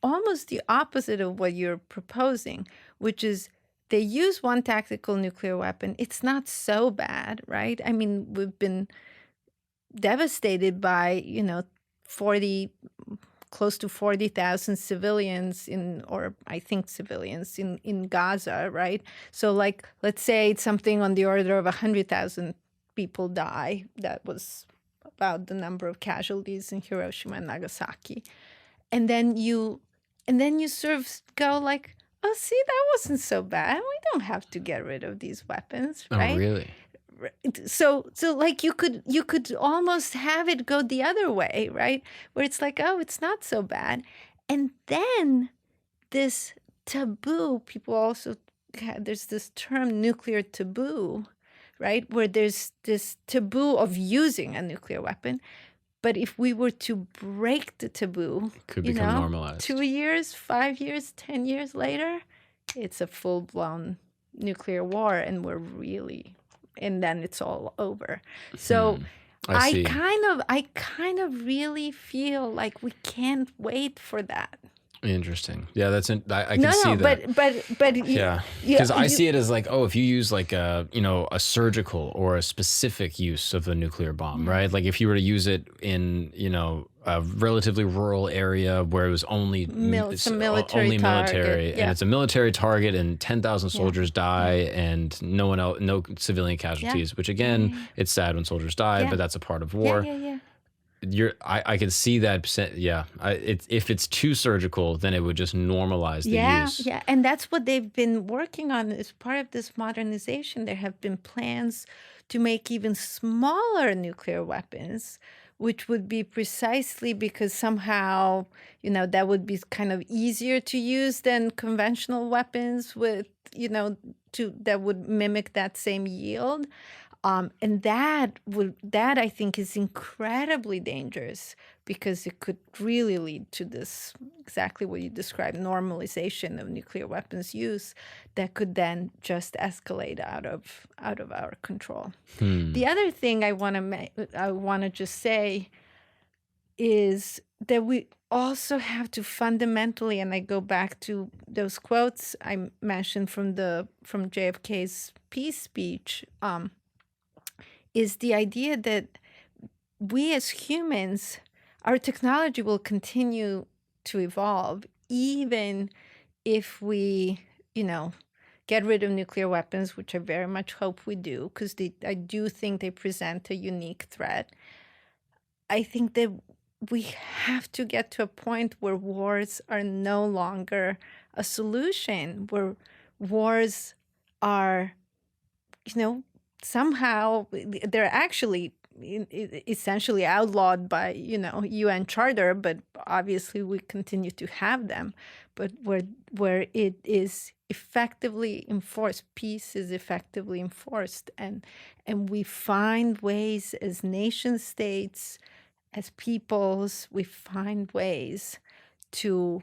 almost the opposite of what you're proposing, which is they use one tactical nuclear weapon. It's not so bad, right? I mean, we've been devastated by, 40, close to 40,000 civilians civilians in Gaza, right? So like, let's say it's something on the order of 100,000 people die. That was about the number of casualties in Hiroshima and Nagasaki. And then you sort of go like, oh, see, that wasn't so bad. We don't have to get rid of these weapons, right? Oh, really? So like you could almost have it go the other way, right? Where it's like, oh, it's not so bad. And then this taboo, people also there's this term nuclear taboo, right? Where there's this taboo of using a nuclear weapon. But if we were to break the taboo, It could become normalized. 2 years, 5 years, 10 years later, it's a full-blown nuclear war, and then it's all over. So I kind of really feel like we can't wait for that. Interesting. Yeah, I can see that. But yeah, because I see it as like, oh, if you use like a surgical or a specific use of a nuclear bomb, right? Like if you were to use it in a relatively rural area where it was only military, and it's a military target, and 10,000 soldiers die, and no civilian casualties. Which again, it's sad when soldiers die, but that's a part of war. I can see that. Yeah, if it's too surgical, then it would just normalize the use. Yeah, and that's what they've been working on as part of this modernization. There have been plans to make even smaller nuclear weapons, which would be precisely because somehow, that would be kind of easier to use than conventional weapons with, that would mimic that same yield. And that I think is incredibly dangerous because it could really lead to this, exactly what you described, normalization of nuclear weapons use that could then just escalate out of our control. The other thing I want to just say is that we also have to fundamentally, and I go back to those quotes I mentioned from JFK's peace speech, is the idea that we as humans, our technology will continue to evolve, even if we, get rid of nuclear weapons, which I very much hope we do, because I do think they present a unique threat. I think that we have to get to a point where wars are no longer a solution, where wars are, somehow they're actually essentially outlawed by UN Charter, but obviously we continue to have them. But where it is effectively enforced, peace is effectively enforced, and we find ways as nation states, as peoples, we find ways to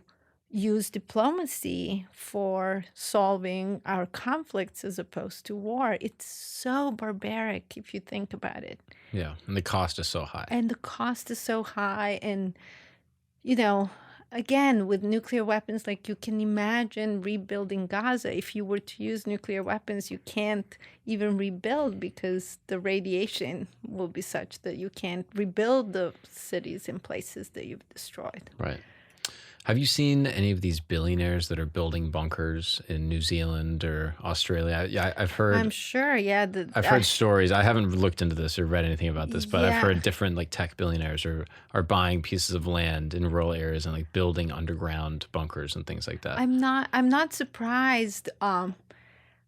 use diplomacy for solving our conflicts as opposed to war. It's so barbaric if you think about it. Yeah, and the cost is so high. And, again, with nuclear weapons, like you can imagine rebuilding Gaza. If you were to use nuclear weapons, you can't even rebuild because the radiation will be such that you can't rebuild the cities and places that you've destroyed. Right. Have you seen any of these billionaires that are building bunkers in New Zealand or Australia? Yeah, I've heard. I'm sure, yeah. I've heard stories. I haven't looked into this or read anything about this, but I've heard different like tech billionaires are buying pieces of land in rural areas and like building underground bunkers and things like that. I'm not surprised.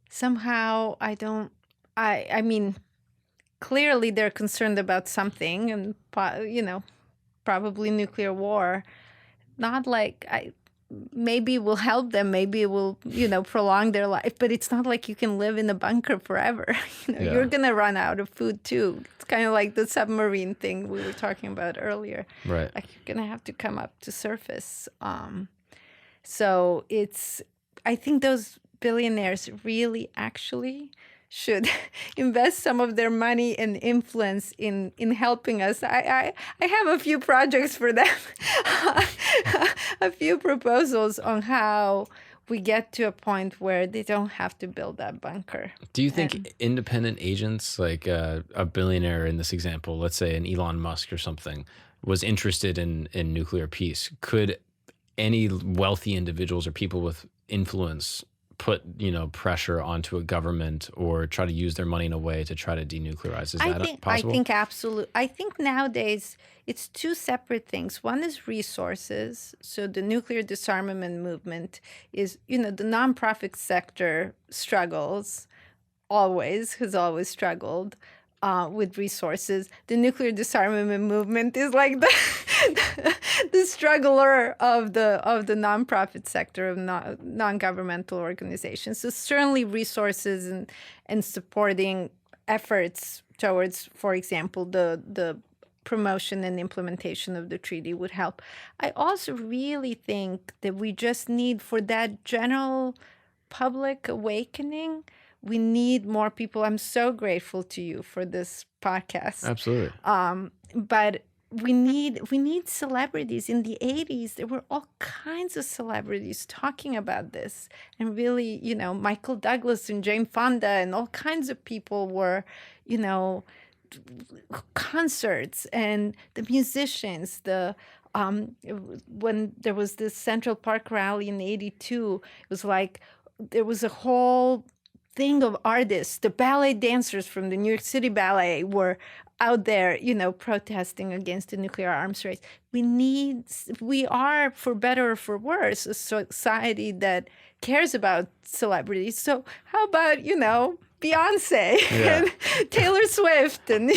Somehow I mean, clearly they're concerned about something, and probably nuclear war. Not like maybe it will help them, maybe it will, prolong their life, but it's not like you can live in a bunker forever. You're going to run out of food too. It's kind of like the submarine thing we were talking about earlier. Right. Like you're going to have to come up to surface. So I think those billionaires really actually should invest some of their money and influence in helping us. I have a few projects for them, a few proposals on how we get to a point where they don't have to build that bunker. Do you think independent agents, like a billionaire in this example, let's say an Elon Musk or something, was interested in nuclear peace? Could any wealthy individuals or people with influence put pressure onto a government or try to use their money in a way to try to denuclearize? Is that possible? I think absolutely. I think nowadays it's two separate things. One is resources. So the nuclear disarmament movement is, the nonprofit sector struggles, has always struggled with resources. The nuclear disarmament movement is like the struggler of the nonprofit sector, of non-governmental organizations. So certainly resources and supporting efforts towards, for example, the promotion and implementation of the treaty would help. I also really think that we just need, for that general public awakening, we need more people. I'm so grateful to you for this podcast. Absolutely. But we need celebrities. In the 80s, there were all kinds of celebrities talking about this. And really, Michael Douglas and Jane Fonda and all kinds of people were, concerts, and the musicians, when there was this Central Park rally in 82, it was like there was a whole thing of artists. The ballet dancers from the New York City Ballet were out there, protesting against the nuclear arms race. We are, for better or for worse, a society that cares about celebrities. So how about, Beyonce and Taylor Swift, and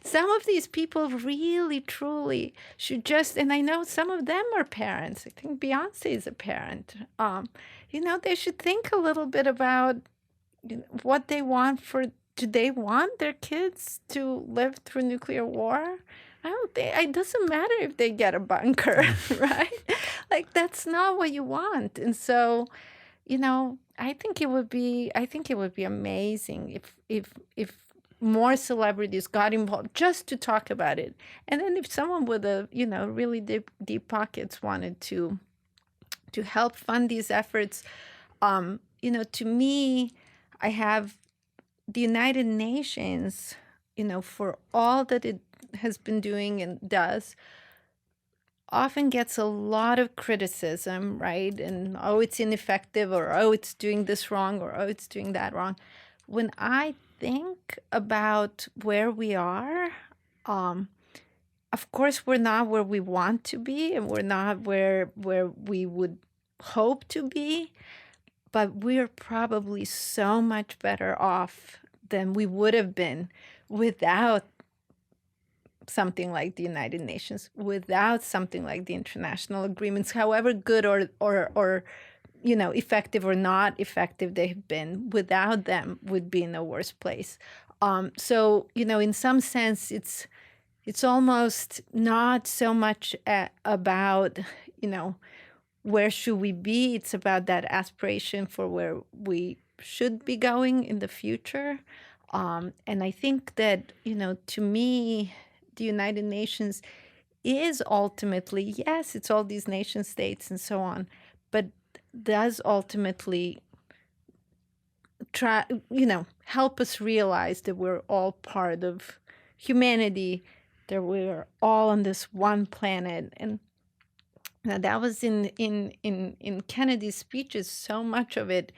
some of these people really truly should just, and I know some of them are parents. I think Beyonce is a parent. They should think a little bit about what they want. Do they want their kids to live through nuclear war? I don't think it doesn't matter if they get a bunker, right? Like, that's not what you want. And so, I think it would be amazing if more celebrities got involved just to talk about it. And then if someone with a really deep pockets wanted to help fund these efforts, to me, I have the United Nations, for all that it has been doing and does, often gets a lot of criticism, right? And, it's ineffective, or, it's doing this wrong, or, it's doing that wrong. When I think about where we are, of course, we're not where we want to be, and we're not where we would hope to be, but we're probably so much better off than we would have been without something like the United Nations, without something like the international agreements, however good or effective or not effective they've been. Without them, we'd be in a worse place. So in some sense, it's almost not so much about where should we be. It's about that aspiration for where we should be going in the future. And I think that to me, the United Nations is ultimately, yes, it's all these nation states and so on, but does ultimately try, help us realize that we're all part of humanity, that we're all on this one planet. And now that was in Kennedy's speeches, so much of it,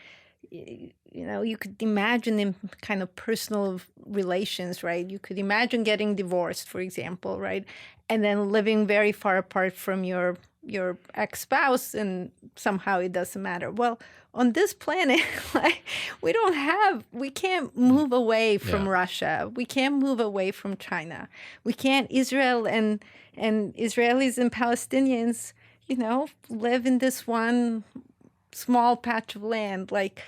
you could imagine in kind of personal relations, right? You could imagine getting divorced, for example, right? And then living very far apart from your ex-spouse, and somehow it doesn't matter. Well, on this planet, like, we can't move away from Russia. We can't move away from China. We can't, Israel and Israelis and Palestinians, live in this one small patch of land. Like,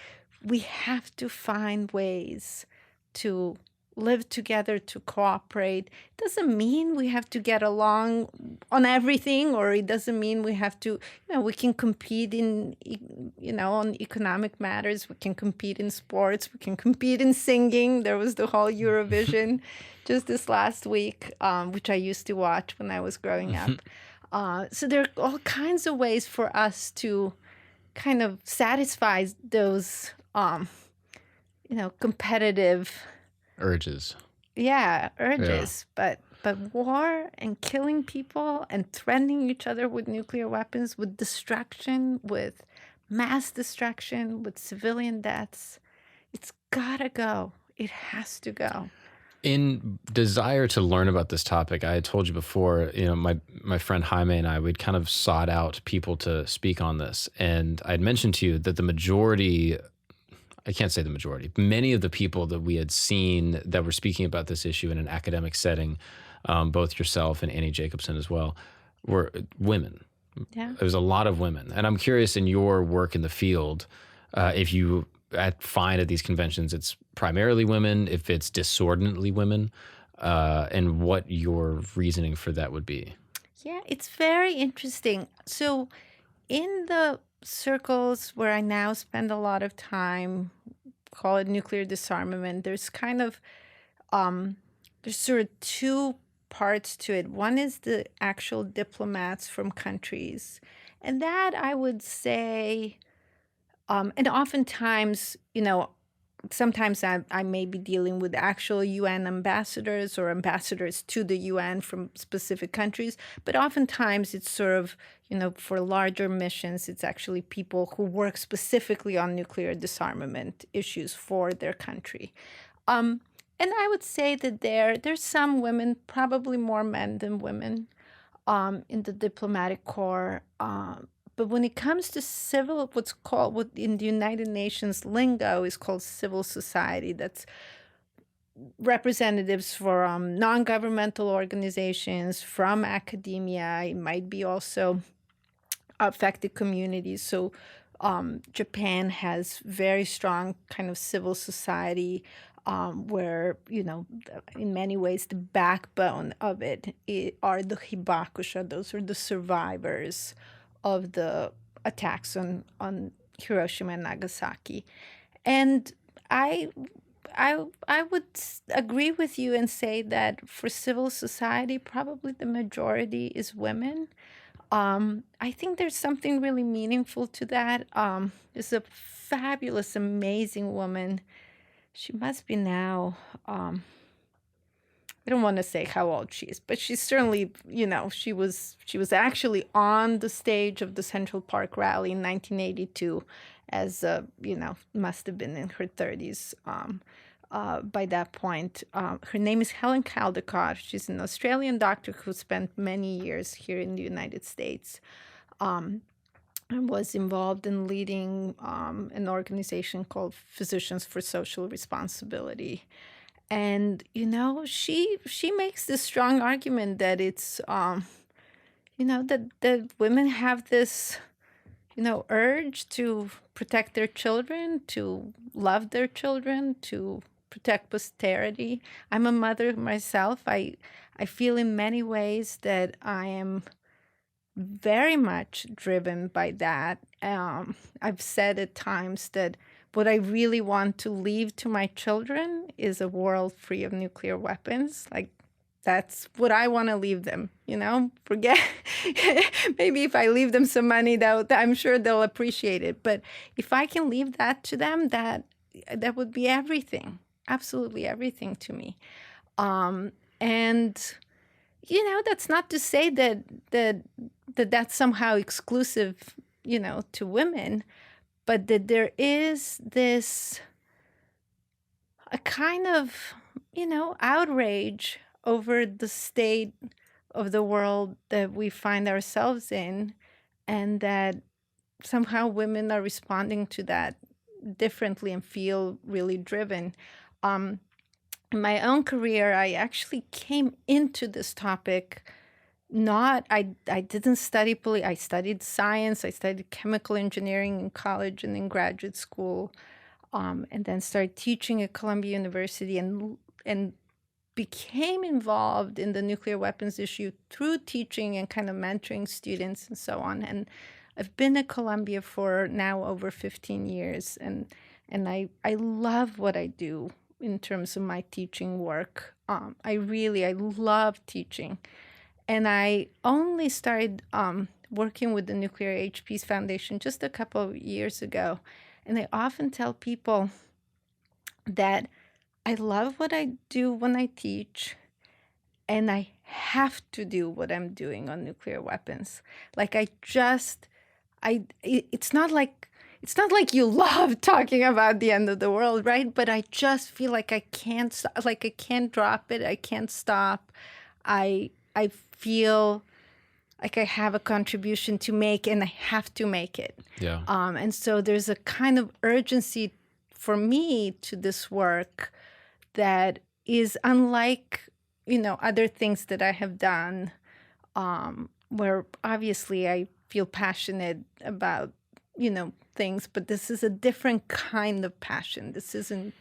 we have to find ways to live together, to cooperate. It doesn't mean we have to get along on everything, or it doesn't mean we have to, we can compete in, on economic matters. We can compete in sports. We can compete in singing. There was the whole Eurovision just this last week, which I used to watch when I was growing up. So there are all kinds of ways for us to kind of satisfy those, competitive urges. Yeah, urges. Yeah. But war and killing people and threatening each other with nuclear weapons, with destruction, with mass destruction, with civilian deaths, it's gotta go. It has to go. In desire to learn about this topic, I had told you before, my friend Jaime and I, we'd kind of sought out people to speak on this. And I'd mentioned to you that the majority, I can't say the majority, many of the people that we had seen that were speaking about this issue in an academic setting, both yourself and Annie Jacobson as well, were women. Yeah. There was a lot of women. And I'm curious, in your work in the field, if you find at these conventions it's primarily women, if it's disordinately women, and what your reasoning for that would be. Yeah, it's very interesting. So in the circles where I now spend a lot of time, call it nuclear disarmament, there's kind of, there's sort of two parts to it. One is the actual diplomats from countries. And that I would say, and oftentimes, sometimes I may be dealing with actual UN ambassadors or ambassadors to the UN from specific countries, but oftentimes it's sort of, for larger missions, it's actually people who work specifically on nuclear disarmament issues for their country. And I would say that there's some women, probably more men than women, in the diplomatic corps. But when it comes to civil, what in the United Nations lingo is called civil society, that's representatives from non-governmental organizations, from academia. It might be also affected communities. So Japan has very strong kind of civil society, where, in many ways, the backbone of it are the hibakusha. Those are the survivors of the attacks on Hiroshima and Nagasaki. And I would agree with you and say that for civil society, probably the majority is women. I think there's something really meaningful to that. There's a fabulous, amazing woman. She must be now, I don't want to say how old she is, but she's certainly, she was actually on the stage of the Central Park rally in 1982 as, must have been in her 30s by that point. Her name is Helen Caldecott. She's an Australian doctor who spent many years here in the United States, and was involved in leading an organization called Physicians for Social Responsibility. And, she makes this strong argument that it's, that women have this, urge to protect their children, to love their children, to protect posterity. I'm a mother myself. I feel in many ways that I am very much driven by that. I've said at times that what I really want to leave to my children is a world free of nuclear weapons. Like, that's what I want to leave them, forget. Maybe if I leave them some money, I'm sure they'll appreciate it. But if I can leave that to them, that would be everything, absolutely everything to me. And, that's not to say that's somehow exclusive, to women, but that there is a kind of, outrage over the state of the world that we find ourselves in, and that somehow women are responding to that differently and feel really driven. In my own career, I actually came into this topic I didn't study I studied science. I studied chemical engineering in college and in graduate school, and then started teaching at Columbia University. And and became involved in the nuclear weapons issue through teaching and kind of mentoring students and so on. And I've been at Columbia for now over 15 years, and I love what I do in terms of my teaching work. I love teaching. And I only started working with the Nuclear Age Peace Foundation just a couple of years ago. And I often tell people that I love what I do when I teach, and I have to do what I'm doing on nuclear weapons. Like it's not like you love talking about the end of the world, right? But I just feel like I can't drop it. I can't stop. I feel like I have a contribution to make, and I have to make it. Yeah. And so there's a kind of urgency for me to this work that is unlike, other things that I have done, where obviously I feel passionate about, things, but this is a different kind of passion. This isn't,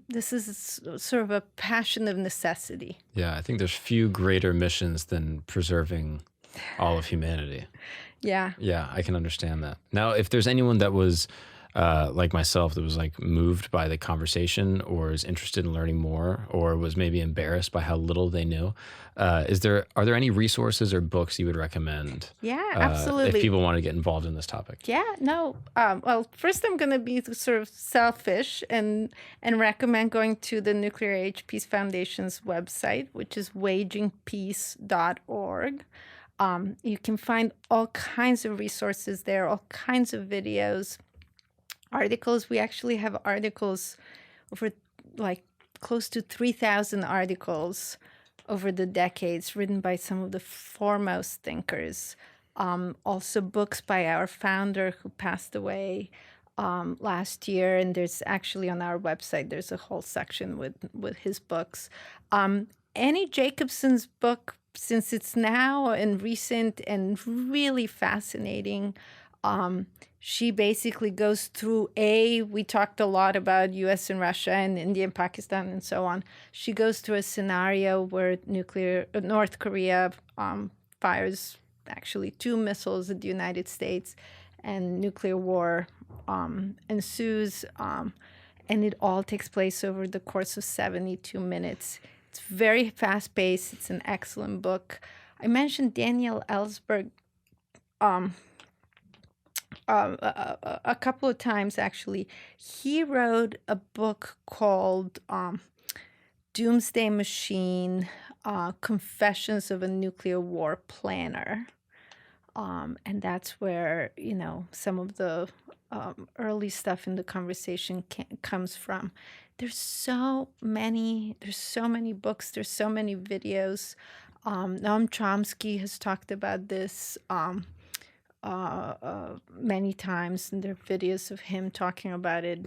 this is sort of a passion of necessity. Yeah, I think there's few greater missions than preserving all of humanity. Yeah. Yeah, I can understand that. Now, if there's anyone that was like myself, that was like moved by the conversation, or is interested in learning more, or was maybe embarrassed by how little they knew, are there any resources or books you would recommend? Yeah, absolutely. If people want to get involved in this topic. Yeah, no. Well, first I'm going to be sort of selfish and recommend going to the Nuclear Age Peace Foundation's website, which is wagingpeace.org. You can find all kinds of resources there, all kinds of videos, articles. We actually have articles over like close to 3,000 articles over the decades written by some of the foremost thinkers. Also books by our founder who passed away last year. And there's actually on our website, there's a whole section with his books. Annie Jacobson's book, since it's now and recent and really fascinating, she basically goes through we talked a lot about US and Russia and India and Pakistan and so on. She goes through a scenario where North Korea fires actually 2 missiles at the United States, and nuclear war ensues, and it all takes place over the course of 72 minutes. It's very fast-paced. It's an excellent book. I mentioned Daniel Ellsberg a couple of times, actually. He wrote a book called Doomsday Machine, Confessions of a Nuclear War Planner. And that's where, some of the early stuff in the conversation comes from. There's so many books, there's so many videos. Noam Chomsky has talked about this many times, and there are videos of him talking about it.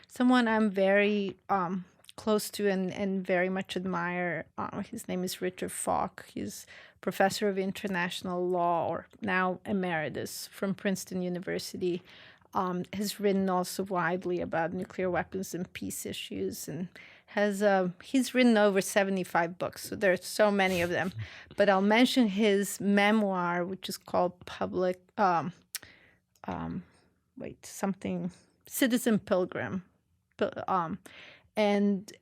Someone I'm very close to and very much admire, his name is Richard Falk. He's professor of international law, or now emeritus, from Princeton University. Has written also widely about nuclear weapons and peace issues, and he's written over 75 books, so there are so many of them. But I'll mention his memoir, which is called Citizen Pilgrim. And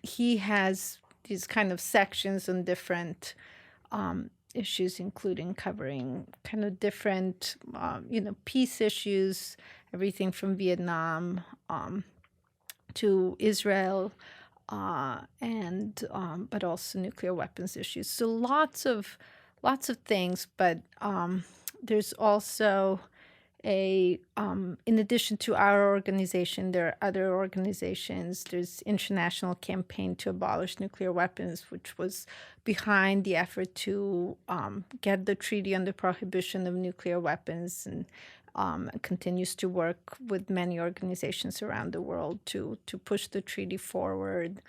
he has these kind of sections on different issues, including covering kind of different, peace issues, everything from Vietnam to Israel, but also nuclear weapons issues. So lots of things, but there's also in addition to our organization, there are other organizations. There's International Campaign to Abolish Nuclear Weapons, which was behind the effort to get the Treaty on the Prohibition of Nuclear Weapons, and continues to work with many organizations around the world to push the treaty forward.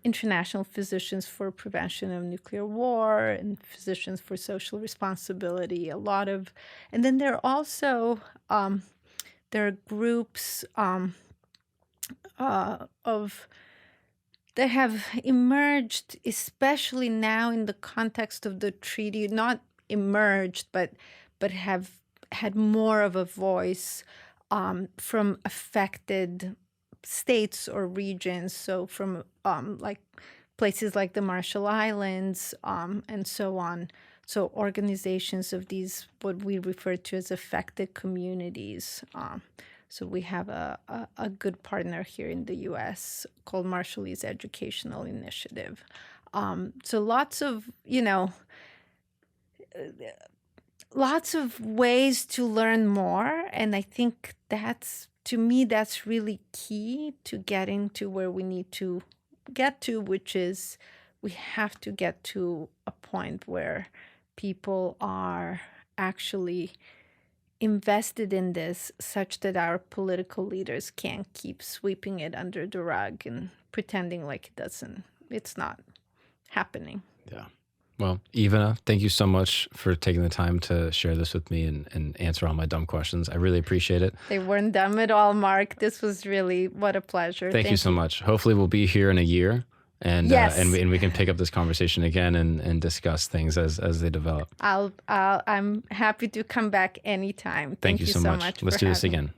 International Physicians for Prevention of Nuclear War and Physicians for Social Responsibility, and then there are also, there are groups of that have emerged, especially now in the context of the treaty, not emerged, but have had more of a voice from affected states or regions. So from like places like the Marshall Islands and so on. So organizations of these, what we refer to as affected communities. So we have a good partner here in the U.S. called Marshallese Educational Initiative. So lots of, lots of ways to learn more. And I think to me, that's really key to getting to where we need to get to, which is we have to get to a point where people are actually invested in this such that our political leaders can't keep sweeping it under the rug and pretending like it's not happening. Yeah. Well, Ivana, thank you so much for taking the time to share this with me and answer all my dumb questions. I really appreciate it. They weren't dumb at all, Mark. This was really, what a pleasure. Thank you so much. Hopefully we'll be here in a year. And, yes. and we can pick up this conversation again and discuss things as they develop. I'm happy to come back anytime. Thank you so much. Let's do this again.